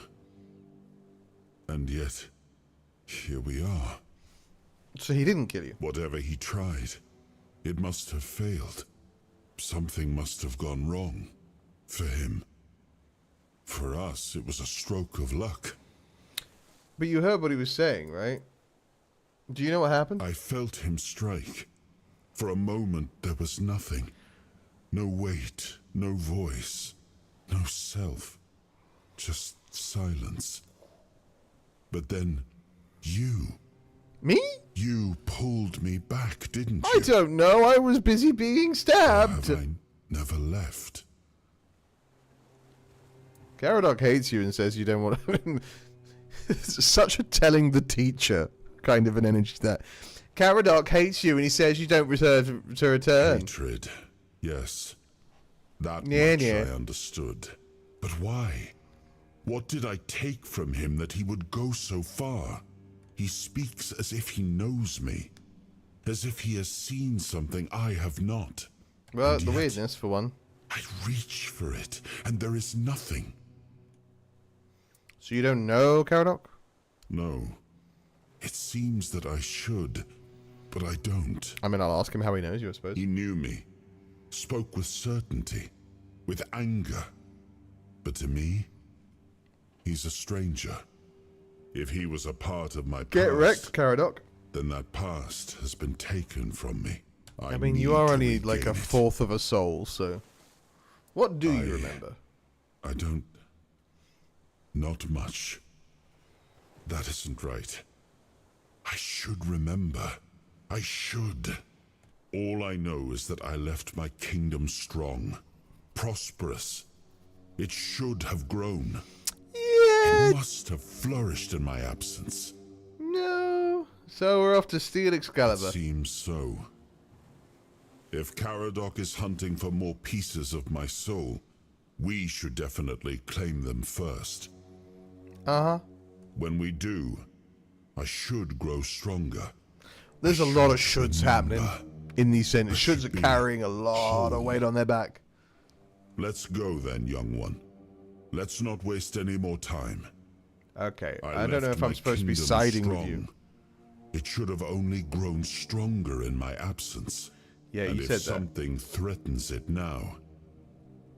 And yet, here we are. So he didn't kill you? Whatever he tried, it must have failed. Something must have gone wrong. For him. For us, it was a stroke of luck. But you heard what he was saying, right? Do you know what happened? I felt him strike. For a moment, there was nothing. No weight, no voice, no self. Just silence. But then, you. Me? You pulled me back, didn't you? I don't know. I was busy being stabbed. Have I never left? Caradoc hates you and says you don't want to... It's such a telling the teacher kind of an energy that... Caradoc hates you and he says you don't return to return. Hatred. Yes. That much I understood. But why? What did I take from him that he would go so far? He speaks as if he knows me. As if he has seen something I have not. Well, And the yet, weirdness, for one. I reach for it, and there is nothing. So you don't know, Caradoc? No. It seems that I should. but I don't. I mean, I'll ask him how he knows you, I suppose. He knew me, spoke with certainty, with anger. But to me, he's a stranger. If he was a part of my Get past, wrecked, Caradoc. then that past has been taken from me. I mean, you are only like a fourth of a soul, so... What do you remember? I don't... Not much. That isn't right. I should remember. I should. All I know is that I left my kingdom strong, prosperous. It should have grown. Yeah. It must have flourished in my absence. No. So we're off to steal Excalibur. It seems so. If Caradoc is hunting for more pieces of my soul, we should definitely claim them first. Uh-huh. When we do, I should grow stronger. There's a lot of shoulds happening in these sentences. Shoulds are carrying a lot of weight on their back. Let's go then, young one. Let's not waste any more time. Okay, I don't know if I'm supposed to be siding with you. It should have only grown stronger in my absence. Yeah, and you said if that. something threatens it now,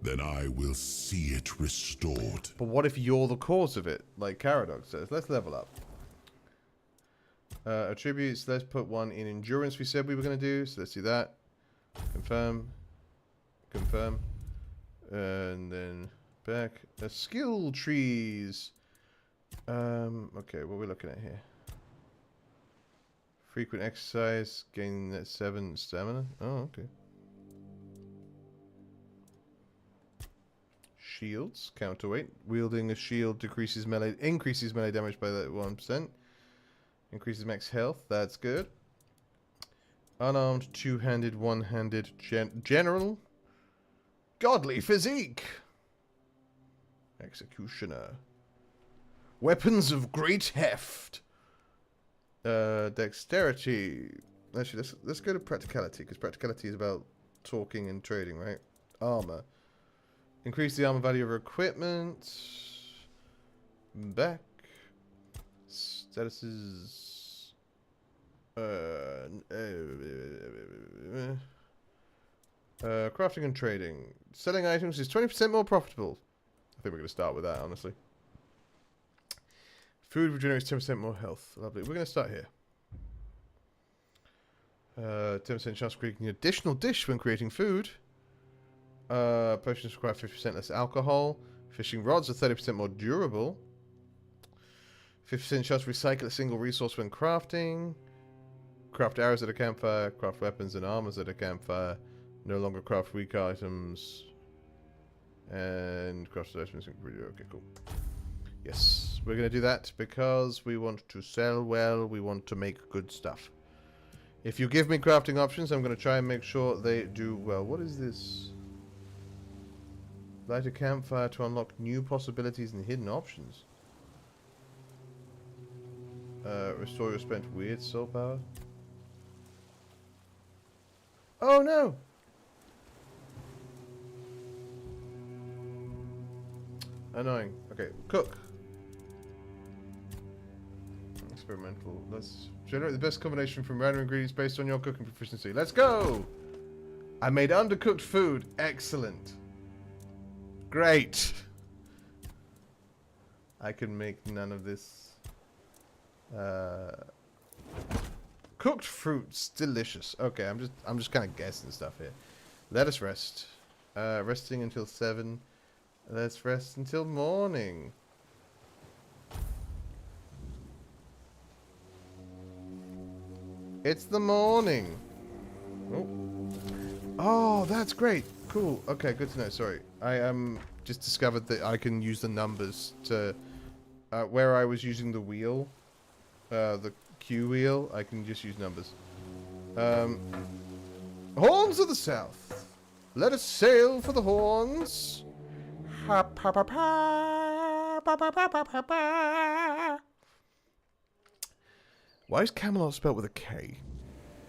then I will see it restored. But what if you're the cause of it, like Caradoc says? Let's level up. Attributes, let's put one in endurance we said we were going to do, so let's do that. Confirm. Confirm. And then back. Skill trees. Okay, what are we looking at here? Frequent exercise, gain that 7 stamina. Oh, okay. Shields, counterweight. Wielding a shield increases melee damage by that 1%. Increases max health, that's good. Unarmed, two-handed, one-handed, general. Godly physique. Executioner. Weapons of great heft. Dexterity. Actually, let's go to practicality, because practicality is about talking and trading, right? Armor. Increase the armor value of equipment. Back. Statuses. Crafting and trading. Selling items is 20% more profitable. I think we're going to start with that, honestly. Food regenerates 10% more health. Lovely. We're going to start here. 10% chance of creating an additional dish when creating food. Potions require 50% less alcohol. Fishing rods are 30% more durable. 50% chance to recycle a single resource when crafting. Craft arrows at a campfire. Craft weapons and armors at a campfire. No longer craft weak items. And craft items. Okay, cool. Yes, we're going to do that because we want to sell well. We want to make good stuff. If you give me crafting options, I'm going to try and make sure they do well. What is this? Light a campfire to unlock new possibilities and hidden options. Restore your spent weird soul power. Oh no! Annoying. Okay, cook. Experimental. Let's generate the best combination from random ingredients based on your cooking proficiency. Let's go! I made undercooked food. Excellent. Great. I can make none of this. Cooked fruits, delicious. Okay, I'm just kind of guessing stuff here. Let us rest. Resting until 7. Let's rest until morning. It's the morning. Oh, that's great. Cool. Okay, good to know. Sorry. I just discovered that I can use the numbers to where I was using the wheel, the Q wheel, I can just use numbers. Horns of the South. Let us sail for the horns. Ha pa pa pa pa pa pa pa pa. Why is Camelot spelled with a K?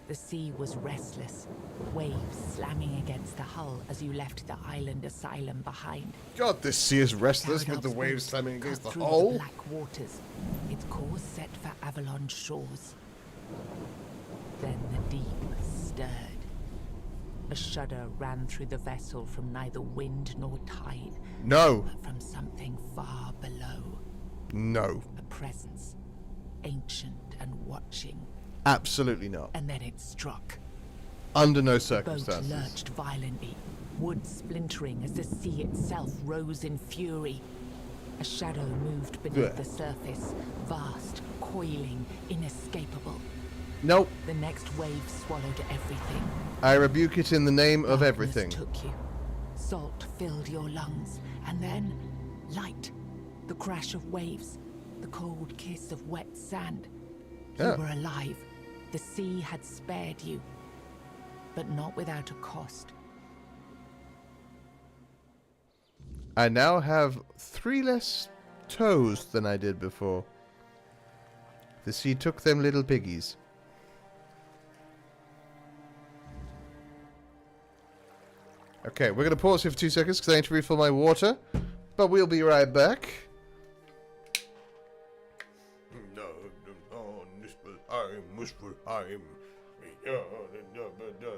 The sea was restless, waves slamming against the hull as you left the island asylum behind. God, this sea is restless with the waves slamming against the hull. The black waters, its course set for Avalon's shores. Then the deep stirred. A shudder ran through the vessel from neither wind nor tide. No. But from something far below. No. A presence, ancient and watching. Absolutely not. And then it struck. Under no The boat circumstances. lurched violently, wood splintering as the sea itself rose in fury. A shadow moved beneath the surface, vast, coiling, inescapable. Nope. The next wave swallowed everything. I rebuke it in the name of Darkness everything. took you. Salt filled your lungs, and then light. The crash of waves, the cold kiss of wet sand. You were alive. The sea had spared you, but not without a cost. I now have 3 less toes than I did before. The sea took them little piggies. Okay, we're going to pause here for 2 seconds because I need to refill my water. But we'll be right back.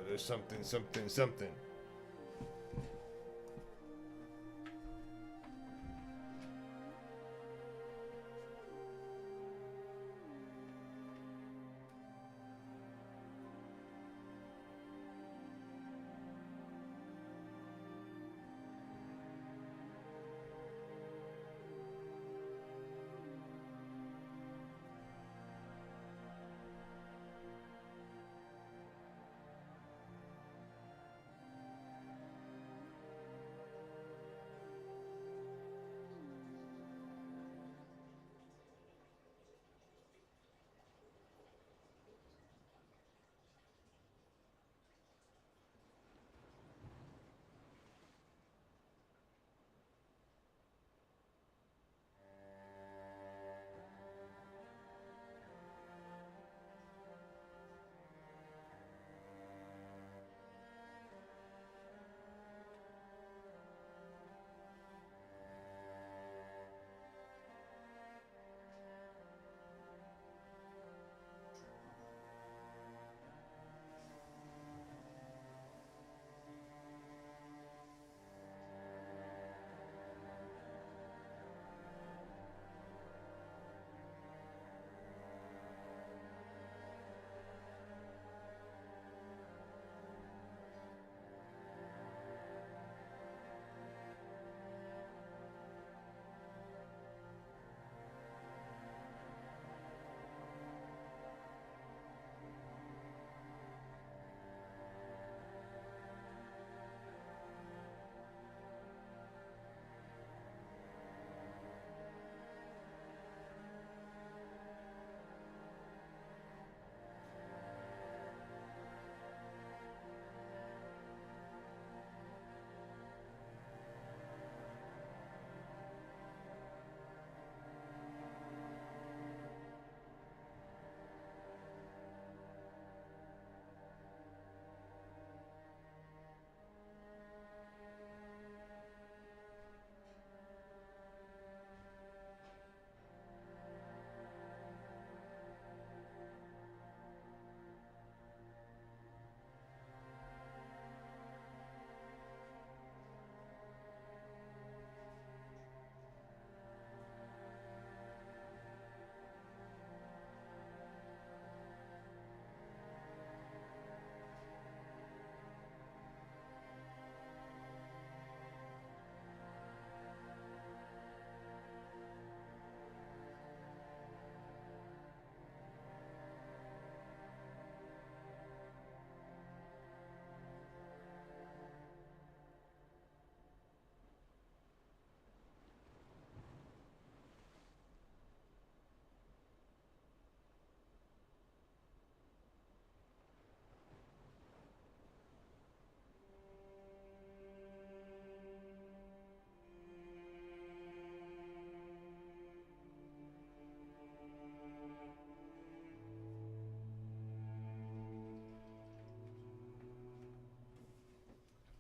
There's something.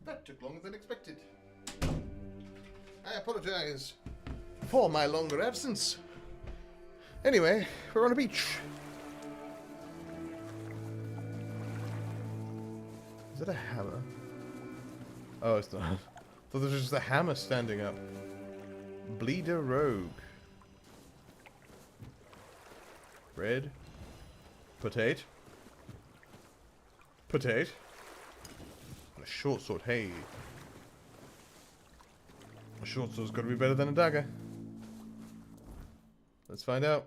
That took longer than expected. I apologize for my longer absence. Anyway, we're on a beach. Is that a hammer? Oh, it's not. I thought there was just a hammer standing up. Bleeder Rogue. Red. Potato. Potato. And a short sword. Hey. A short sword's got to be better than a dagger. Let's find out.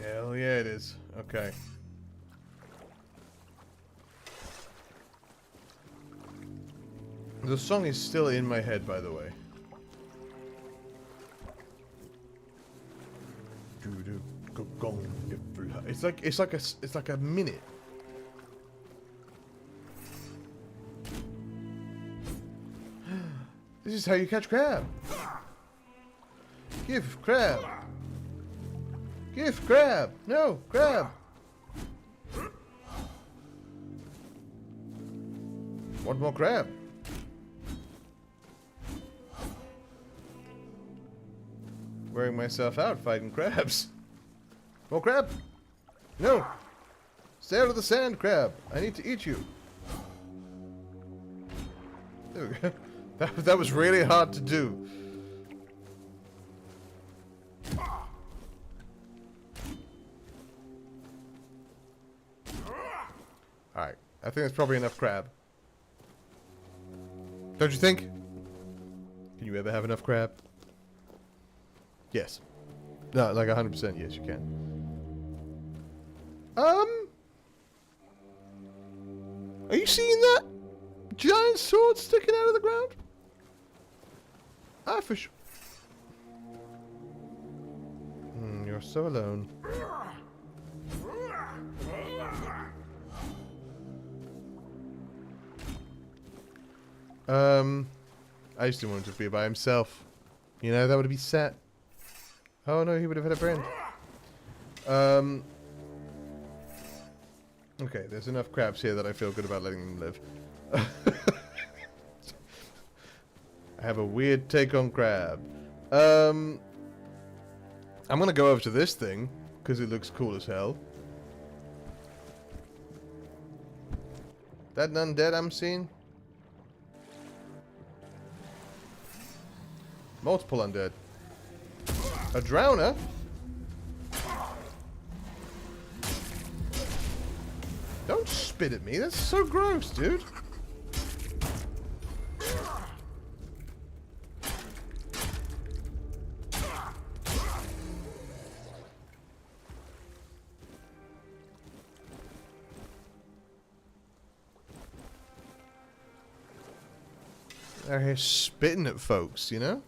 Hell yeah, it is. Okay. The song is still in my head, by the way. It's like a minute. This is how you catch crab. Give crab. Give crab. No, crab. Want more crab? Wearing myself out fighting crabs. More crab? No. Stay out of the sand, crab. I need to eat you. There we go. That was really hard to do. Alright. I think that's probably enough crab. Don't you think? Can you ever have enough crab? Yes. No, like 100% yes, you can. Are you seeing that? Giant sword sticking out of the ground? Ah, for sure. You're so alone. I just didn't want him to be by himself. You know, that would be sad. Oh no, he would have had a friend. Okay, there's enough crabs here that I feel good about letting them live. I have a weird take on crab. I'm gonna go over to this thing, because it looks cool as hell. That an undead I'm seeing? Multiple undead. A drowner? Don't spit at me, that's so gross, dude. They're here spitting at folks, you know?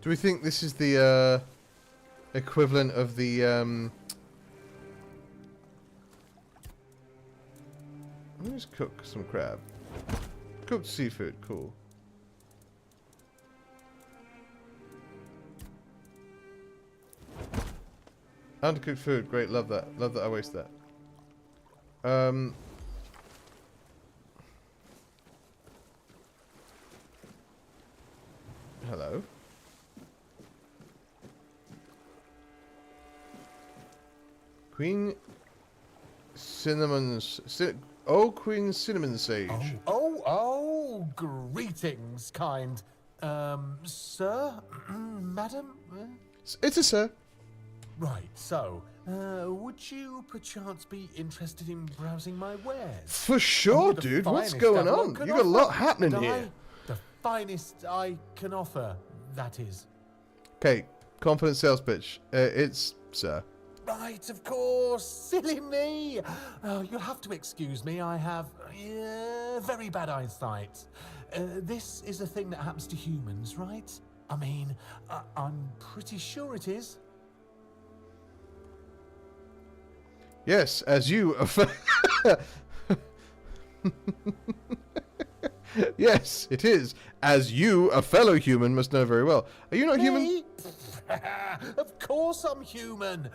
Do we think this is the equivalent of the let me just cook some crab. Cooked seafood, cool. Undercooked food, great, love that. Love that I waste that. Hello. Queen Cinnamon's... Queen Cinnamon Sage. Oh, greetings, kind. Sir? Madam? It's a sir. Right, so, would you perchance be interested in browsing my wares? For sure, dude. What's going on? You got a lot happening here. The finest I can offer, that is. Okay, confident sales pitch. It's sir. Right, of course. Silly me. Oh, you'll have to excuse me. I have very bad eyesight. This is a thing that happens to humans, right? I mean, I'm pretty sure it is. Yes, as you... Yes, it is. As you, a fellow human, must know very well. Are you not human? Of course I'm human.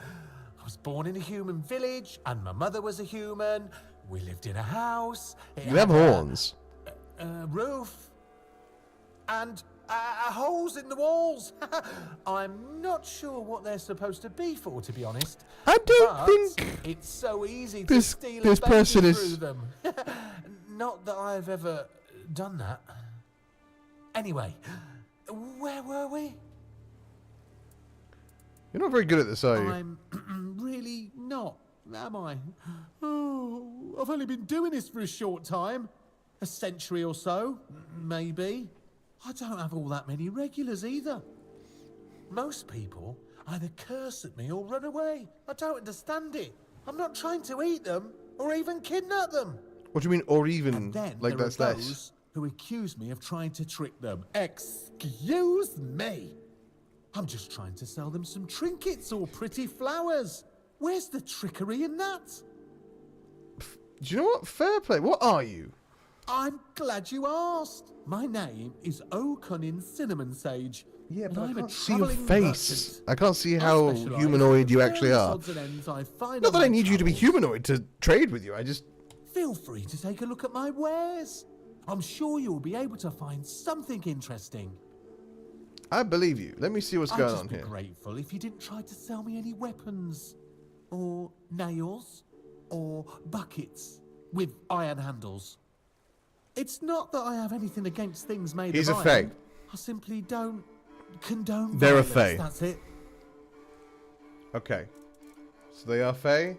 I was born in a human village, and my mother was a human. We lived in a house. It You have had horns. a roof. And holes in the walls. I'm not sure what they're supposed to be for, to be honest. I don't But think it's so easy this- to steal this a baby person through is- them. Not that I've ever done that. Anyway, where were we? You're not very good at this, are you? I'm really not, am I? Oh, I've only been doing this for a short time. A century or so, maybe. I don't have all that many regulars either. Most people either curse at me or run away. I don't understand it. I'm not trying to eat them or even kidnap them. What do you mean, or even? And then Like, there that's are less. those who accuse me of trying to trick them. Excuse me. I'm just trying to sell them some trinkets or pretty flowers. Where's the trickery in that? Do you know what? Fair play. What are you? I'm glad you asked. My name is O'Cunnin Cinnamon Sage. Yeah, and but I I'm a can't see your travelling face. merchant. I can't see I how specialise humanoid in you actually various are. odds and ends I find Not on that I my need you to be travels. humanoid to trade with you. I just. Feel free to take a look at my wares. I'm sure you'll be able to find something interesting. I believe you. Let me see what's I'd going just on be here. grateful if you didn't try to sell me any weapons, or nails, or buckets with iron handles. It's not that I have anything against things made He's of a iron. fae. I simply don't condone They're a violence, fae. That's it. Okay. So they are Fae.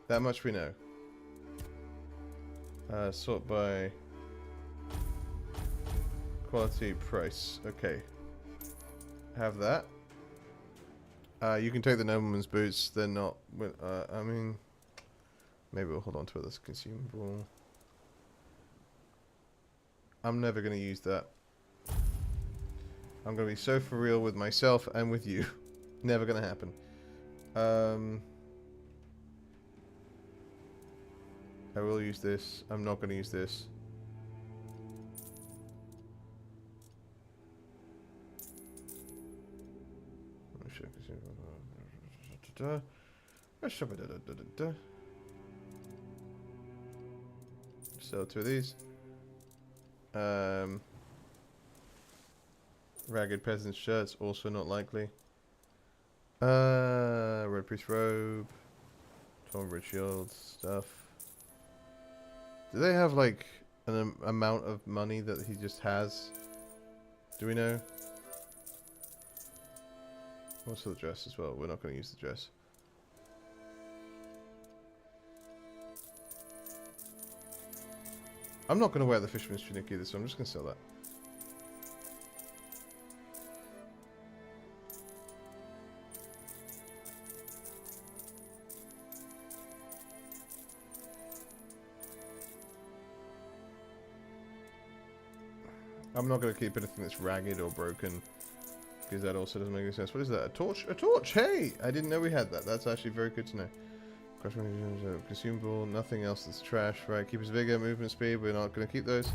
That much we know. Sort by quality, price. Okay. Have that. You can take the nobleman's boots. They're not. I mean, maybe we'll hold on to it. That's consumable. I'm never going to use that. I'm going to be so for real with myself and with you. Never going to happen. I will use this. I'm not going to use this. Sell two of these. Ragged peasant shirts, also not likely. Red priest robe. Torn red shield stuff. Do they have like an amount of money that he just has? Do we know? What's the dress as well? We're not going to use the dress. I'm not going to wear the fisherman's tunic either, so I'm just going to sell that. I'm not going to keep anything that's ragged or broken, because that also doesn't make any sense. What is that? A torch? A torch! Hey! I didn't know we had that. That's actually very good to know. Consumable, nothing else that's trash. Right, keep his vigor, movement speed. We're not going to keep those.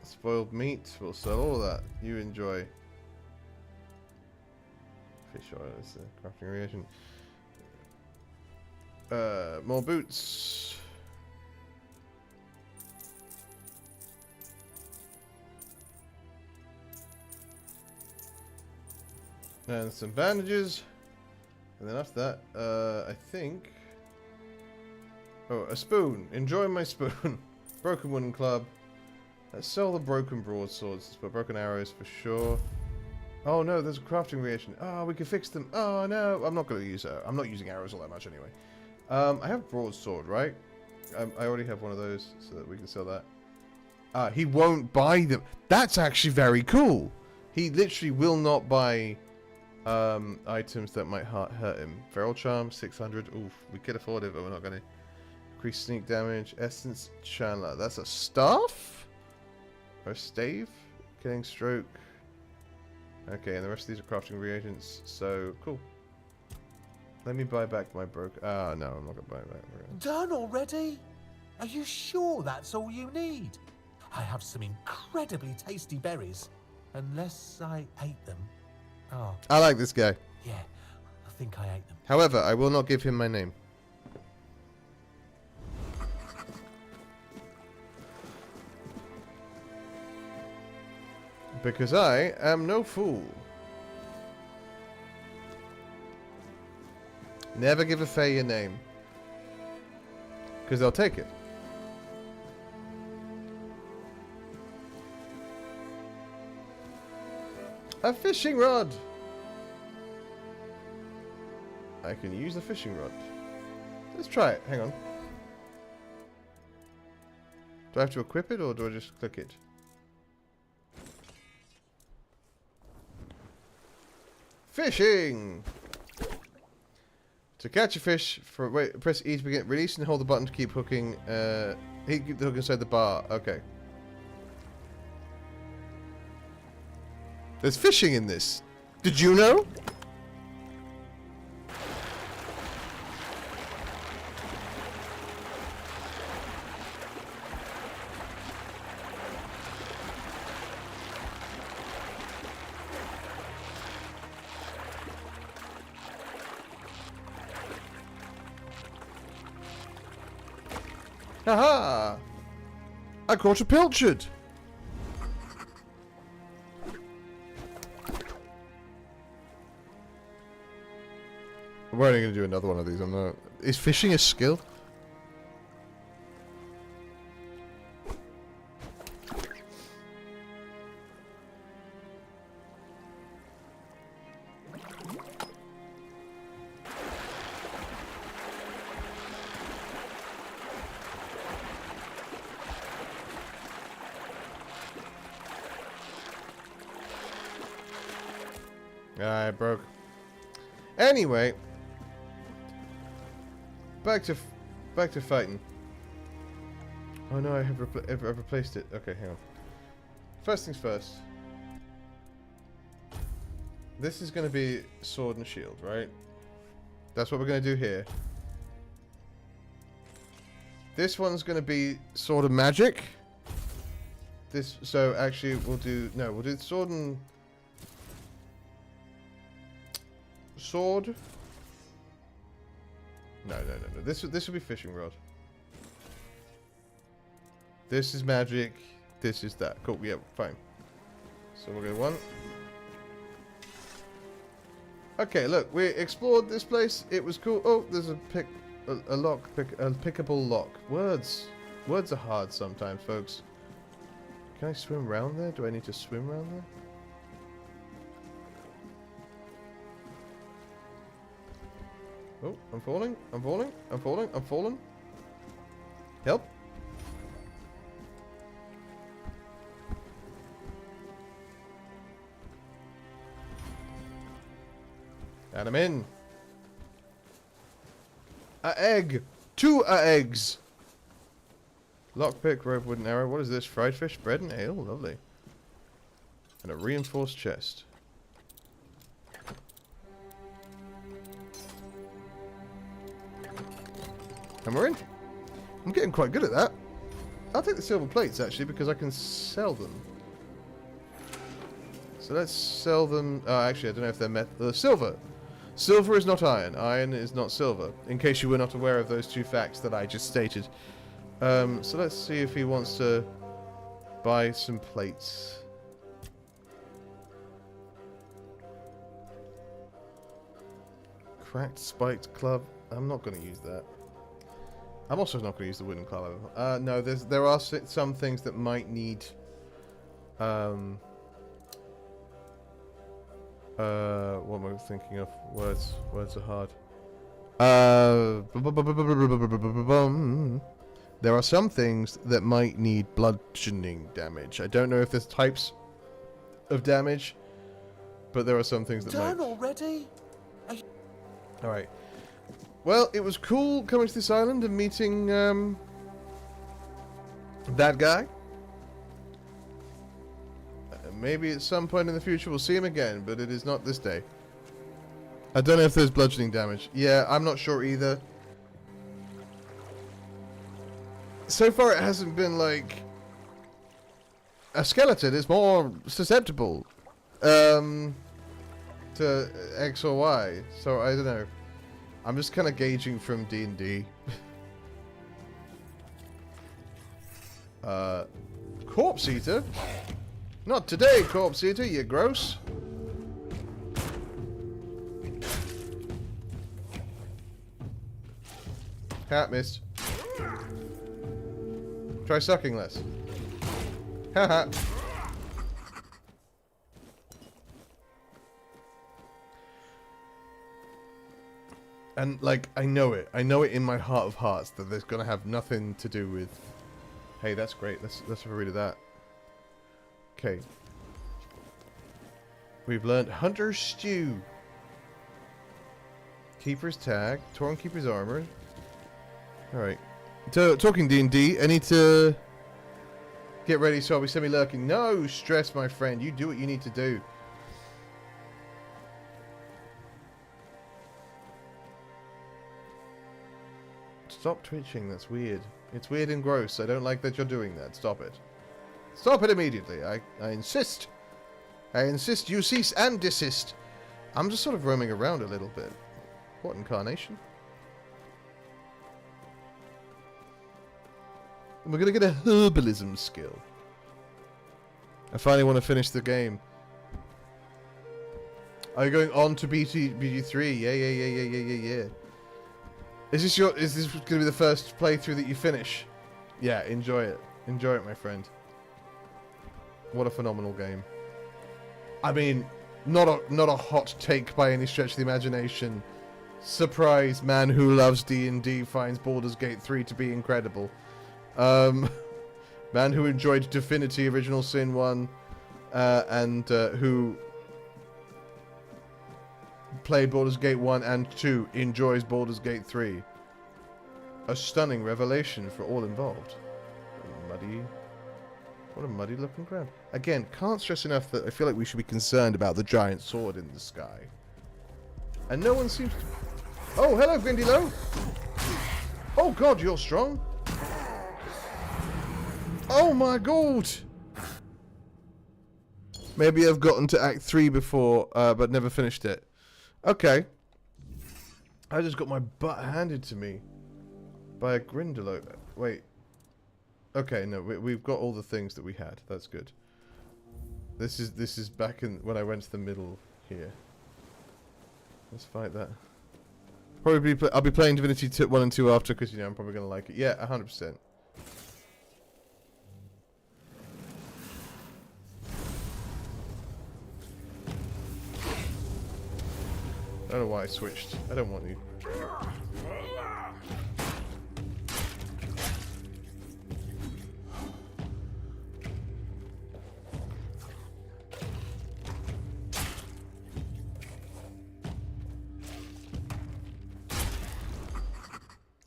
Spoiled meat. We'll sell all of that. You enjoy. Fish oil is the crafting reagent. More boots. And some bandages. And then after that, I think... Oh, a spoon. Enjoy my spoon. Broken wooden club. Let's sell the broken broadswords, but broken arrows for sure. Oh no, there's a crafting reagent. Oh, we can fix them. Oh no, I'm not going to use I'm not using arrows all that much anyway. I have broadsword, right? I already have one of those, so that we can sell that. He won't buy them. That's actually very cool. He literally will not buy items that might hurt him. Feral charm, 600. Oof, we could afford it, but we're not going to. Increase sneak damage. Essence Chandler. That's a staff? Or a stave? Killing stroke. Okay, and the rest of these are crafting reagents. So, cool. Let me buy back my broken... no, I'm not going to buy it back. Done already? Are you sure that's all you need? I have some incredibly tasty berries. Unless I ate them. Oh, I like this guy. yeah. I think I ate them. However, I will not give him my name. Because I am no fool. Never give a Fae your name. Because they'll take it. A fishing rod! I can use a fishing rod. Let's try it. Hang on. Do I have to equip it or do I just click it? Fishing! To catch a fish, press E to begin. Release and hold the button to keep hooking. Keep the hook inside the bar. Okay. There's fishing in this. Did you know? Haha! I caught a pilchard! We're only going to do another one of these. I'm not. Is fishing a skill? I broke. Anyway, back to fighting. Oh no, I've replaced it. Okay, hang on. First things first. This is going to be sword and shield, right? That's what we're going to do here. This one's going to be sword and magic. This, so actually we'll do sword and sword. No. This will be fishing rod. This is magic. This is that. Cool. Yeah, fine. So we'll go one. Okay, look, we explored this place. It was cool. Oh, there's a pickable lock. Words are hard sometimes, folks. Can I swim around there? Do I need to swim around there? Oh, I'm falling. Help. And I'm in. A egg. 2 eggs. Lockpick, rope, wooden arrow. What is this? Fried fish, bread and ale. Lovely. And a reinforced chest. And we're in. I'm getting quite good at that. I'll take the silver plates, actually, because I can sell them. So let's sell them. Oh, actually, I don't know if they're silver. Silver is not iron. Iron is not silver. In case you were not aware of those 2 facts that I just stated. So let's see if he wants to buy some plates. Cracked spiked club. I'm not going to use that. I'm also not going to use the wooden club. No, there are some things that might need. What am I thinking of? Words are hard. There are some things that might need bludgeoning damage. I don't know if there's types of damage, but there are some things that might. Done already? All right. Well, it was cool coming to this island and meeting that guy. Maybe at some point in the future we'll see him again, but it is not this day. I don't know if there's bludgeoning damage. Yeah, I'm not sure either. So far it hasn't been like a skeleton is more susceptible to X or Y. So I don't know. I'm just kind of gauging from D&D. Corpse Eater? Not today, Corpse Eater, you gross. Cat missed. Try sucking less. Haha. And, like, I know it. I know it in my heart of hearts that there's gonna have nothing to do with... Hey, that's great. Let's have a read of that. Okay. We've learned Hunter's Stew. Keeper's Tag. Torn Keeper's Armor. Alright. Talking D&D, I need to... Get ready so I'll be semi-lurking. No stress, my friend. You do what you need to do. Stop twitching, that's weird. It's weird and gross. I don't like that you're doing that. Stop it. Stop it immediately. I insist. I insist you cease and desist. I'm just sort of roaming around a little bit. What incarnation? We're gonna get a herbalism skill. I finally want to finish the game. Are you going on to BG3? Yeah. Is this gonna be the first playthrough that you finish? Yeah, enjoy it. Enjoy it, my friend. What a phenomenal game. I mean, not a hot take by any stretch of the imagination. Surprise, man who loves D&D finds Baldur's Gate 3 to be incredible. Man who enjoyed Divinity Original Sin 1 and who played Baldur's Gate 1 and 2 enjoys Baldur's Gate 3. A stunning revelation for all involved. What a muddy looking ground. Again, can't stress enough that I feel like we should be concerned about the giant sword in the sky. And no one seems to... Oh, hello, Grindylow! Oh god, you're strong! Oh my god! Maybe I've gotten to Act 3 before, but never finished it. Okay. I just got my butt handed to me by a Grindylow. Wait. Okay, no, we've got all the things that we had. That's good. This is back in when I went to the middle here. Let's fight that. Probably I'll be playing Divinity 1 and 2 after because, you know, I'm probably going to like it. Yeah, 100%. I don't know why I switched. I don't want you.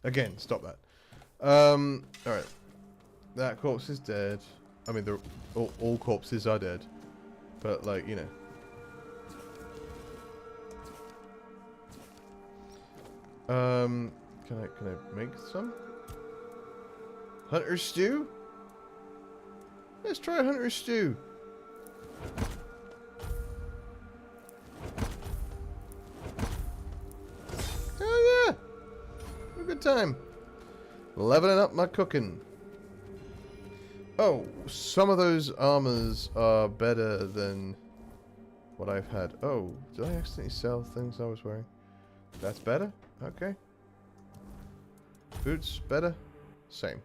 Again, stop that. Alright. That corpse is dead. I mean, all corpses are dead. But, like, you know. Can I make some? Hunter's Stew? Let's try Hunter's Stew. Hell yeah! Have a good time. Leveling up my cooking. Oh, some of those armors are better than what I've had. Oh, did I accidentally sell things I was wearing? That's better? Okay. Boots, better? Same.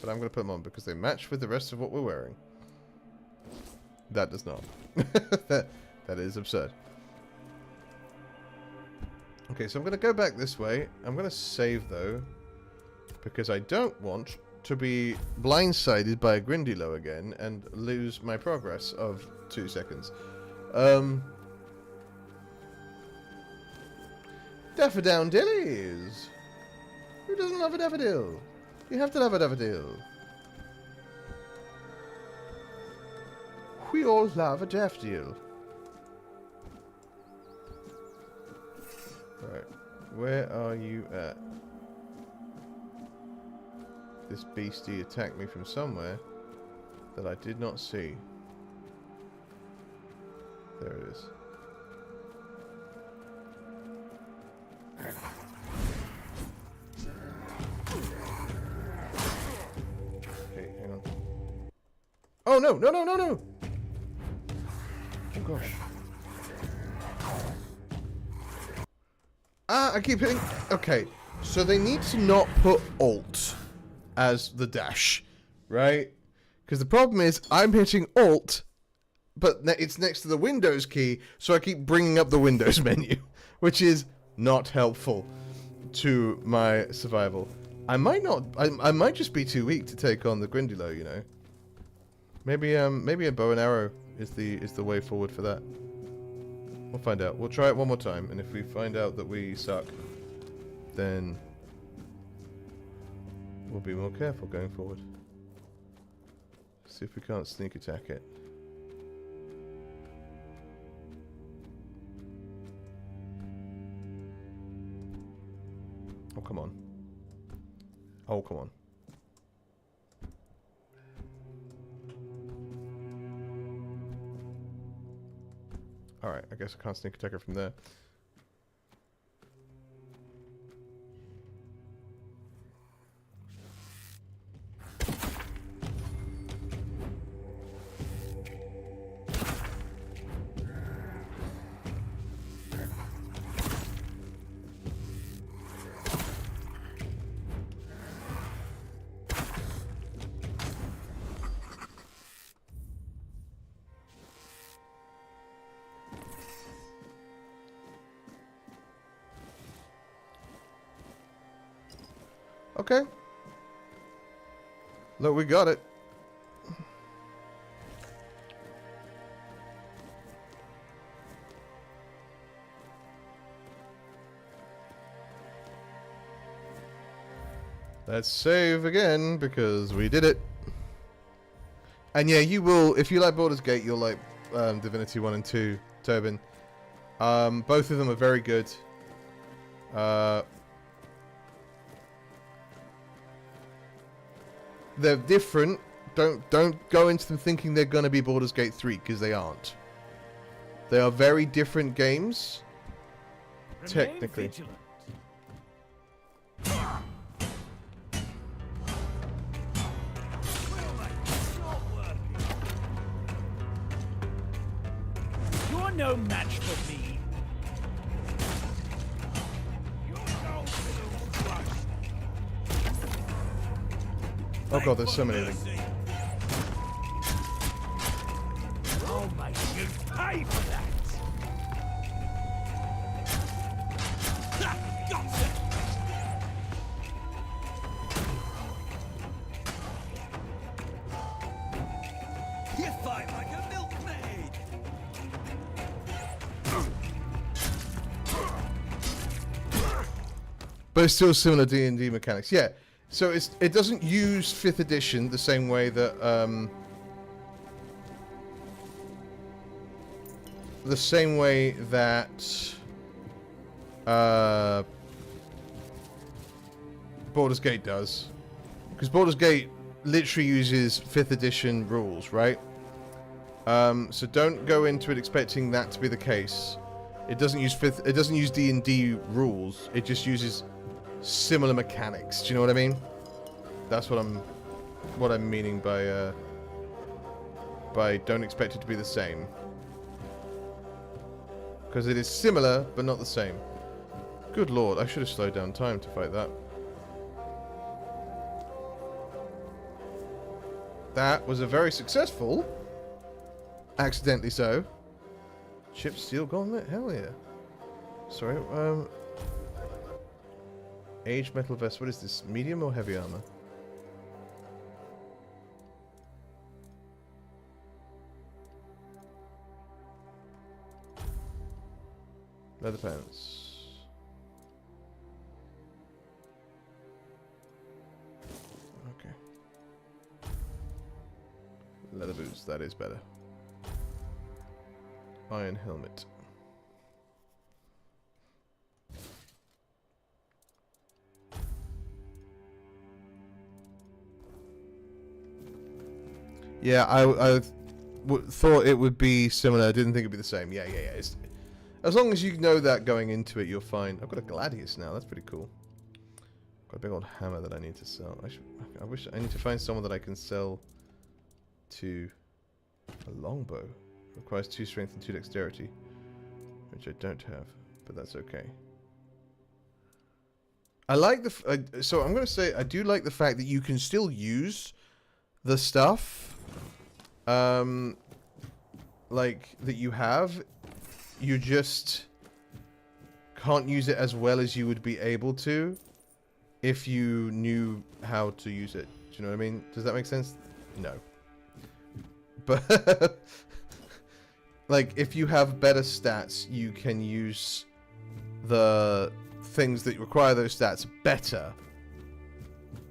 But I'm going to put them on because they match with the rest of what we're wearing. That does not. that is absurd. Okay, so I'm going to go back this way. I'm going to save, though, because I don't want to be blindsided by a Grindylow again and lose my progress of 2 seconds. Daffodowndillies! Who doesn't love a daffodil? You have to love a daffodil. We all love a daffodil. Right, where are you at? This beastie attacked me from somewhere. that I did not see. There it is. Okay, hang on. Oh no, no, no, no, no! Oh gosh. Ah, I keep hitting... Okay, so they need to not put Alt as the dash, right? Because the problem is, I'm hitting Alt, but it's next to the Windows key, so I keep bringing up the Windows menu, which is not helpful to my survival. I might not... I might just be too weak to take on the Grindylow, you know? Maybe a bow and arrow is the way forward for that. We'll find out. We'll try it one more time, and if we find out that we suck, then we'll be more careful going forward. See if we can't sneak attack it. Oh, come on. Oh, come on. Alright, I guess I can't sneak attack her from there. Okay. Look, we got it. Let's save again, because we did it. And yeah, you will, if you like Baldur's Gate, you'll like Divinity 1 and 2, Tobin. Both of them are very good. They're different. Don't go into them thinking they're going to be Baldur's Gate 3, because they aren't. They are very different games. Technically. Vigilant. You're no match for me. Oh god, there's so many of them. Oh my, you pay for that. Ha, gotcha. You fight like a milkmaid. But it's still similar D&D mechanics. Yeah. So it doesn't use 5th edition the same way that Baldur's Gate does, because Baldur's Gate literally uses 5th edition rules, right? So don't go into it expecting that to be the case. It doesn't use D&D rules. It just uses similar mechanics. Do you know what I mean? That's what I'm meaning by don't expect it to be the same, because it is similar but not the same. Good lord, I should have slowed down time to fight that. That was a very successful, accidentally so, chip steel gauntlet. Hell yeah. Sorry, Aged metal vest. What is this? Medium or heavy armor? Leather pants. Okay. Leather boots. That is better. Iron helmet. Yeah, I thought it would be similar. I didn't think it'd be the same. Yeah. As long as you know that going into it, you're fine. I've got a gladius now. That's pretty cool. Got a big old hammer that I need to sell. I wish I need to find someone that I can sell to. A longbow requires 2 strength and 2 dexterity, which I don't have, but that's okay. I like the. So I'm gonna say I do like the fact that you can still use the stuff, like that you have. You just can't use it as well as you would be able to if you knew how to use it. Do you know what I mean? Does that make sense? No. But like if you have better stats, you can use the things that require those stats better,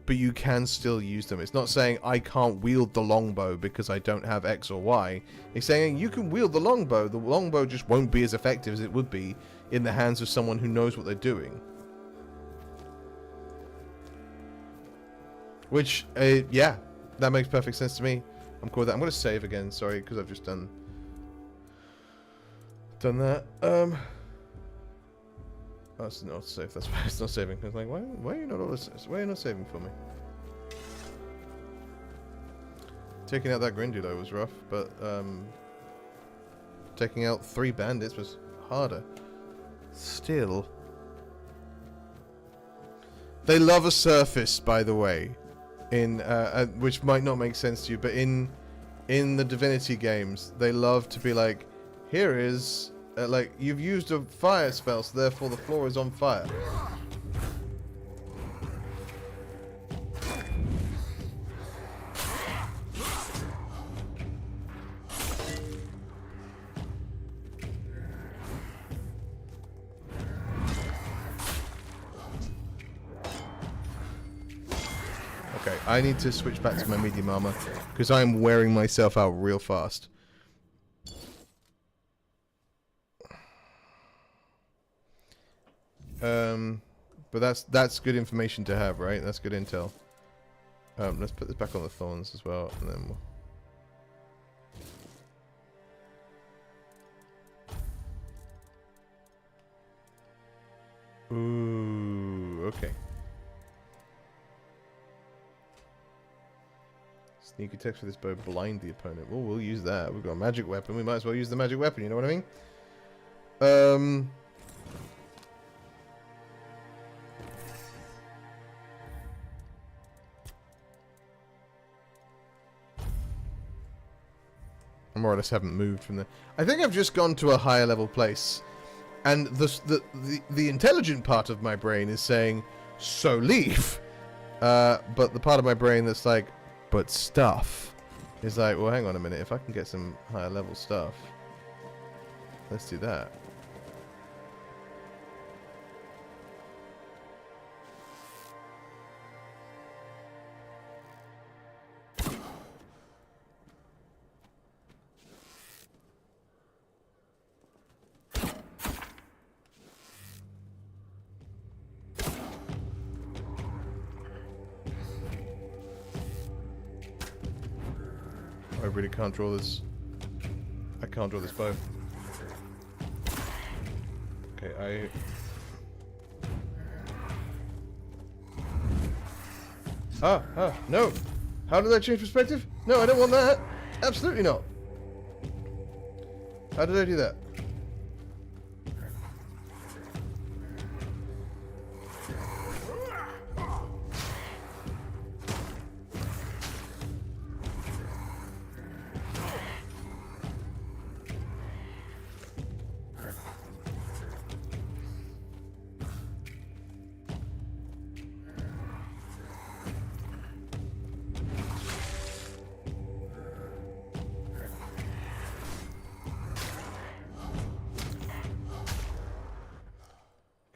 but you can still use them. It's not saying I can't wield the longbow because I don't have X or Y. It's saying you can wield the longbow. The longbow just won't be as effective as it would be in the hands of someone who knows what they're doing. Which, yeah, that makes perfect sense to me. I'm cool with that. I'm going to save again, sorry, because I've just done that. Oh, it's not safe. That's why it's not saving. I was like, why are you not why are you not saving for me? Taking out that Grindulo was rough, but taking out 3 bandits was harder. Still. They love a surface, by the way, in which might not make sense to you, but in the Divinity games, they love to be like, here is like you've used a fire spell, so therefore the floor is on fire. Okay, I need to switch back to my medium armor because I'm wearing myself out real fast. But that's good information to have, right? That's good intel. Let's put this back on the thorns as well, and then we'll... Ooh, okay. Sneak attacks with this bow blind the opponent. Well, we'll use that. We've got a magic weapon. We might as well use the magic weapon, you know what I mean? I more or less haven't moved from there. I think I've just gone to a higher level place. And the intelligent part of my brain is saying, so leave. But the part of my brain that's like, but stuff, is like, well, hang on a minute. If I can get some higher level stuff, let's do that. I really can't draw this. I can't draw this bow. Okay, no! How did I change perspective? No, I don't want that! Absolutely not! How did I do that?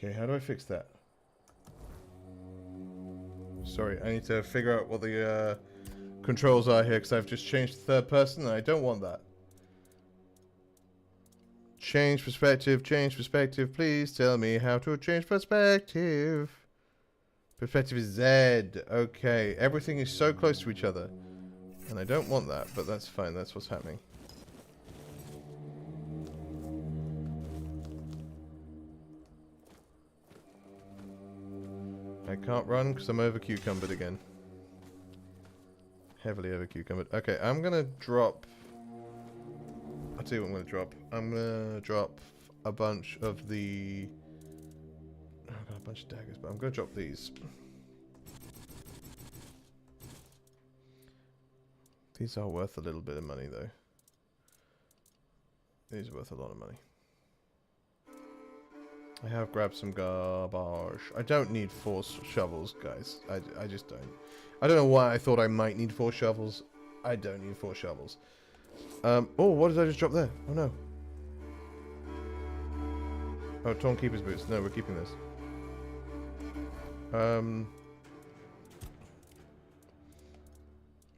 Okay, how do I fix that? Sorry, I need to figure out what the controls are here because I've just changed to third person and I don't want that. Change perspective, please tell me how to change perspective. Perspective is Z. Okay, everything is so close to each other. And I don't want that, but that's fine. That's what's happening. I can't run because I'm over cucumbered again. Heavily over cucumbered. Okay, I'm gonna drop... I'll tell you what I'm gonna drop. I'm gonna drop a bunch of the... Oh, I've got a bunch of daggers, but I'm gonna drop these. These are worth a little bit of money, though. These are worth a lot of money. I have grabbed some garbage. I don't need 4 shovels, guys. I just don't. I don't know why I thought I might need 4 shovels. I don't need 4 shovels. Oh, what did I just drop there? Oh, no. Oh, torn keeper's boots. No, we're keeping this.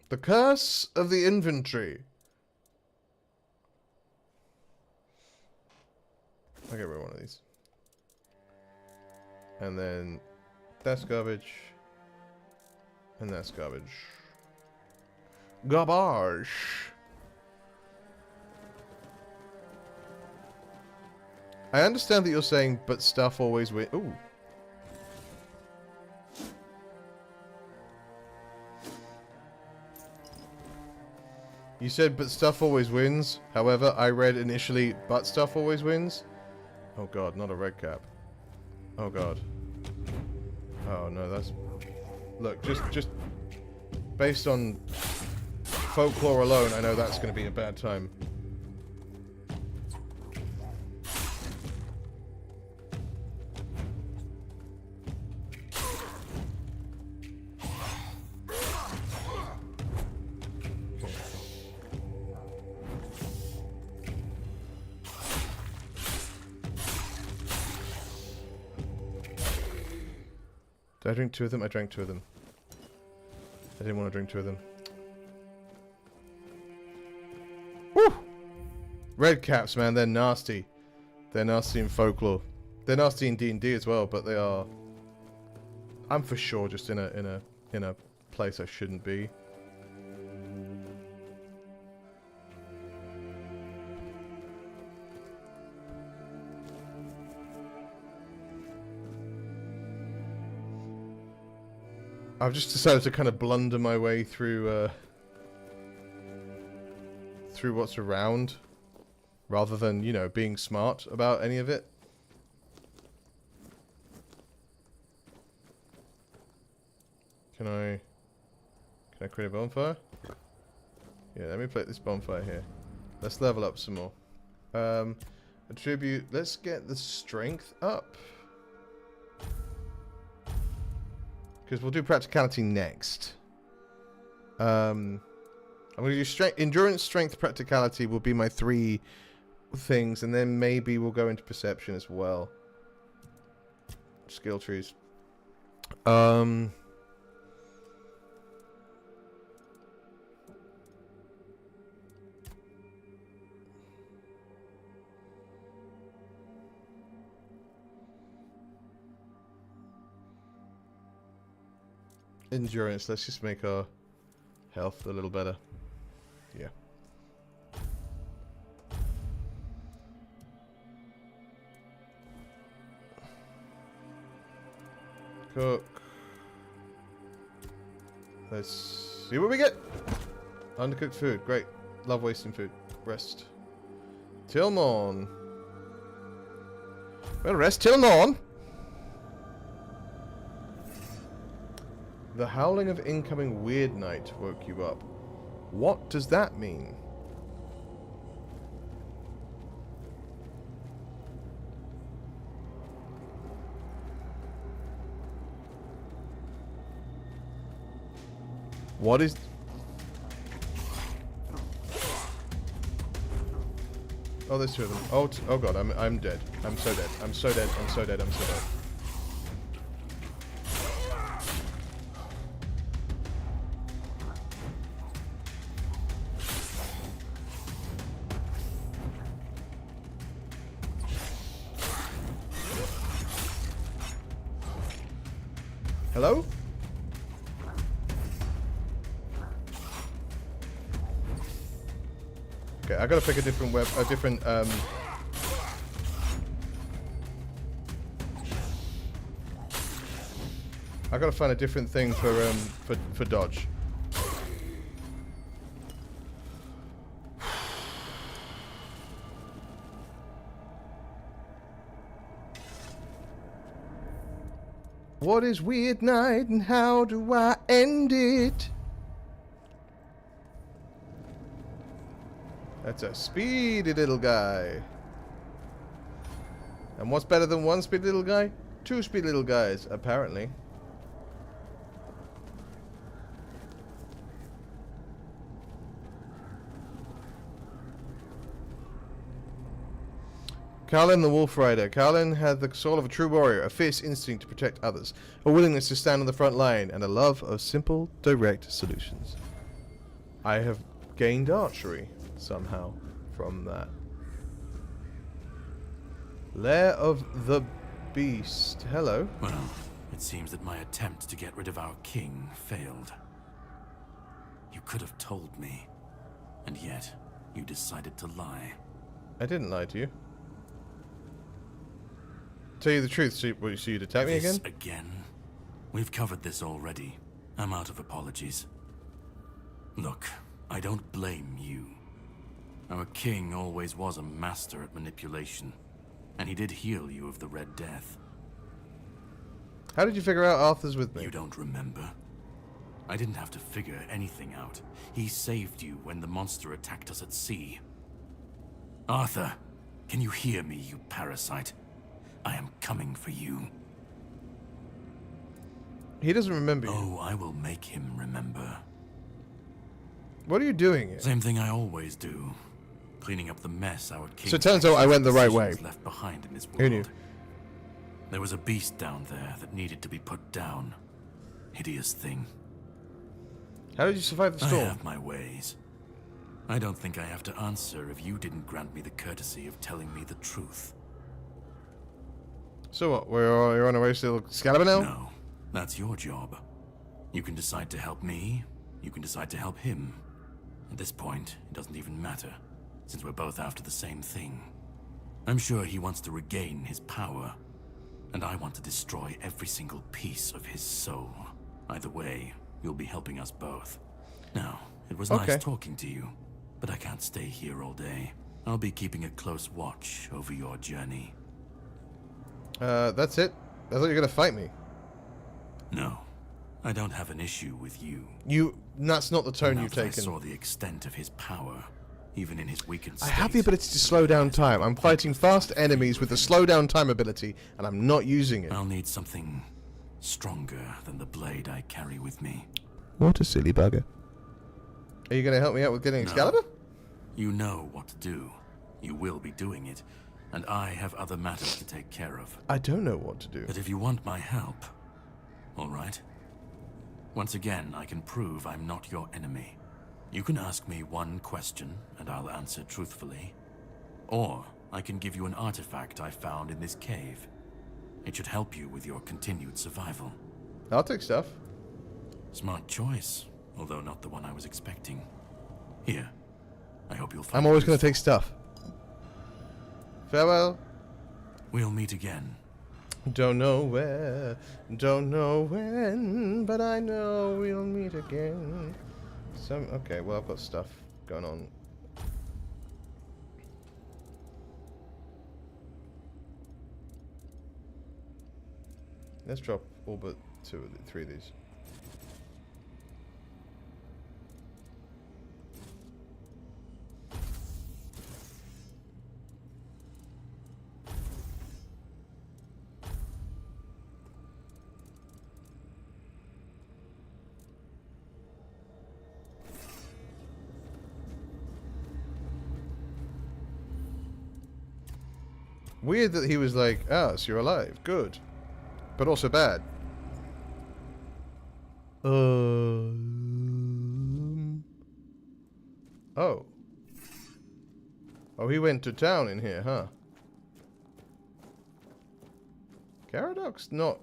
The curse of the inventory. I'll get rid of one of these. And then that's garbage. And that's garbage. Garbage. I understand that you're saying, but stuff always wins. Ooh. You said, but stuff always wins. However, I read initially, but stuff always wins. Oh god, not a red cap. Oh god. Oh no, that's... Look, just based on folklore alone, I know that's going to be a bad time. Did I drink 2 of them? I drank 2 of them. I didn't want to drink 2 of them. Woo! Red caps, man, they're nasty. They're nasty in folklore. They're nasty in D&D as well, but they are... I'm for sure just in a place I shouldn't be. I've just decided to kind of blunder my way through through what's around, rather than, you know, being smart about any of it. Can I create a bonfire? Yeah, let me plate this bonfire here. Let's level up some more. Attribute, let's get the strength up. Because we'll do practicality next. I'm going to do strength, endurance, strength, practicality will be my 3 things, and then maybe we'll go into perception as well. Skill trees. Endurance, let's just make our health a little better. Yeah. Cook. Let's see what we get. Undercooked food, great. Love wasting food. Rest. Till morn. Well, rest till morn. The howling of incoming weird night woke you up. What does that mean? What is... Oh, there's 2 of them. Oh god, I'm dead. I'm so dead. I'm so dead. I'm so dead. I'm so dead. Hello? Okay, I gotta pick a different I gotta find a different thing for dodge. What is Weird Night and how do I end it? That's a speedy little guy. And what's better than one speedy little guy? Two speedy little guys, apparently. Carlin the Wolf Rider. Carlin had the soul of a true warrior, a fierce instinct to protect others, a willingness to stand on the front line, and a love of simple, direct solutions. I have gained archery somehow from that. Lair of the Beast. Hello. Well, it seems that my attempt to get rid of our king failed. You could have told me, and yet you decided to lie. I didn't lie to you. Tell you the truth, so you'd attack me again? Again? We've covered this already. I'm out of apologies. Look, I don't blame you. Our king always was a master at manipulation, and he did heal you of the Red Death. How did you figure out Arthur's with me? You don't remember? I didn't have to figure anything out. He saved you when the monster attacked us at sea. Arthur, can you hear me, you parasite? I am coming for you. He doesn't remember you. Oh, I will make him remember. What are you doing here? Same thing I always do. Cleaning up the mess our king... So it turns out I went the right way. ...left behind in this world. Who knew? There was a beast down there that needed to be put down. Hideous thing. How did you survive the storm? I have my ways. I don't think I have to answer if you didn't grant me the courtesy of telling me the truth. So what, you're on a race to Excalibur now? No, that's your job. You can decide to help me, you can decide to help him. At this point, it doesn't even matter, since we're both after the same thing. I'm sure he wants to regain his power, and I want to destroy every single piece of his soul. Either way, you'll be helping us both. Now, it was nice talking to you, but I can't stay here all day. I'll be keeping a close watch over your journey. That's it? I thought you were gonna fight me. No, I don't have an issue with you. That's not the tone you've taken. I saw the extent of his power, even in his weakened state. I have the ability to slow down time. I'm fighting fast enemies with the slow down time ability, and I'm not using it. I'll need something stronger than the blade I carry with me. What a silly bugger. Are you gonna help me out with getting Excalibur? You know what to do. You will be doing it. And I have other matters to take care of. I don't know what to do. But if you want my help, all right. Once again, I can prove I'm not your enemy. You can ask me one question, and I'll answer truthfully. Or I can give you an artifact I found in this cave. It should help you with your continued survival. I'll take stuff. Smart choice, although not the one I was expecting. Here, I hope you'll find I'm always going to take stuff. Farewell. We'll meet again. Don't know where, don't know when, but I know we'll meet again. Okay, well, I've got stuff going on. Let's drop all but 3 of these. Weird that he was like, so you're alive. Good. But also bad. Oh. Oh, he went to town in here, huh? Caradox not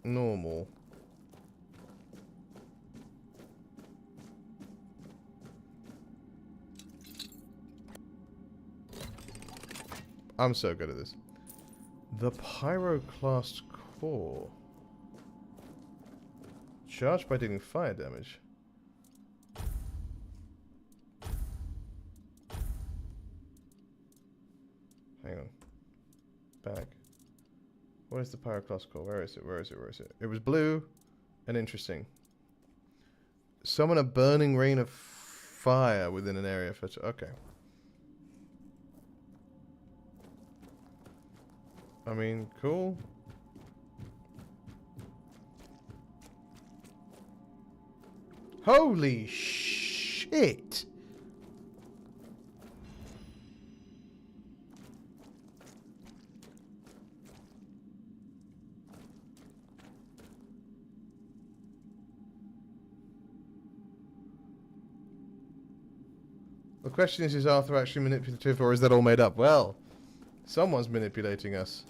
normal. I'm so good at this. The Pyroclast Core. Charged by dealing fire damage. Hang on. Back. Where's the Pyroclast Core? Where is it? Where is it? Where is it? It was blue and interesting. Summon a burning rain of fire within an area for... Okay. I mean, cool. Holy shit! The question is Arthur actually manipulative, or is that all made up? Well, someone's manipulating us.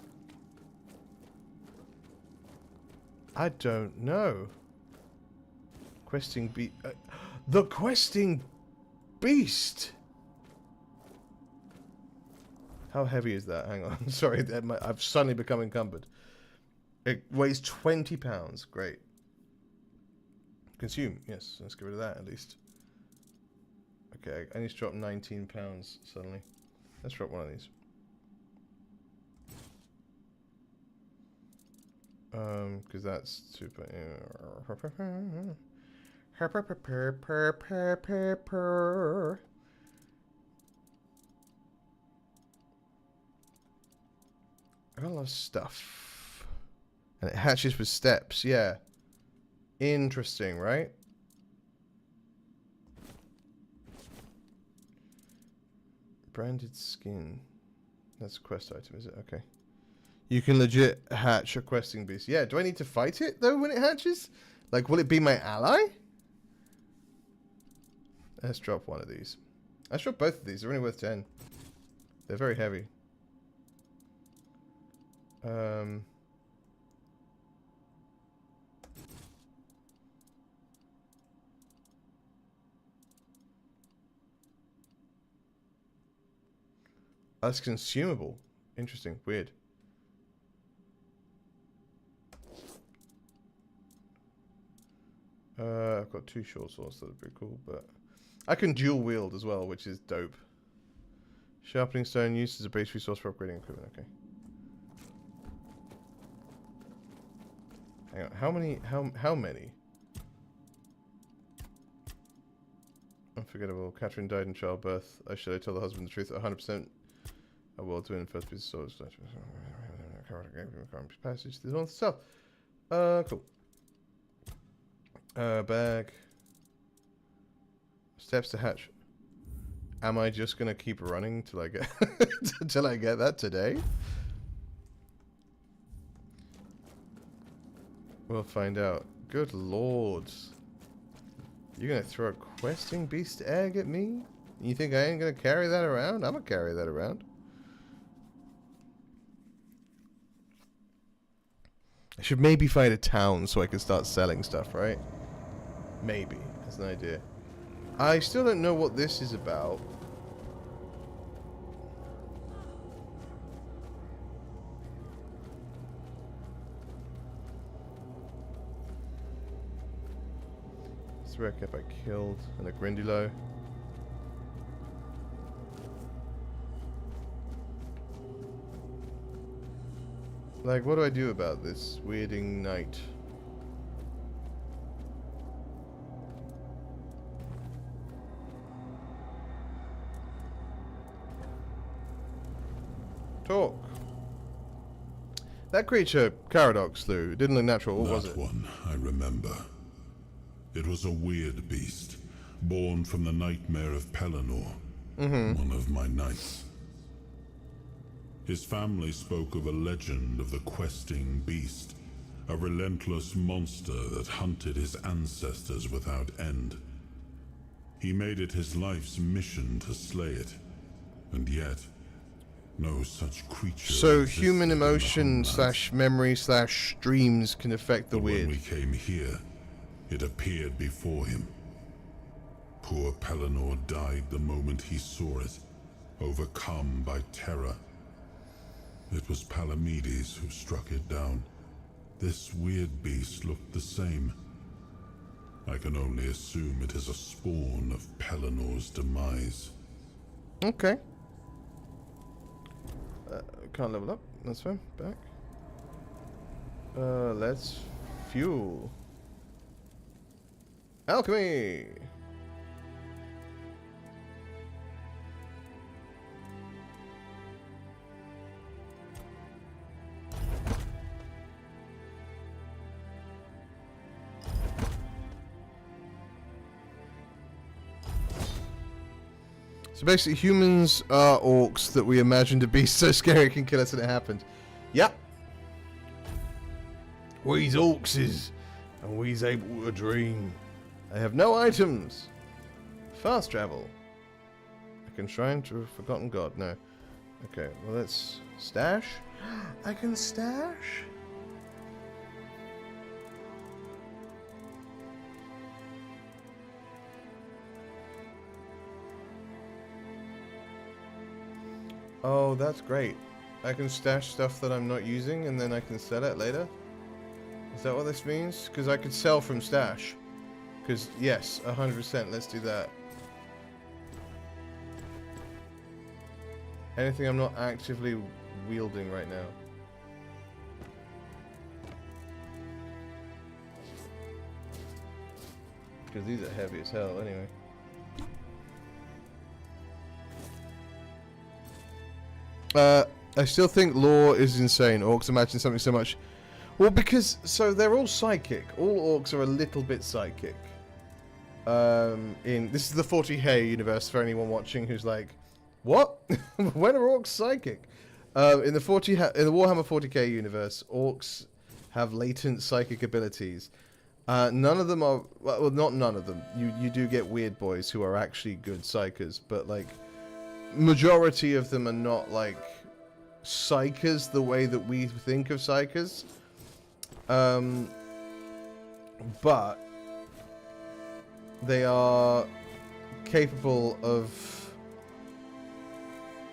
I don't know. Questing the questing beast! How heavy is that? Hang on. Sorry, I've suddenly become encumbered. It weighs 20 pounds. Great. Consume. Yes, let's get rid of that at least. Okay, I need to drop 19 pounds suddenly. Let's drop one of these. Because that's super... I got a lot of stuff. And it hatches with steps, yeah. Interesting, right? Branded skin. That's a quest item, is it? Okay. You can legit hatch a questing beast. Yeah, do I need to fight it, though, when it hatches? Like, will it be my ally? Let's drop one of these. Let's drop both of these. They're only worth 10. They're very heavy. That's consumable. Interesting. Weird. I've got 2 short swords, that would be cool, but I can dual wield as well, which is dope. Sharpening stone used as a base resource for upgrading equipment. Okay. Hang on. How many? Unforgettable. Catherine died in childbirth. Should I tell the husband the truth? 100%. I will do it in first piece of swords. Passage. There's all the stuff. Cool. Bag. Steps to hatch. Am I just gonna keep running till I get till I get that today? We'll find out. Good lord. You're gonna throw a questing beast egg at me? You think I ain't gonna carry that around? I'm gonna carry that around. I should maybe find a town so I can start selling stuff, right? Maybe. That's an idea. I still don't know what this is about. Recap I killed and a Grindylow. Like, what do I do about this weirding night? Talk. That creature Caradoc slew didn't look natural, what was it? That one, I remember. It was a weird beast, born from the nightmare of Pelennor, one of my knights. His family spoke of a legend of the questing beast, a relentless monster that hunted his ancestors without end. He made it his life's mission to slay it, and yet, no such creature. So human emotion / memory / dreams can affect the weird. When we came here, it appeared before him. Poor Pelennor died the moment he saw it, overcome by terror. It was Palamedes who struck it down. This weird beast looked the same. I can only assume it is a spawn of Pelinor's demise. Okay. Can't level up. That's fine. Back. Let's fuel. Alchemy! So basically, humans are orcs that we imagine to be so scary it can kill us, and it happened. Yep. We's orcs, and we's able to dream. I have no items. Fast travel. I can shrine to a forgotten god. No. Okay, well let's stash. I can stash? Oh, that's great. I can stash stuff that I'm not using and then I can sell it later? Is that what this means? Because I could sell from stash. Because, yes, 100%, let's do that. Anything I'm not actively wielding right now. Because these are heavy as hell anyway. I still think lore is insane. Orcs imagine something so much. Well, because, so they're all psychic. All orcs are a little bit psychic. This is the 40k universe for anyone watching who's like, what? When are orcs psychic? In the Warhammer 40k universe, orcs have latent psychic abilities. None of them are, well, not none of them. You do get weird boys who are actually good psychers, but like, majority of them are not like psychers the way that we think of psychers. But they are capable of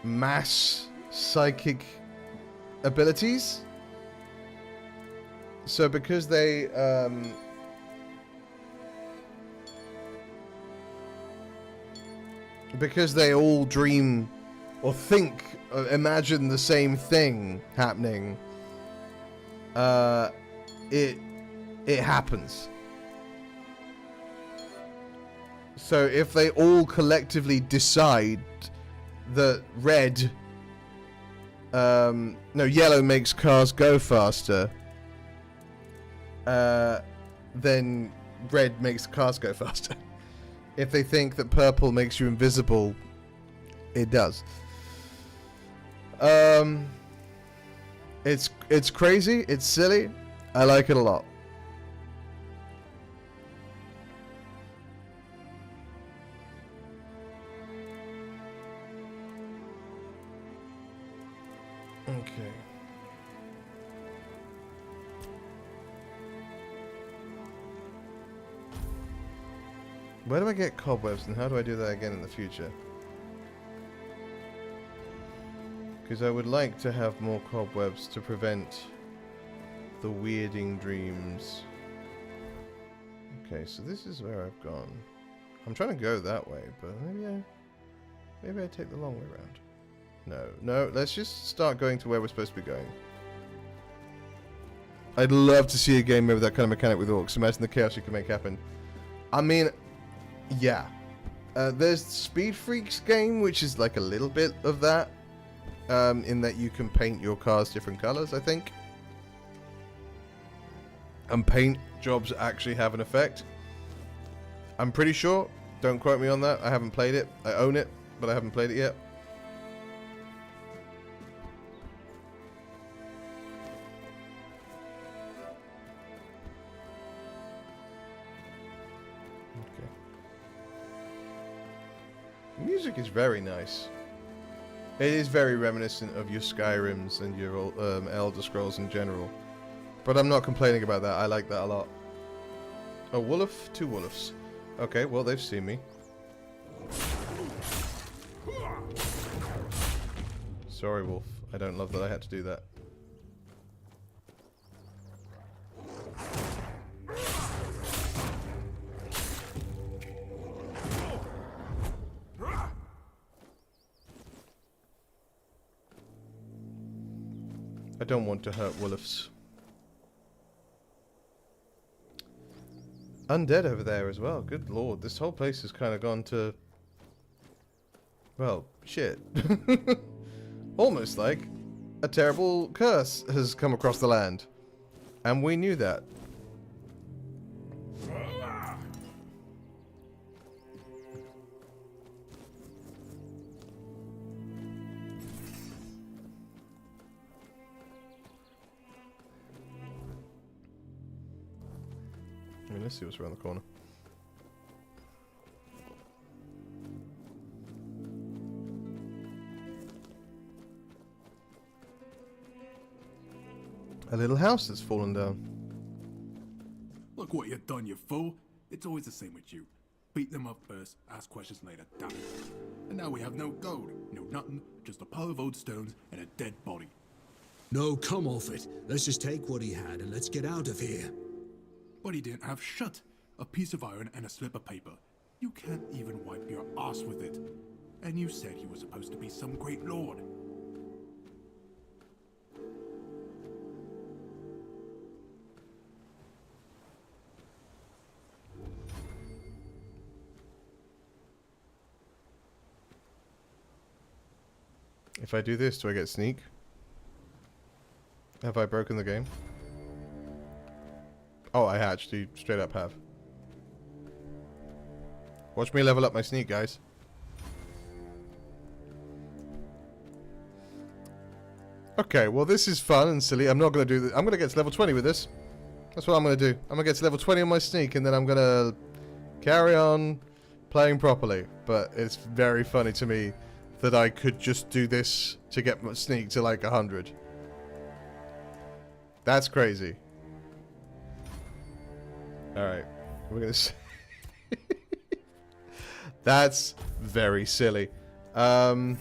mass psychic abilities. So because they all dream or think, imagine the same thing happening, it happens. So if they all collectively decide that yellow makes cars go faster, then red makes cars go faster. If they think that purple makes you invisible, it does. It's crazy, it's silly, I like it a lot. Okay. Where do I get cobwebs and how do I do that again in the future? Because I would like to have more cobwebs to prevent the weirding dreams. Okay, so this is where I've gone. I'm trying to go that way, but maybe I take the long way around. No, let's just start going to where we're supposed to be going. I'd love to see a game with that kind of mechanic with orcs. Imagine the chaos you can make happen. I mean, yeah. There's Speed Freaks game, which is like a little bit of that. In that you can paint your cars different colors, I think. And paint jobs actually have an effect. I'm pretty sure. Don't quote me on that. I haven't played it. I own it, but I haven't played it yet. Okay. The music is very nice. It is very reminiscent of your Skyrims and your Elder Scrolls in general. But I'm not complaining about that. I like that a lot. A wolf? 2 wolves. Okay, well, they've seen me. Sorry, wolf. I don't love that I had to do that. I don't want to hurt wolves. Undead over there as well. Good lord, this whole place has kind of gone to... well, shit. Almost like a terrible curse has come across the land. And we knew that. Let's see what's around the corner. A little house that's fallen down. Look what you've done, you fool. It's always the same with you. Beat them up first, ask questions later, damn it. And now we have no gold, no nothing, just a pile of old stones and a dead body. No, come off it. Let's just take what he had and let's get out of here. But he didn't have shut. A piece of iron and a slip of paper. You can't even wipe your ass with it. And you said he was supposed to be some great lord. If I do this, do I get sneak? Have I broken the game? Oh, I actually straight up have. Watch me level up my sneak, guys. Okay, well this is fun and silly. I'm not going to do this. I'm going to get to level 20 with this. That's what I'm going to do. I'm going to get to level 20 on my sneak and then I'm going to carry on playing properly. But it's very funny to me that I could just do this to get my sneak to like 100. That's crazy. Alright, we're going to... That's very silly. I mean,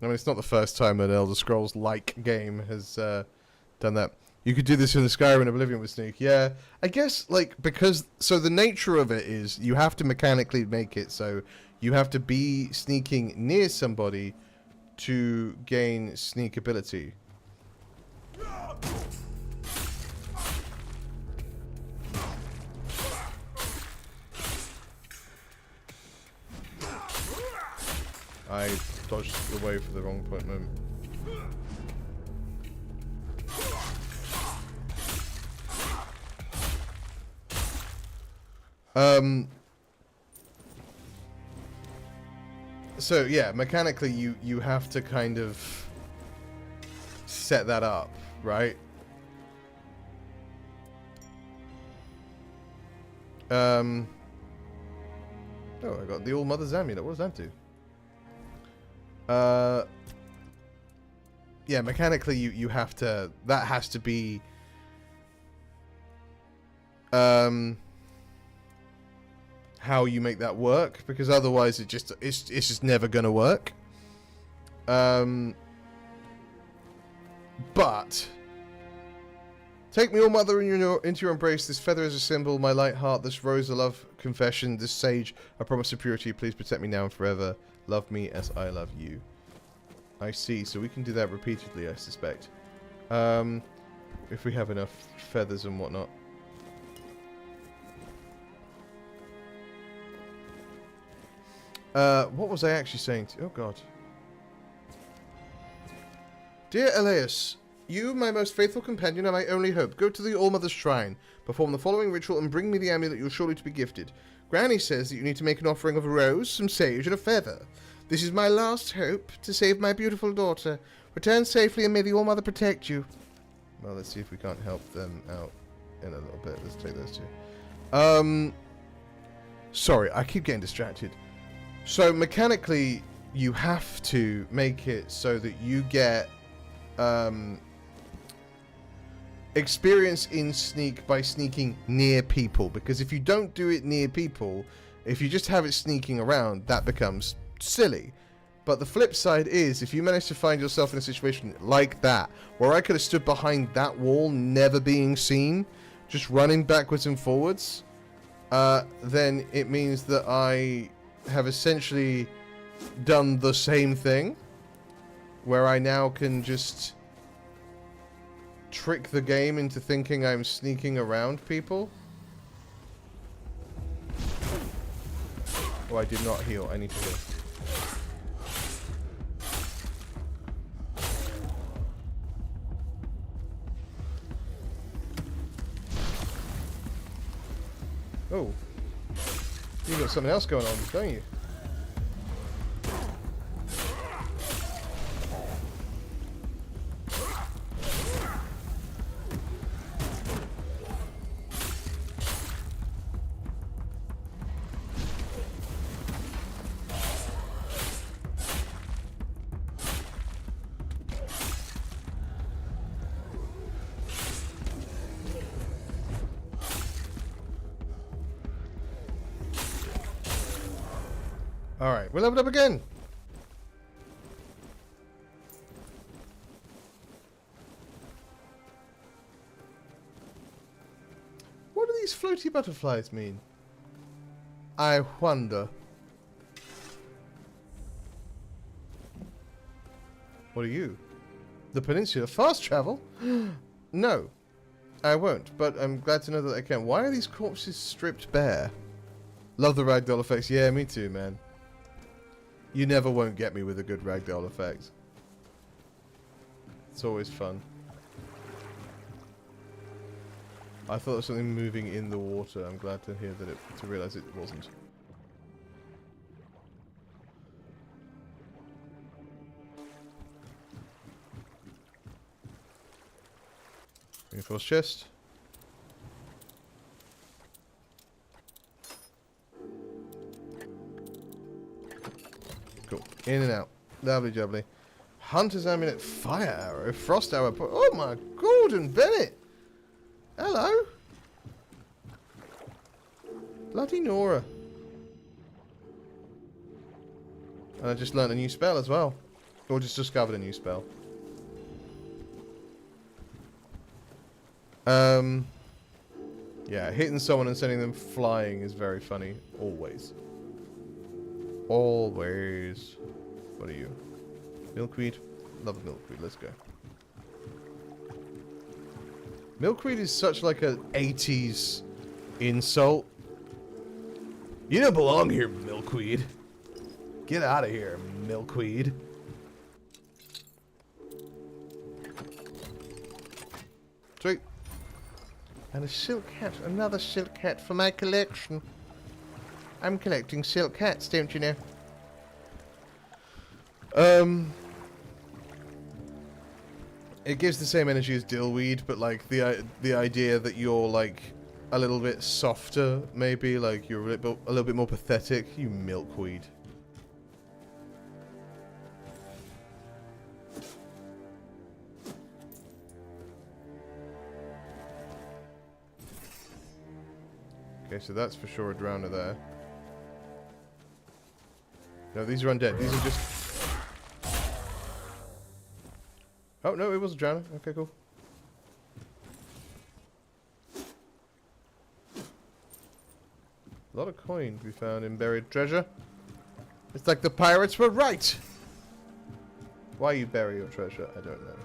it's not the first time an Elder Scrolls-like game has done that. You could do this in the Skyrim Oblivion with Sneak. Yeah, I guess, like, because... So the nature of it is you have to mechanically make it so you have to be sneaking near somebody to gain sneak ability. I dodged away for the wrong point moment. So yeah, mechanically you have to kind of set that up, right? Oh, I got the All Mother's Amulet. What does that do? Yeah, mechanically you have to, that has to be how you make that work, because otherwise it's just never gonna work. But take me, All Mother, into your embrace. This feather is a symbol, my light heart. This rose a love confession. This sage a promise of purity. Please protect me now and forever. Love me as I love you. I see. So we can do that repeatedly, I suspect. If we have enough feathers and whatnot. What was I actually saying to you? Oh, God. Dear Elias, you, my most faithful companion, and my only hope, go to the All-Mother's Shrine, perform the following ritual, and bring me the amulet you're surely to be gifted. Granny says that you need to make an offering of a rose, some sage, and a feather. This is my last hope to save my beautiful daughter. Return safely, and may the All-Mother protect you. Well, let's see if we can't help them out in a little bit. Let's take those two. Sorry, I keep getting distracted. So, mechanically, you have to make it so that you get experience in sneak by sneaking near people, because if you don't do it near people, If you just have it sneaking around, that becomes silly. But the flip side is, if you manage to find yourself in a situation like that, where I could have stood behind that wall, never being seen, just running backwards and forwards, then it means that I have essentially done the same thing, where I now can just trick the game into thinking I'm sneaking around people. Oh, I did not heal. I need to heal. Oh. You got something else going on, don't you? Alright, we leveled up again! What do these floaty butterflies mean? I wonder. What are you? The peninsula? Fast travel? No, I won't, but I'm glad to know that I can. Why are these corpses stripped bare? Love the ragdoll effects. Yeah, me too, man. You never won't get me with a good ragdoll effect. It's always fun. I thought there was something moving in the water. I'm glad to hear that to realize it wasn't. Reinforced chest. Cool. In and out. Lovely jubbly. Hunter's amulet, fire arrow, frost arrow. Oh my Gordon Bennett! Hello! Bloody Nora. And I just learnt a new spell as well. Or just discovered a new spell. Yeah, hitting someone and sending them flying is very funny. Always. Always. What are you? Milkweed? Love milkweed. Let's go. Milkweed is such like a 80s insult. You don't belong here, milkweed. Get out of here, milkweed. Sweet. And a silk hat. Another silk hat for my collection. I'm collecting silk hats, don't you know? It gives the same energy as dillweed, but like the idea that you're like a little bit softer, maybe like you're a little bit more pathetic. You milkweed. Okay, so that's for sure a drowner there. No, these are undead. These are just... Oh, no, it was a drowner. Okay, cool. A lot of coin to be found in buried treasure. It's like the pirates were right! Why you bury your treasure, I don't know.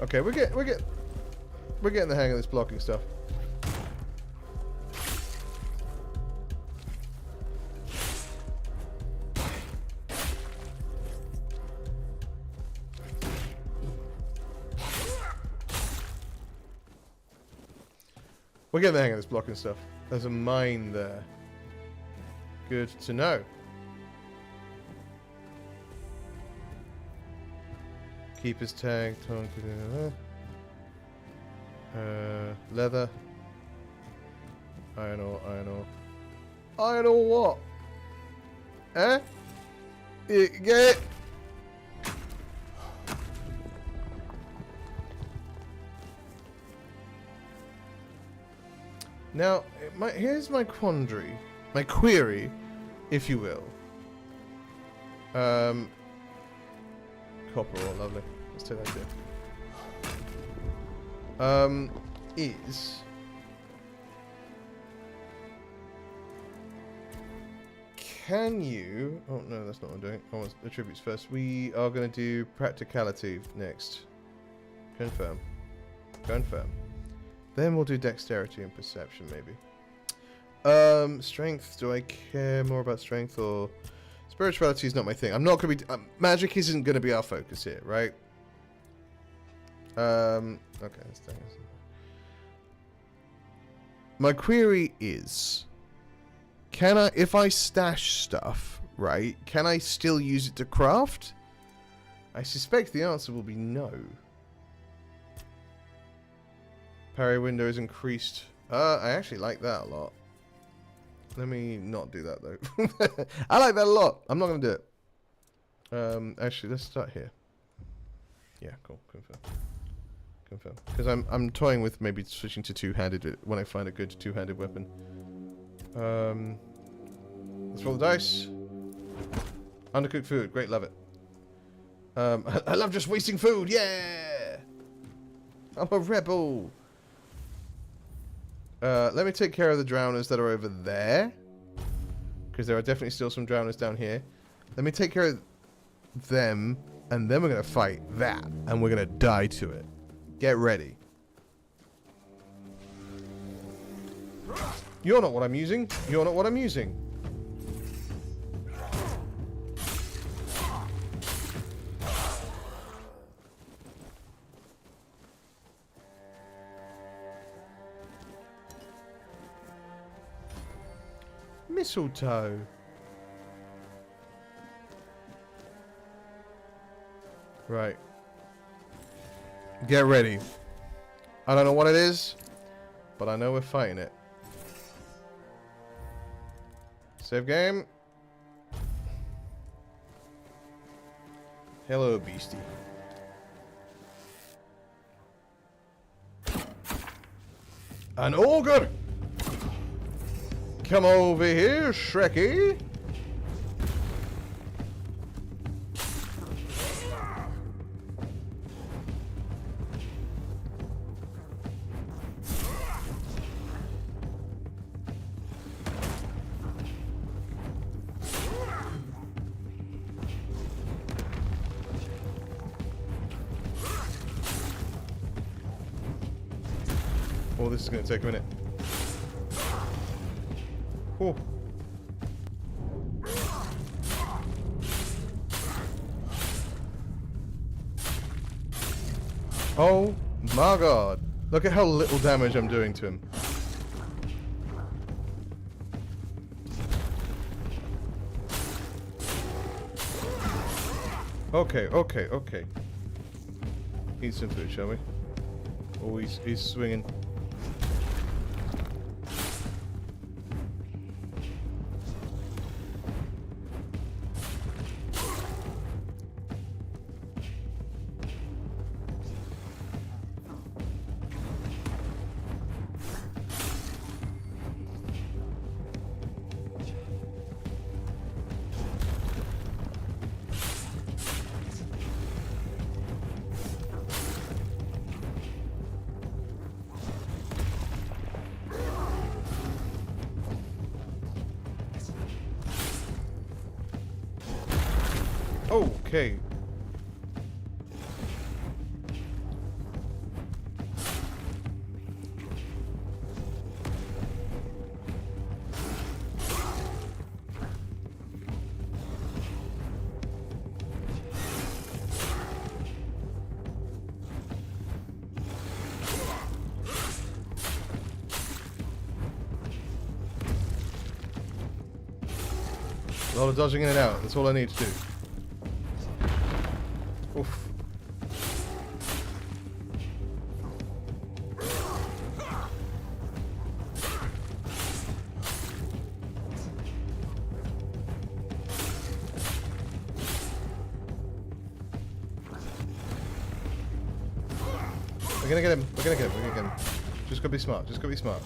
Okay, we're getting the hang of this blocking stuff. We're getting the hang of this blocking stuff. There's a mine there. Good to know. Keeper's tag. Leather. Iron ore, iron ore. Iron ore what? Eh? Get it? Now, here's my quandary. My query, if you will. Copper ore, lovely. Let's take that too. Is... Can you... Oh, no, that's not what I'm doing. I want attributes first. We are going to do practicality next. Confirm. Confirm. Then we'll do dexterity and perception, maybe. Strength. Do I care more about strength or... Spirituality is not my thing. I'm not going to be... magic isn't going to be our focus here, right? Okay, let's take this. My query is... Can I... If I stash stuff, right, can I still use it to craft? I suspect the answer will be no. Parry window is increased. I actually like that a lot. Let me not do that though. I like that a lot. I'm not going to do it. Actually, let's start here. Yeah, cool. Confirm. Confirm. Because I'm toying with maybe switching to two-handed when I find a good two-handed weapon. Let's roll the dice. Undercooked food. Great, love it. I love just wasting food. Yeah! I'm a rebel. Let me take care of the drowners that are over there. Because there are definitely still some drowners down here. Let me take care of them. And then we're going to fight that. And we're going to die to it. Get ready. You're not what I'm using. You're not what I'm using. Mistletoe. Right. Get ready. I don't know what it is, but I know we're fighting it. Save game. Hello, beastie. An ogre! Come over here, Shrekky. Oh, this is going to take a minute. Oh. Oh my god. Look at how little damage I'm doing to him. Okay, okay, okay. Eat some food, shall we? Oh, he's swinging. Okay. A lot of dodging in and out. That's all I need to do. Oof. We're gonna get him. We're gonna get him. We're gonna get him. Just gotta be smart. Just gotta be smart.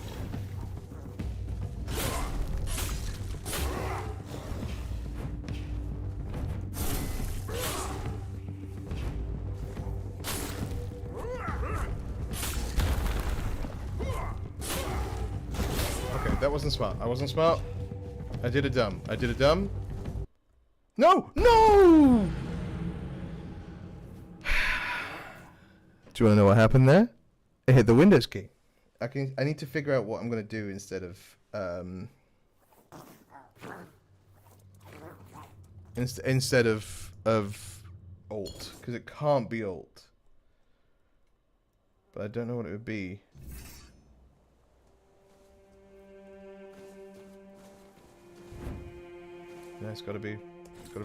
Okay, that wasn't smart. I wasn't smart. I did a dumb. I did a dumb. No! No! Do you want to know what happened there? I hit the Windows key. I need to figure out what I'm going to do instead of instead of Alt, because it can't be Alt. But I don't know what it would be. No, it's got to be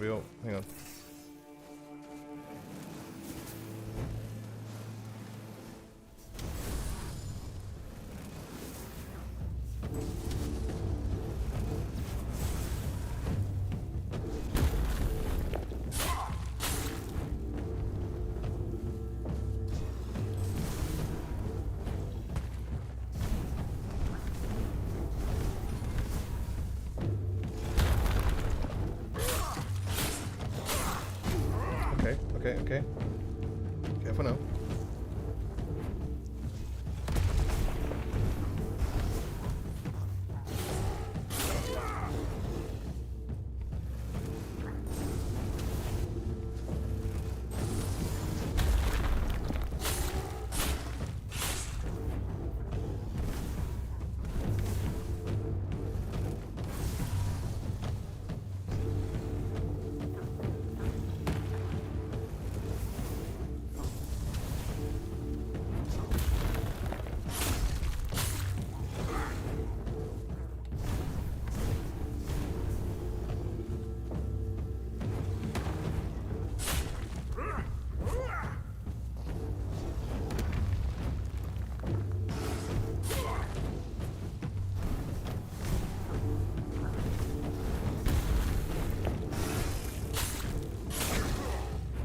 Alt. Hang on. Okay. Careful now.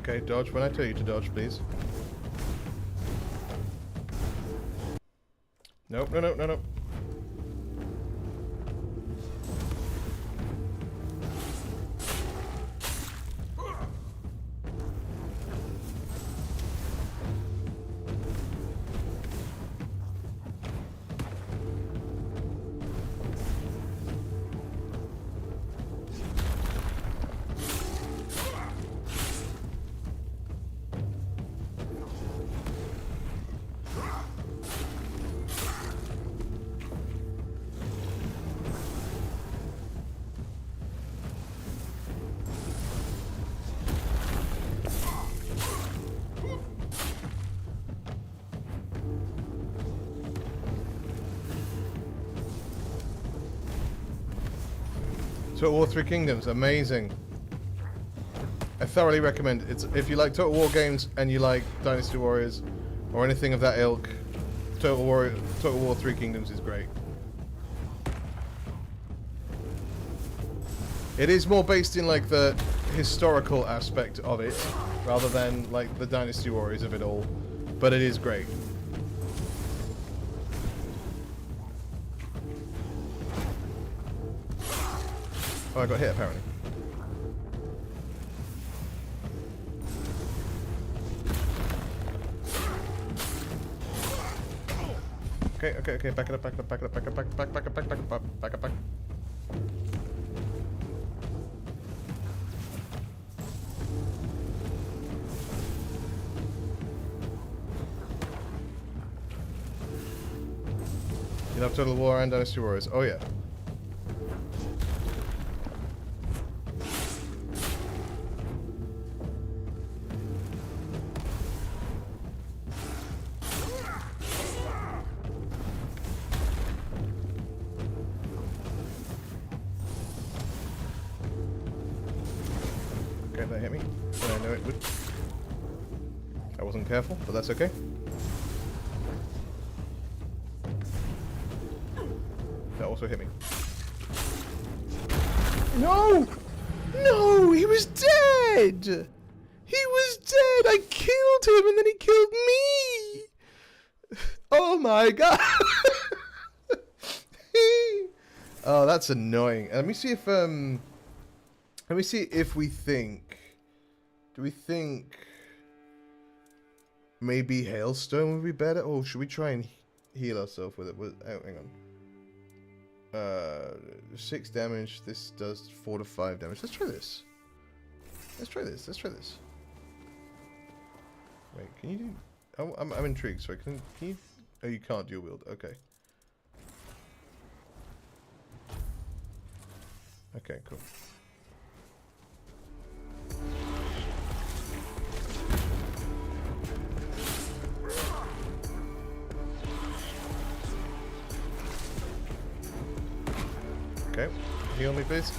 Okay, dodge when I tell you to dodge, please. Nope, no. Total War 3 Kingdoms, amazing. I thoroughly recommend it. It's, if you like Total War games and you like Dynasty Warriors or anything of that ilk, Total War 3 Kingdoms is great. It is more based in like the historical aspect of it rather than like the Dynasty Warriors of it all, but it is great. Oh, I got hit apparently. Okay, back it up. You love Total War and Dynasty Warriors. Oh yeah. Okay, that hit me. And I know it would. I wasn't careful, but that's okay. That also hit me. No! No! He was dead! He was dead! I killed him and then he killed me! Oh my god! Oh, that's annoying. Let me see if we think. Do we think maybe hailstone would be better? Or should we try and heal ourselves with it? Oh, hang on. 6 damage. This does 4 to 5 damage. Let's try this. Let's try this. Let's try this. Wait, can you do? Oh, I'm intrigued. Sorry, can you? Oh, you can't dual wield. Okay. Okay, cool. Okay, heal me, please.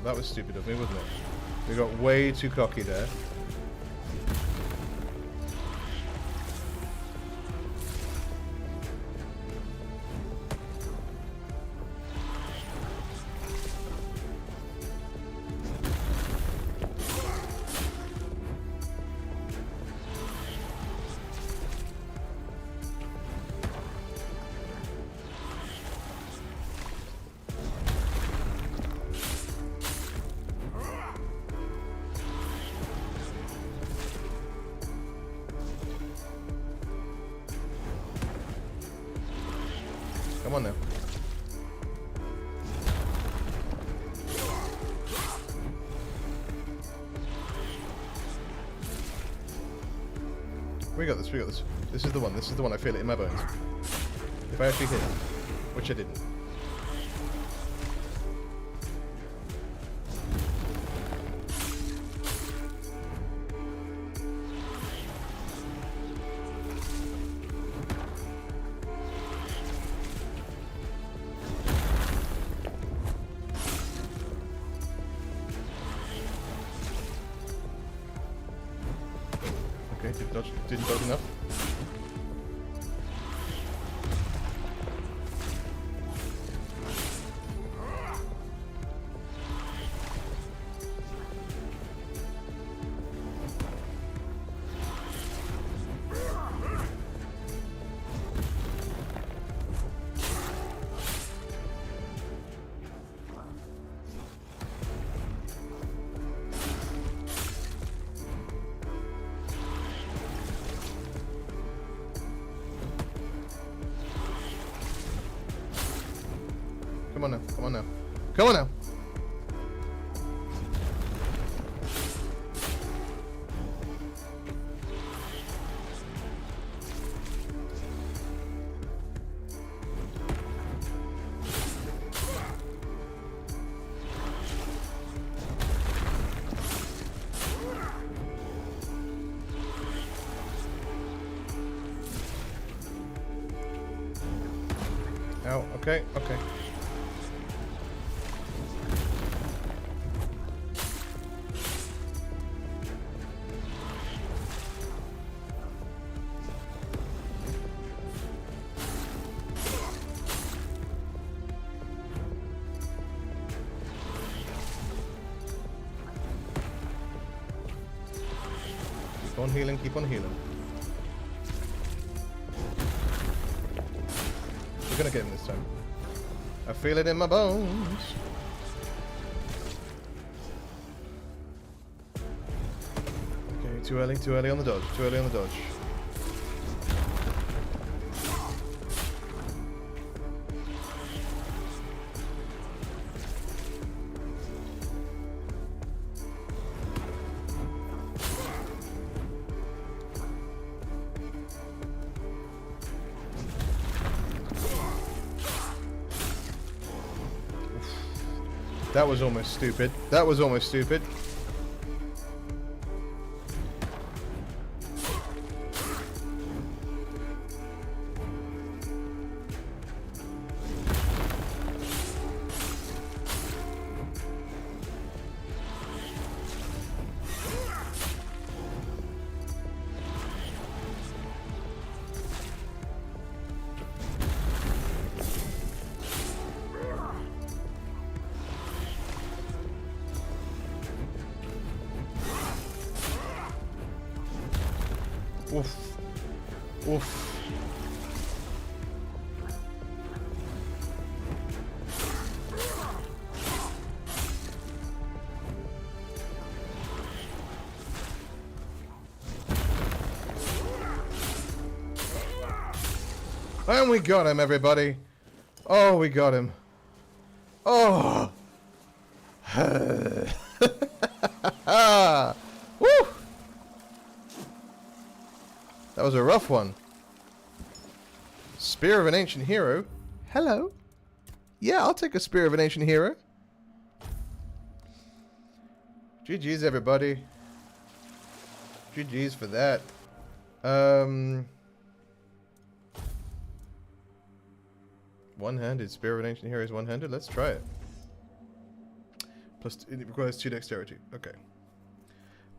That was stupid of me, wasn't it? We got way too cocky there. Come on now. We got this, we got this. This is the one, I feel it in my bones. If I actually hit it, which I didn't. Didn't dodge enough. Come on now, come on now. Come on now! Ow, okay, okay. Keep on healing, keep on healing. We're gonna get him this time. I feel it in my bones. Okay, too early on the dodge, too early on the dodge. That was almost stupid. That was almost stupid. Oof. Oof. And we got him, everybody. Oh, we got him. Oh. Woo! That was a rough one. Spear of an Ancient Hero. Hello. Yeah, I'll take a Spear of an Ancient Hero. GG's, everybody. GG's for that. One-handed. Spear of an Ancient Hero is one-handed. Let's try it. Plus, it requires 2 dexterity. Okay.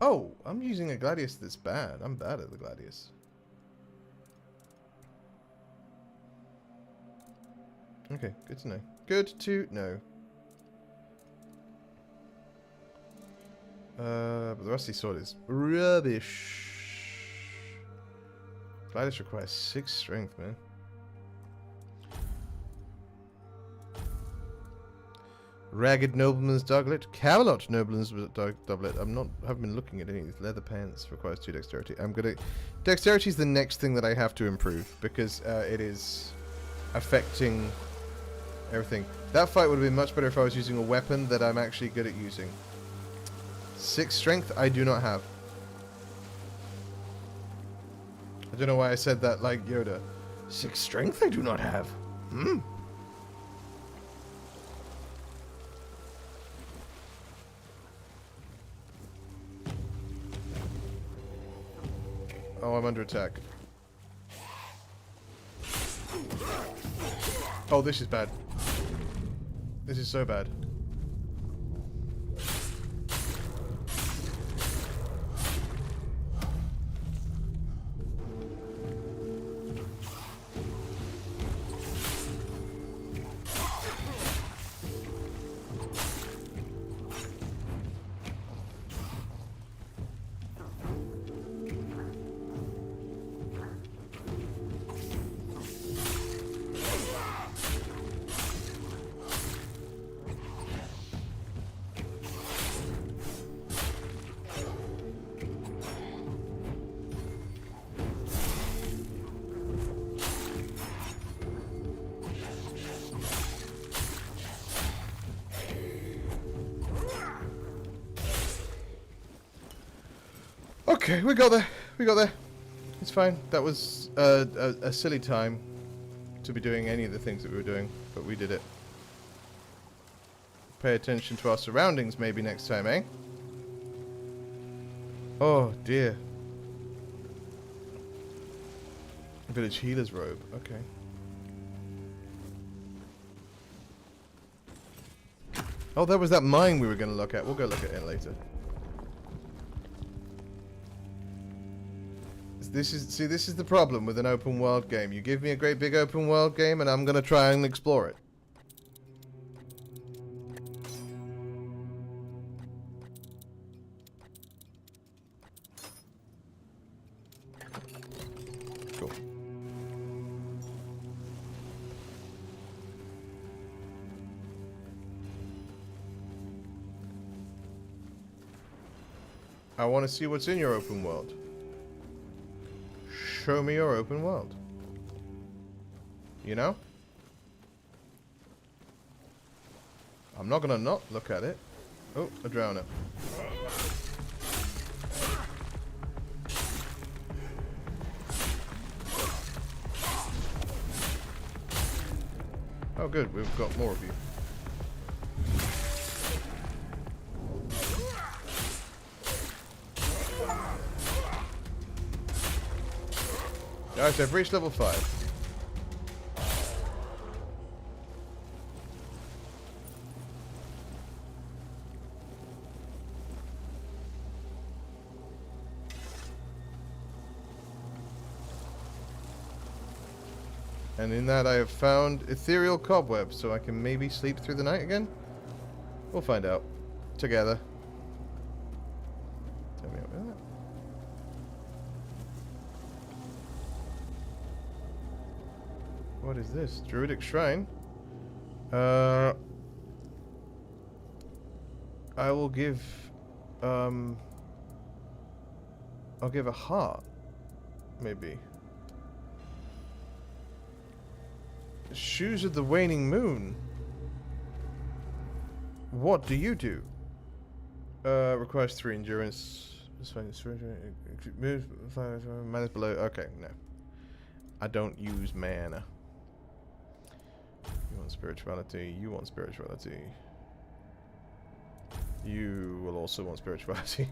Oh, I'm using a Gladius that's bad. I'm bad at the Gladius. Okay, good to know. Good to know. But the Rusty Sword is rubbish. Gladius requires 6 strength, man. Ragged Nobleman's Doublet. Camelot Nobleman's Doublet. Haven't been looking at any of these. Leather pants requires 2 dexterity. Dexterity is the next thing that I have to improve because it is affecting everything. That fight would have been much better if I was using a weapon that I'm actually good at using. 6 strength I do not have. I don't know why I said that like Yoda. 6 strength I do not have. Hmm. Oh, I'm under attack. Oh, this is bad. This is so bad. Okay, we got there. We got there. It's fine. That was a silly time to be doing any of the things that we were doing, but we did it. Pay attention to our surroundings maybe next time, eh? Oh, dear. Village Healer's Robe. Okay. Oh, there was that mine we were going to look at. We'll go look at it later. This is the problem with an open world game. You give me a great big open world game and I'm going to try and explore it. Cool. I want to see what's in your open world. Show me your open world. You know? I'm not gonna not look at it. Oh, a drowner. Oh good, we've got more of you. Guys, I've reached level 5. And in that I have found ethereal cobwebs, so I can maybe sleep through the night again? We'll find out. Together. Tell me about that. What is this? Druidic Shrine? I will give... I'll give a heart. Maybe. Shoes of the Waning Moon. What do you do? Requires 3 endurance. Mana's below. Okay, no. I don't use mana. You want spirituality. You want spirituality. You will also want spirituality.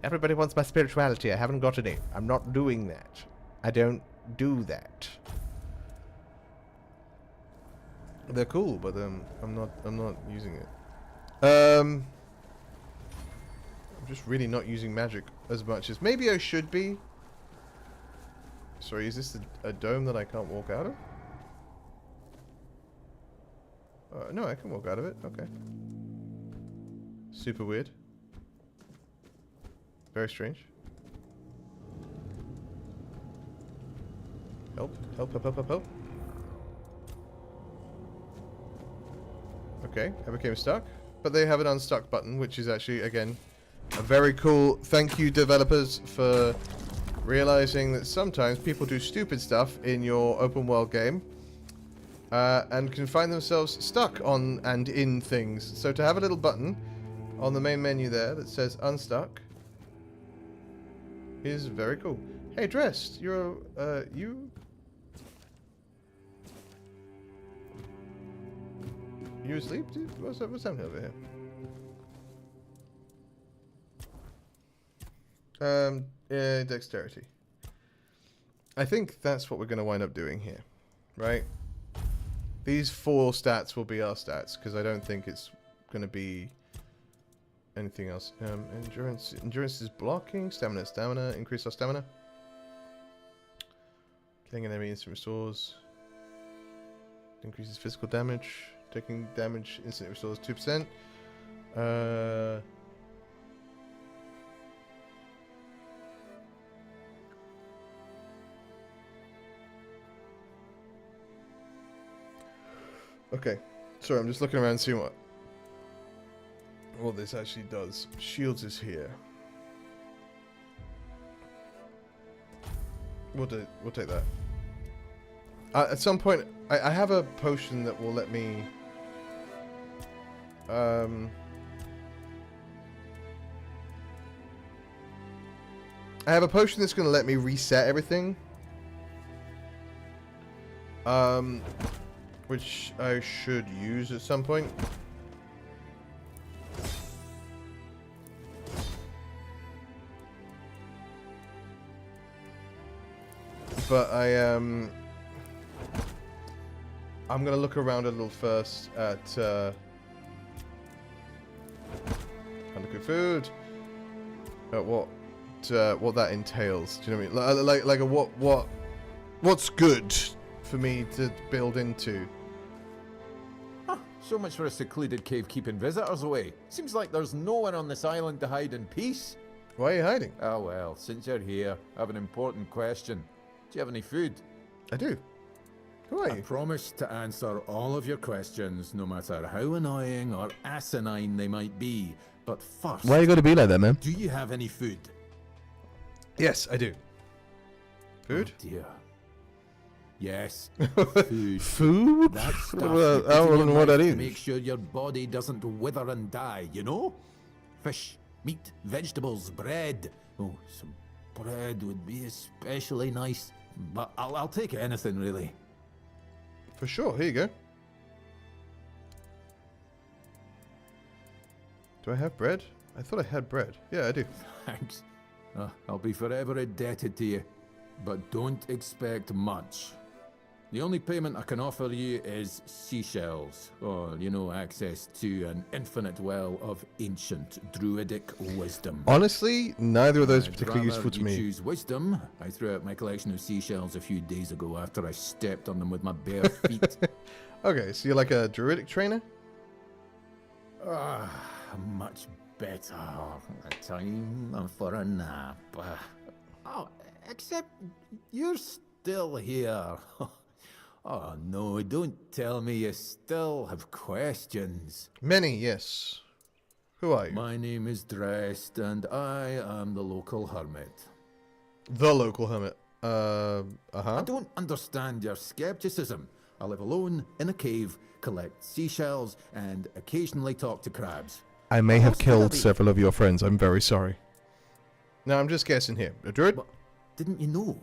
Everybody wants my spirituality. I haven't got any. I'm not doing that. I don't do that. They're cool, but I'm not using it. I'm just really not using magic as much as maybe I should be. Sorry, is this a dome that I can't walk out of? No, I can walk out of it. Okay. Super weird. Very strange. Help, help, help, help, help, help. Okay, I became stuck. But they have an unstuck button, which is actually, again, a very cool... Thank you, developers, for realizing that sometimes people do stupid stuff in your open world game and can find themselves stuck on and in things. So to have a little button on the main menu there that says unstuck is very cool. Hey, Dressed, you're you asleep, dude? What's happening over here? Dexterity. I think that's what we're going to wind up doing here, right? These 4 stats will be our stats because I don't think it's going to be anything else. Endurance. Endurance is blocking. Stamina. Increase our stamina. Killing an enemy instant restores. Increases physical damage. Taking damage instantly restores 2%. Okay. Sorry, I'm just looking around and seeing what this actually does. Shields is here. We'll take that. At some point, I have a potion that will let me... I have a potion that's going to let me reset everything. Which I should use at some point. But I'm gonna look around a little first at undercooked food. At what that entails. Do you know what I mean? Like what's good for me to build into. So much for a secluded cave keeping visitors away. Seems like there's no one on this island to hide in peace. Why are you hiding? Oh well, since you're here, I have an important question. Do you have any food? I do. Who are you? I promise to answer all of your questions, no matter how annoying or asinine they might be. But first... Why are you going to be like that, man? Do you have any food? Yes, I do. Food? Oh dear. Yes, food. Food? That stuff Well, I don't know what that is. to make sure your body doesn't wither and die, you know? Fish, meat, vegetables, bread. Oh, some bread would be especially nice. But I'll take anything, really. For sure, here you go. Do I have bread? I thought I had bread. Yeah, I do. Thanks. I'll be forever indebted to you. But don't expect much. The only payment I can offer you is seashells, or, you know, access to an infinite well of ancient druidic wisdom. Honestly, neither of those are particularly I'd useful to rather you me. choose wisdom. I threw out my collection of seashells a few days ago after I stepped on them with my bare feet. Okay, so you're like a druidic trainer? Much better. Time for a nap. Oh, except you're still here. Oh no, don't tell me you still have questions. Many, yes. Who are you? My name is Drest, and I am the local hermit. The local hermit. I don't understand your skepticism. I live alone in a cave, collect seashells, and occasionally talk to crabs. I may have killed several of your friends. I'm very sorry. Now, I'm just guessing here. A druid? But didn't you know?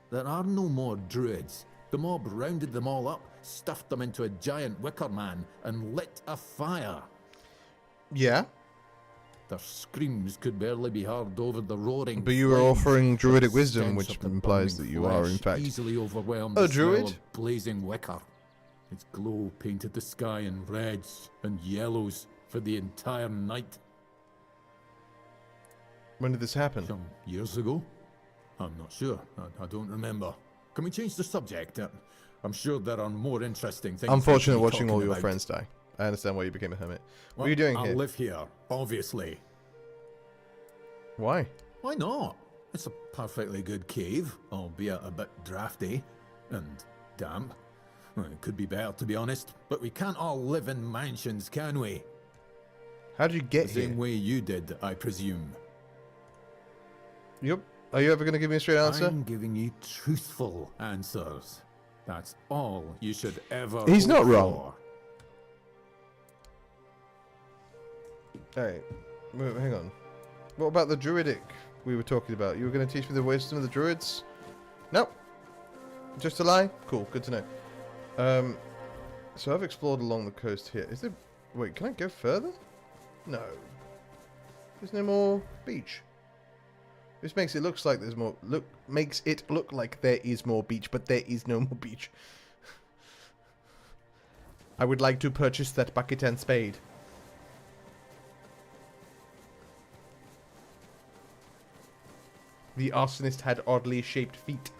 There are no more druids. The mob rounded them all up, stuffed them into a giant wicker man, and lit a fire. Yeah? Their screams could barely be heard over the roaring. But you were flames. offering druidic The wisdom, stench which of the implies burning that you are, in flesh fact, easily overwhelmed a the smell druid. of blazing wicker. Its glow painted the sky in reds and yellows for the entire night. When did this happen? Some years ago? I'm not sure. I don't remember. Can we change the subject? I'm sure there are more interesting things. Unfortunate we could be watching all talking your about. friends die. I understand why you became a hermit. What Well, are you doing I here? live here, obviously. Why? Why not? It's a perfectly good cave, albeit a bit drafty and damp. Well, it could be better, to be honest, but we can't all live in mansions, can we? How did you get The here? same way you did, I presume. Yep. Are you ever going to give me a straight answer? I'm giving you truthful answers. That's all you should ever He's not hope wrong. for. Hey, wait, hang on. What about the druidic we were talking about? You were going to teach me the wisdom of the druids? Nope. Just a lie? Cool, good to know. So I've explored along the coast here. Is there... Wait, can I go further? No. There's no more beach. This makes it looks like there's more... Makes it look like there is more beach, but there is no more beach. I would like to purchase that bucket and spade. The arsonist had oddly shaped feet.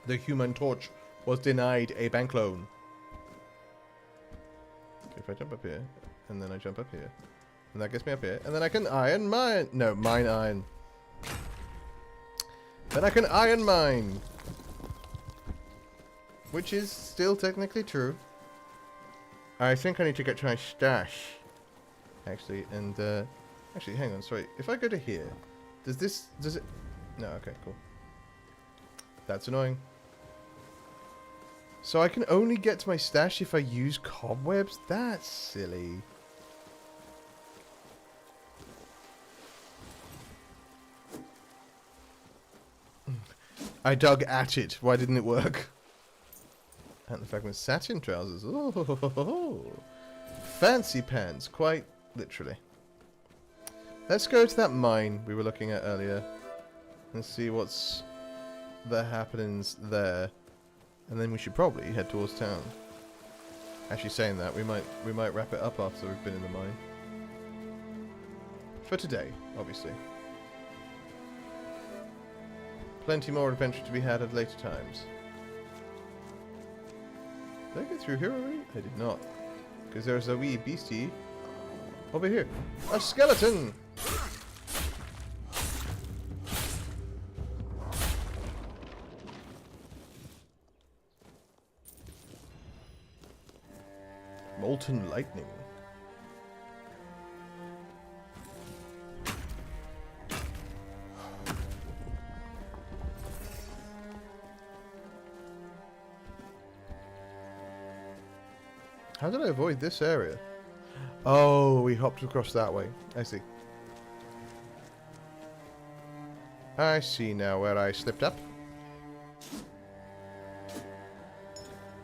The Human Torch was denied a bank loan. Okay, if I jump up here, and then I jump up here, and that gets me up here, and then I can iron mine. No, mine iron. Then I can iron mine. Which is still technically true. I think I need to get to my stash. Actually, and, actually, hang on, sorry. If I go to here... Does it... No, okay, cool. That's annoying. So I can only get to my stash if I use cobwebs? That's silly. I dug at it. Why didn't it work? And the fact that satin trousers. Oh, fancy pants, quite literally. Let's go to that mine we were looking at earlier and see what's the happenings there, and then we should probably head towards town. Actually, saying that, we might wrap it up after we've been in the mine. For today, obviously. Plenty more adventure to be had at later times. Did I get through here already? I did not, because there's a wee beastie over here. A skeleton! Molten lightning. How did I avoid this area? Oh, we hopped across that way. I see. I see now where I slipped up.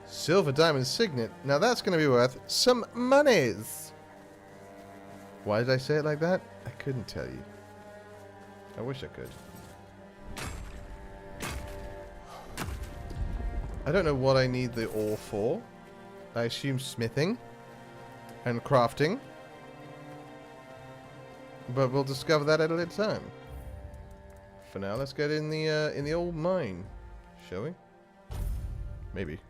Silver diamond signet. Now that's going to be worth some monies. Why did I say it like that? I couldn't tell you. I wish I could. I don't know what I need the ore for. I assume smithing and crafting. But we'll discover that at a later time. For now, let's get in the old mine, shall we? Maybe.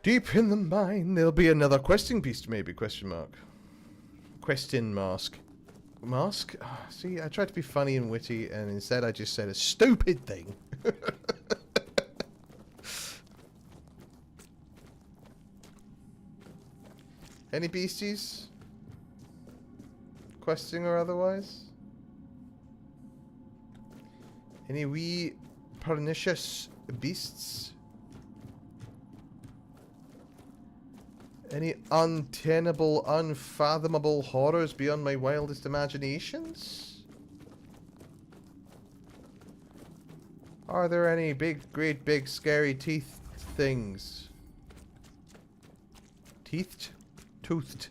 Deep in the mine, there'll be another questing piece, maybe? Question mark. Question mask. Mask? Oh, see, I tried to be funny and witty, and instead I just said a stupid thing. Any beasties? Questing or otherwise? Any wee pernicious beasts? Any untenable, unfathomable horrors beyond my wildest imaginations? Are there any great big scary teeth things? Teethed? Toothed.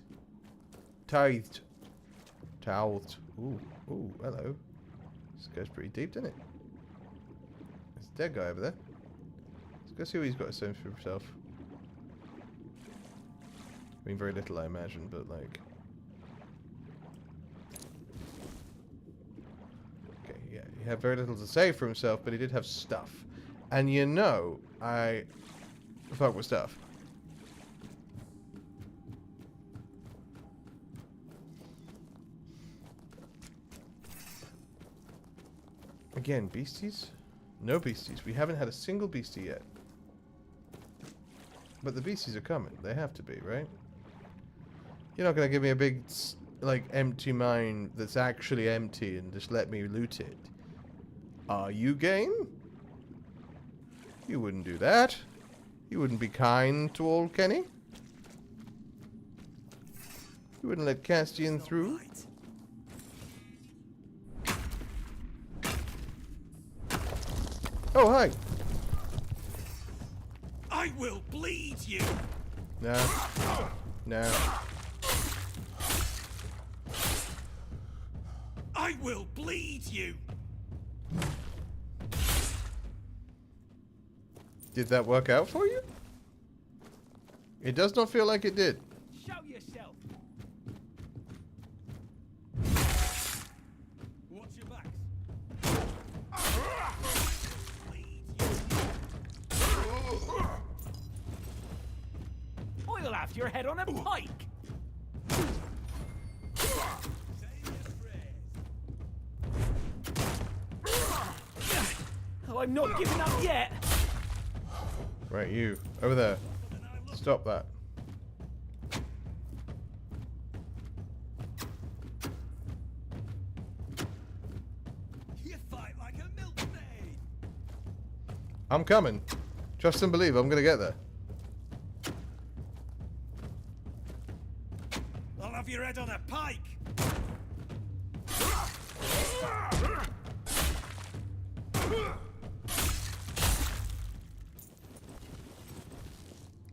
Tithed. Touthed. Ooh, ooh, hello. This goes pretty deep, doesn't it? There's a dead guy over there. Let's go see what he's got to say for himself. I mean, very little, I imagine, but like... Okay, yeah, he had very little to say for himself, but he did have stuff. And you know, I fuck with stuff. Again, beasties? No beasties. We haven't had a single beastie yet. But the beasties are coming. They have to be, right? You're not going to give me a big, like, empty mine that's actually empty and just let me loot it. Are you game? You wouldn't do that. You wouldn't be kind to old Kenny. You wouldn't let Kastian through. Oh, hi. I will bleed you. No. No. I will bleed you. Did that work out for you? It does not feel like it did. Show yourself. Watch your backs. I'll have your head on a pike. Oh, I'm not giving up yet. Right, you. Over there. Stop that. You fight like a milkmaid. I'm coming. Trust and believe, I'm gonna get there. I'll have your head on a pike.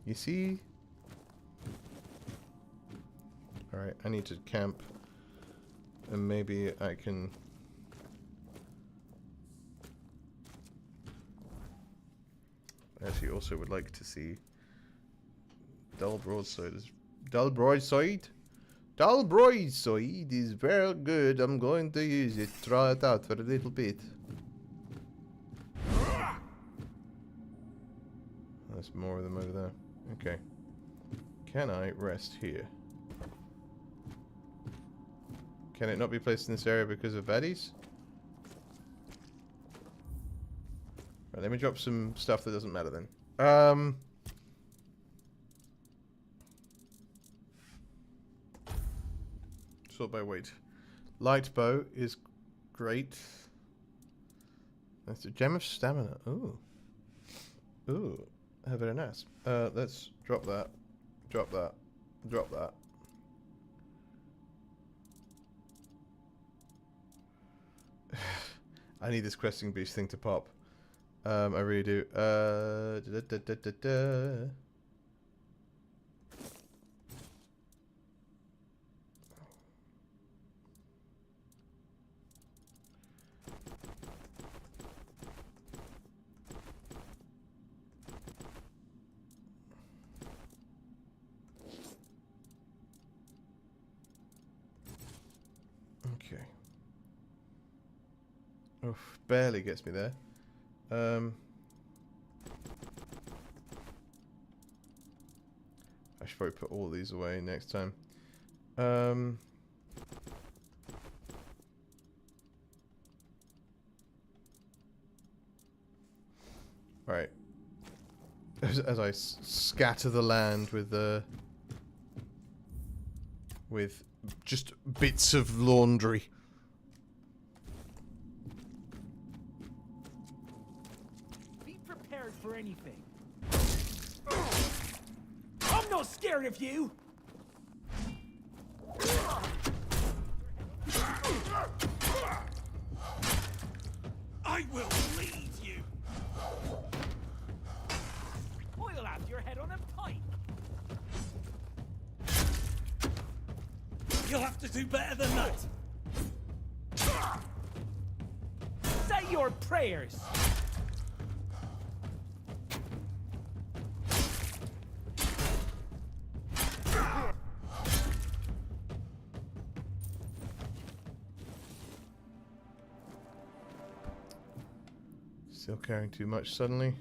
You see? Alright, I need to camp. And maybe I can... I actually also would like to see... Dull broadside is... Dull broadside? Dull broadside is very good. I'm going to use it. Try it out for a little bit. There's more of them over there. Okay. Can I rest here? Can it not be placed in this area because of baddies? Right, let me drop some stuff that doesn't matter then. Sort by weight. Light bow is great. That's a gem of stamina. Ooh. Ooh. Very nice. Let's drop that. Drop that. Drop that. I need this questing beast thing to pop. I really do. Okay. Oof, barely gets me there. I should probably put all these away next time. Right. As I scatter the land with just bits of laundry. Be prepared for anything. I'm not scared of you. I will lead you. I'll have your head on a pike. You'll have to do better than that. Say your prayers. Still carrying too much suddenly.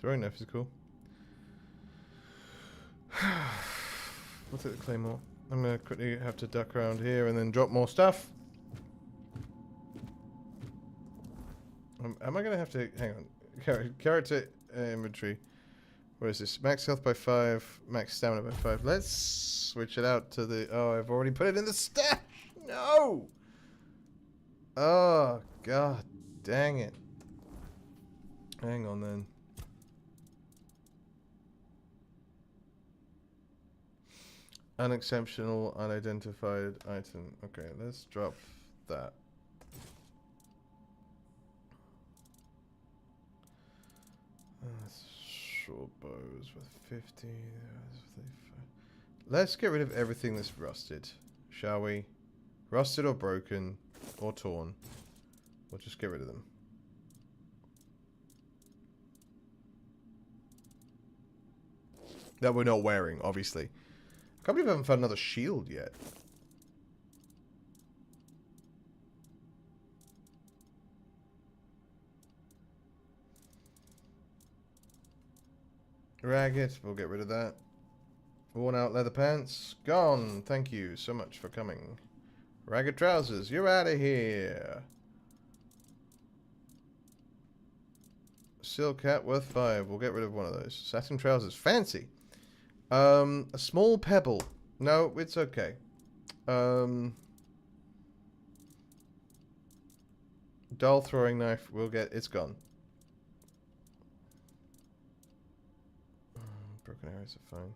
Throwing knife is cool. We'll take the claymore. I'm gonna quickly have to duck around here and then drop more stuff. Am I gonna have to hang on? Character inventory. Where is this? Max health by 5, max stamina by 5. Let's switch it out to the. Oh, I've already put it in the stash. No. Oh god, dang it. Hang on then. Unexceptional, unidentified item. Okay, let's drop that. Short bows with 50. Let's get rid of everything that's rusted, shall we? Rusted or broken or torn. We'll just get rid of them. That we're not wearing, obviously. I can't believe I haven't found another shield yet. Ragged, we'll get rid of that. Worn out leather pants, gone. Thank you so much for coming. Ragged trousers, you're out of here. Silk hat worth 5, we'll get rid of one of those. Satin trousers, fancy. A small pebble. No, it's okay. Dull throwing knife, we'll get, it's gone. Broken arrows are fine.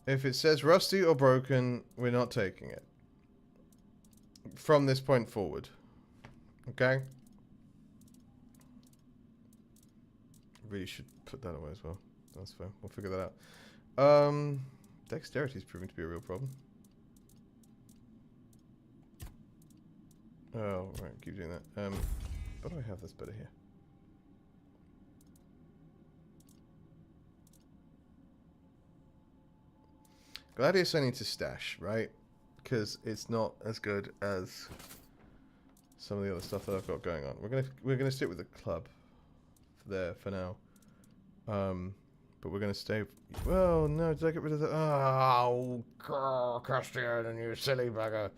If it says rusty or broken, we're not taking it. From this point forward. Okay? Really should put that away as well. That's fine. We'll figure that out. Dexterity is proving to be a real problem. Oh, right. Keep doing that. But do I have this better here? Gladius I need to stash, right? Because it's not as good as some of the other stuff that I've got going on. We're gonna stick with the club there for now. But we're gonna stay. Well, no, did I get rid of the? Oh, Kastian, and you silly bugger!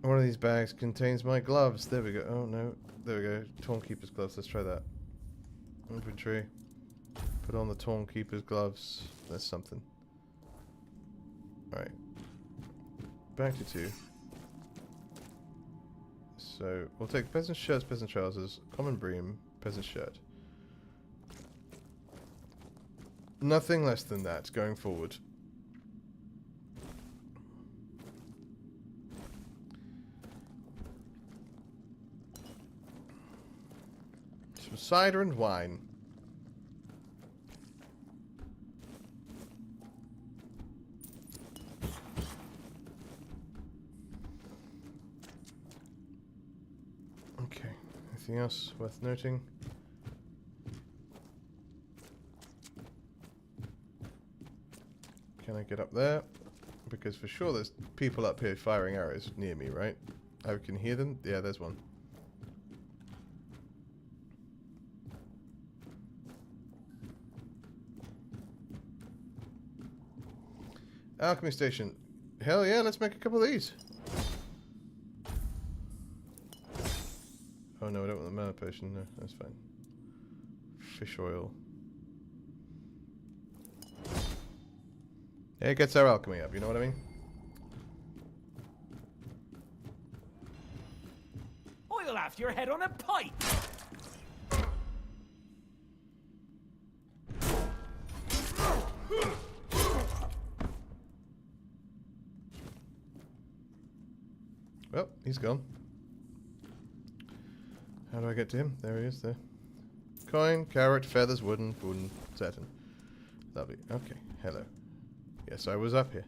One of these bags contains my gloves. There we go. Oh no, there we go. Torn Keeper's gloves. Let's try that. Inventory. Put on the Torn Keeper's gloves. That's something. All right. Back to 2. So we'll take peasant shirts, peasant trousers, common bream, peasant shirt. Nothing less than that going forward. Some cider and wine. Okay, anything else worth noting? Can I get up there? Because for sure there's people up here firing arrows near me, right? I can hear them. Yeah, there's one. Alchemy station. Hell yeah, let's make a couple of these. Oh no, I don't want the mana potion. No, that's fine. Fish oil. Yeah, it gets our alchemy up, you know what I mean? Oil after your head on a pipe! Well, he's gone. How do I get to him? There he is, there. Coin, carrot, feathers, wooden, satin. Lovely. Okay, hello. Yes, I was up here.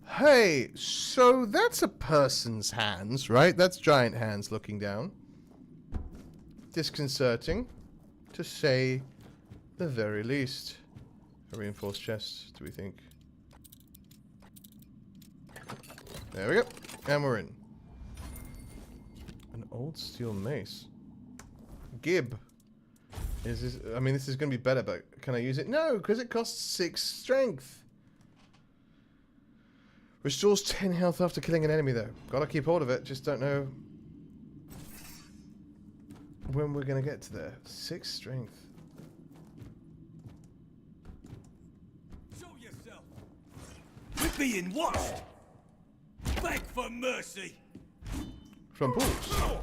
Hey, so that's a person's hands, right? That's giant hands looking down. Disconcerting, to say the very least. A reinforced chest, do we think? There we go. And we're in. An old steel mace. Gib. Is this... I mean, this is going to be better, but can I use it? No, because it costs 6 strength. Restores 10 health after killing an enemy, though. Gotta keep hold of it. Just don't know when we're going to get to there. 6 strength. Show yourself! We're being watched! Beg for mercy! From pools.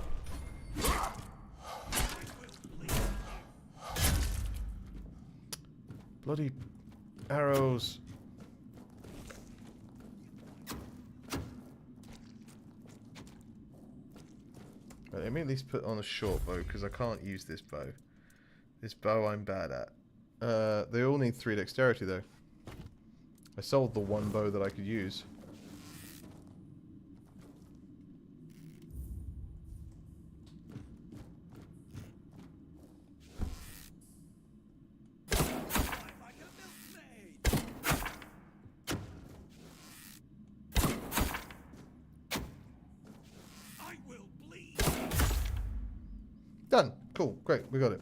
Bloody arrows. Right, let me at least put on a short bow, because I can't use this bow. This bow I'm bad at. They all need 3 dexterity, though. I sold the one bow that I could use. Done. Cool. Great. We got it.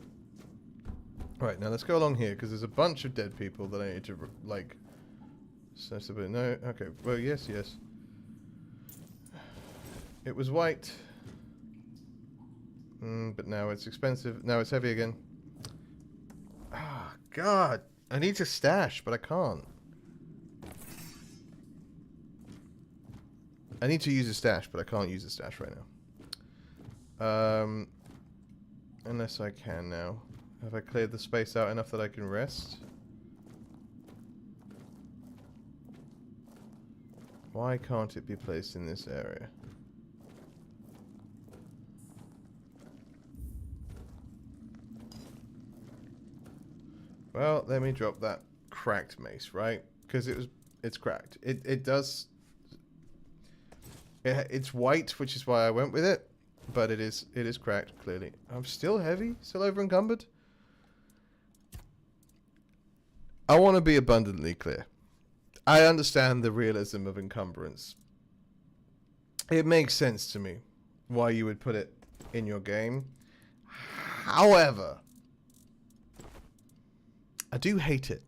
Right, now let's go along here, because there's a bunch of dead people that I need to, like... No? Okay. Well, yes, yes. It was white. But now it's expensive. Now it's heavy again. Ah, God. I need to stash, but I can't. I need to use a stash, but I can't use a stash right now. Unless I can now. Have I cleared the space out enough that I can rest? Why can't it be placed in this area? Well, let me drop that cracked mace, right? Because it's cracked. It's white, which is why I went with it. But it is cracked, clearly. I'm still heavy, still over encumbered. I want to be abundantly clear. I understand the realism of encumbrance. It makes sense to me why you would put it in your game. However, I do hate it.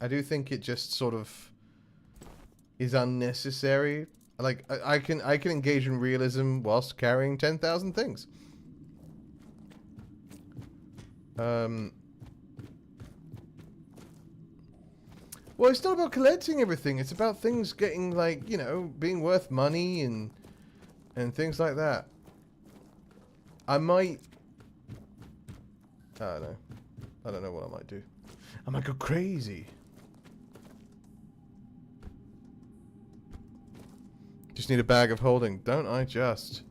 I do think it just sort of is unnecessary. Like, I can engage in realism whilst carrying 10,000 things. Well, it's not about collecting everything. It's about things getting, like, you know, being worth money and things like that. I might... I don't know. I don't know what I might do. I might go crazy. Just need a bag of holding, don't I just?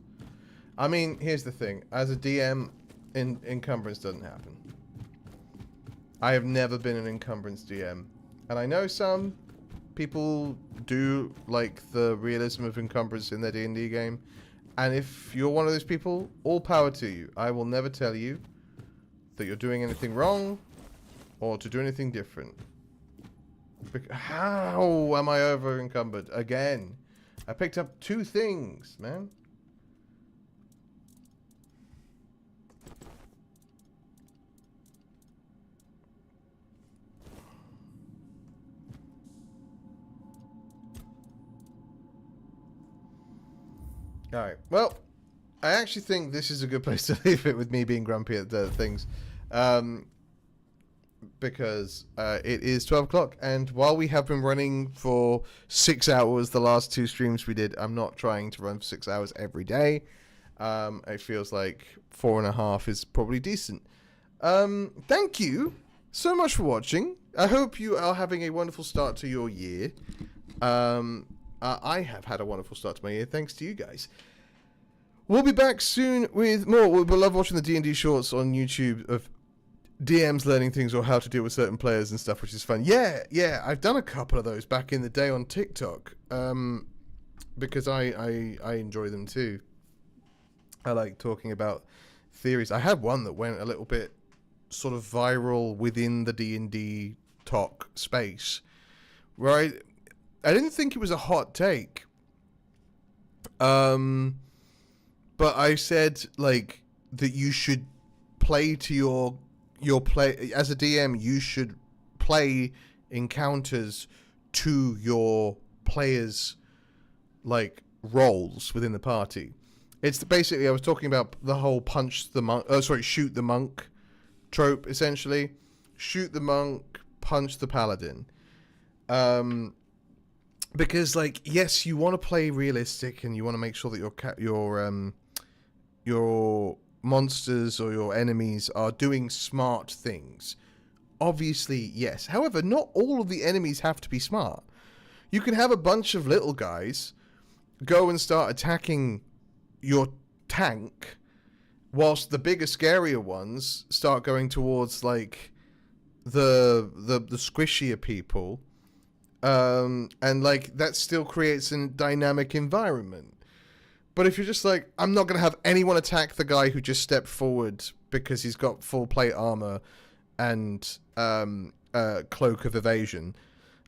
I mean, here's the thing. As a DM, encumbrance doesn't happen. I have never been an encumbrance DM. And I know some people do like the realism of encumbrance in their D&D game. And if you're one of those people, all power to you. I will never tell you that you're doing anything wrong or to do anything different. How am I over encumbered again? I picked up 2 things, man. Alright, well, I actually think this is a good place to leave it with me being grumpy at the things. Because it is 12 o'clock, and while we have been running for 6 hours, the last 2 streams we did, I'm not trying to run for 6 hours every day. It feels like 4.5 is probably decent. Thank you so much for watching. I hope you are having a wonderful start to your year. I have had a wonderful start to my year, thanks to you guys. We'll be back soon with more. We love watching the D&D shorts on YouTube of DMs learning things or how to deal with certain players and stuff, which is fun. Yeah, I've done a couple of those back in the day on TikTok, because I enjoy them too. I like talking about theories. I had one that went a little bit sort of viral within the D&D talk space, where I didn't think it was a hot take, but I said like that you should play to your play as a DM. You should play encounters to your players' like roles within the party. It's basically I was talking about the whole shoot the monk trope essentially. Shoot the monk, punch the paladin. Because like yes, you want to play realistic and you want to make sure that your monsters or your enemies are doing smart things. Obviously, yes. However, not all of the enemies have to be smart. You can have a bunch of little guys go and start attacking your tank, whilst the bigger, scarier ones start going towards like the squishier people, and like that still creates a dynamic environment. But if you're just like, I'm not going to have anyone attack the guy who just stepped forward because he's got full plate armor and cloak of evasion.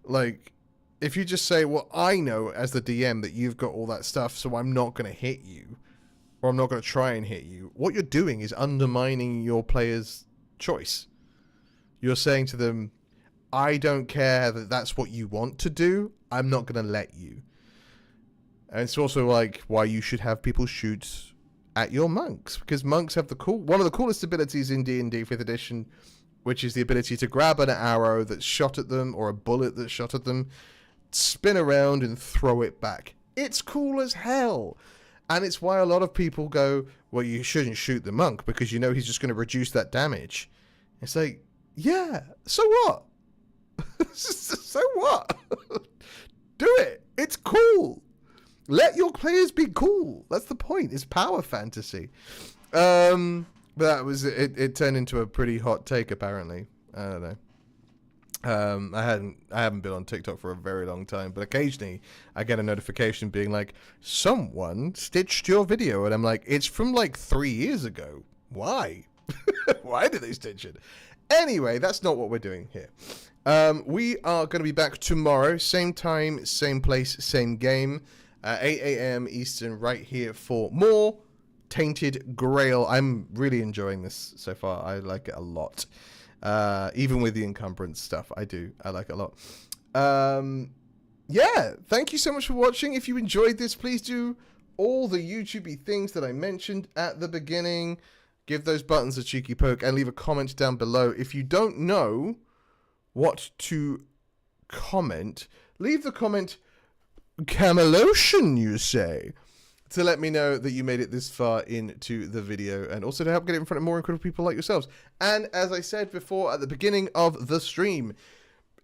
Like, if you just say, well, I know as the DM that you've got all that stuff, so I'm not going to hit you, or I'm not going to try and hit you, what you're doing is undermining your player's choice. You're saying to them, I don't care that that's what you want to do, I'm not going to let you. And it's also like why you should have people shoot at your monks, because monks have one of the coolest abilities in D&D 5th edition, which is the ability to grab an arrow that's shot at them or a bullet that's shot at them, spin around and throw it back. It's cool as hell. And it's why a lot of people go, well, you shouldn't shoot the monk because you know he's just going to reduce that damage. It's like, yeah, so what? So what? Do it. It's cool. Let your players be cool. That's the point. It's power fantasy. But that was it. It turned into a pretty hot take, apparently. I don't know. I haven't been on TikTok for a very long time, but occasionally I get a notification being like, someone stitched your video, and I'm like, it's from like 3 years ago. Why? Why did they stitch it? Anyway, that's not what we're doing here. We are going to be back tomorrow, same time, same place, same game. 8 a.m. Eastern, right here for more Tainted Grail. I'm really enjoying this so far. I like it a lot. Even with the encumbrance stuff, I like it a lot. Yeah, thank you so much for watching. If you enjoyed this, please do all the YouTube-y things that I mentioned at the beginning. Give those buttons a cheeky poke and leave a comment down below. If you don't know what to comment, leave the comment Camelotion, you say, to let me know that you made it this far into the video, and also to help get it in front of more incredible people like yourselves. And as I said before at the beginning of the stream,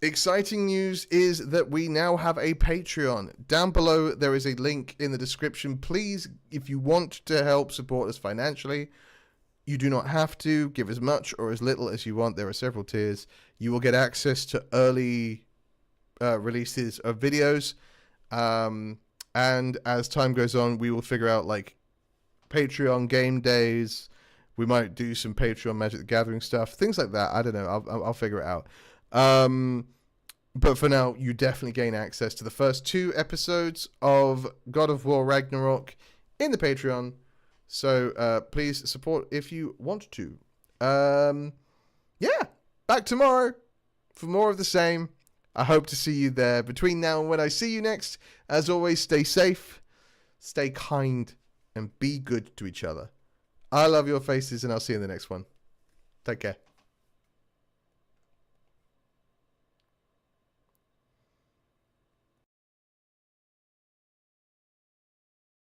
exciting news is that we now have a Patreon. Down below there is a link in the description. Please, if you want to help support us financially, you do not have to give as much or as little as you want. There are several tiers. You will get access to early releases of videos. And as time goes on, we will figure out like Patreon game days. We might do some Patreon Magic the Gathering stuff, things like that. I don't know. I'll figure it out. But for now, you definitely gain access to the first 2 episodes of God of War Ragnarok in the Patreon. So please support if you want to. Yeah, back tomorrow for more of the same. I hope to see you there. Between now and when I see you next, as always, stay safe, stay kind, and be good to each other. I love your faces, and I'll see you in the next one. Take care.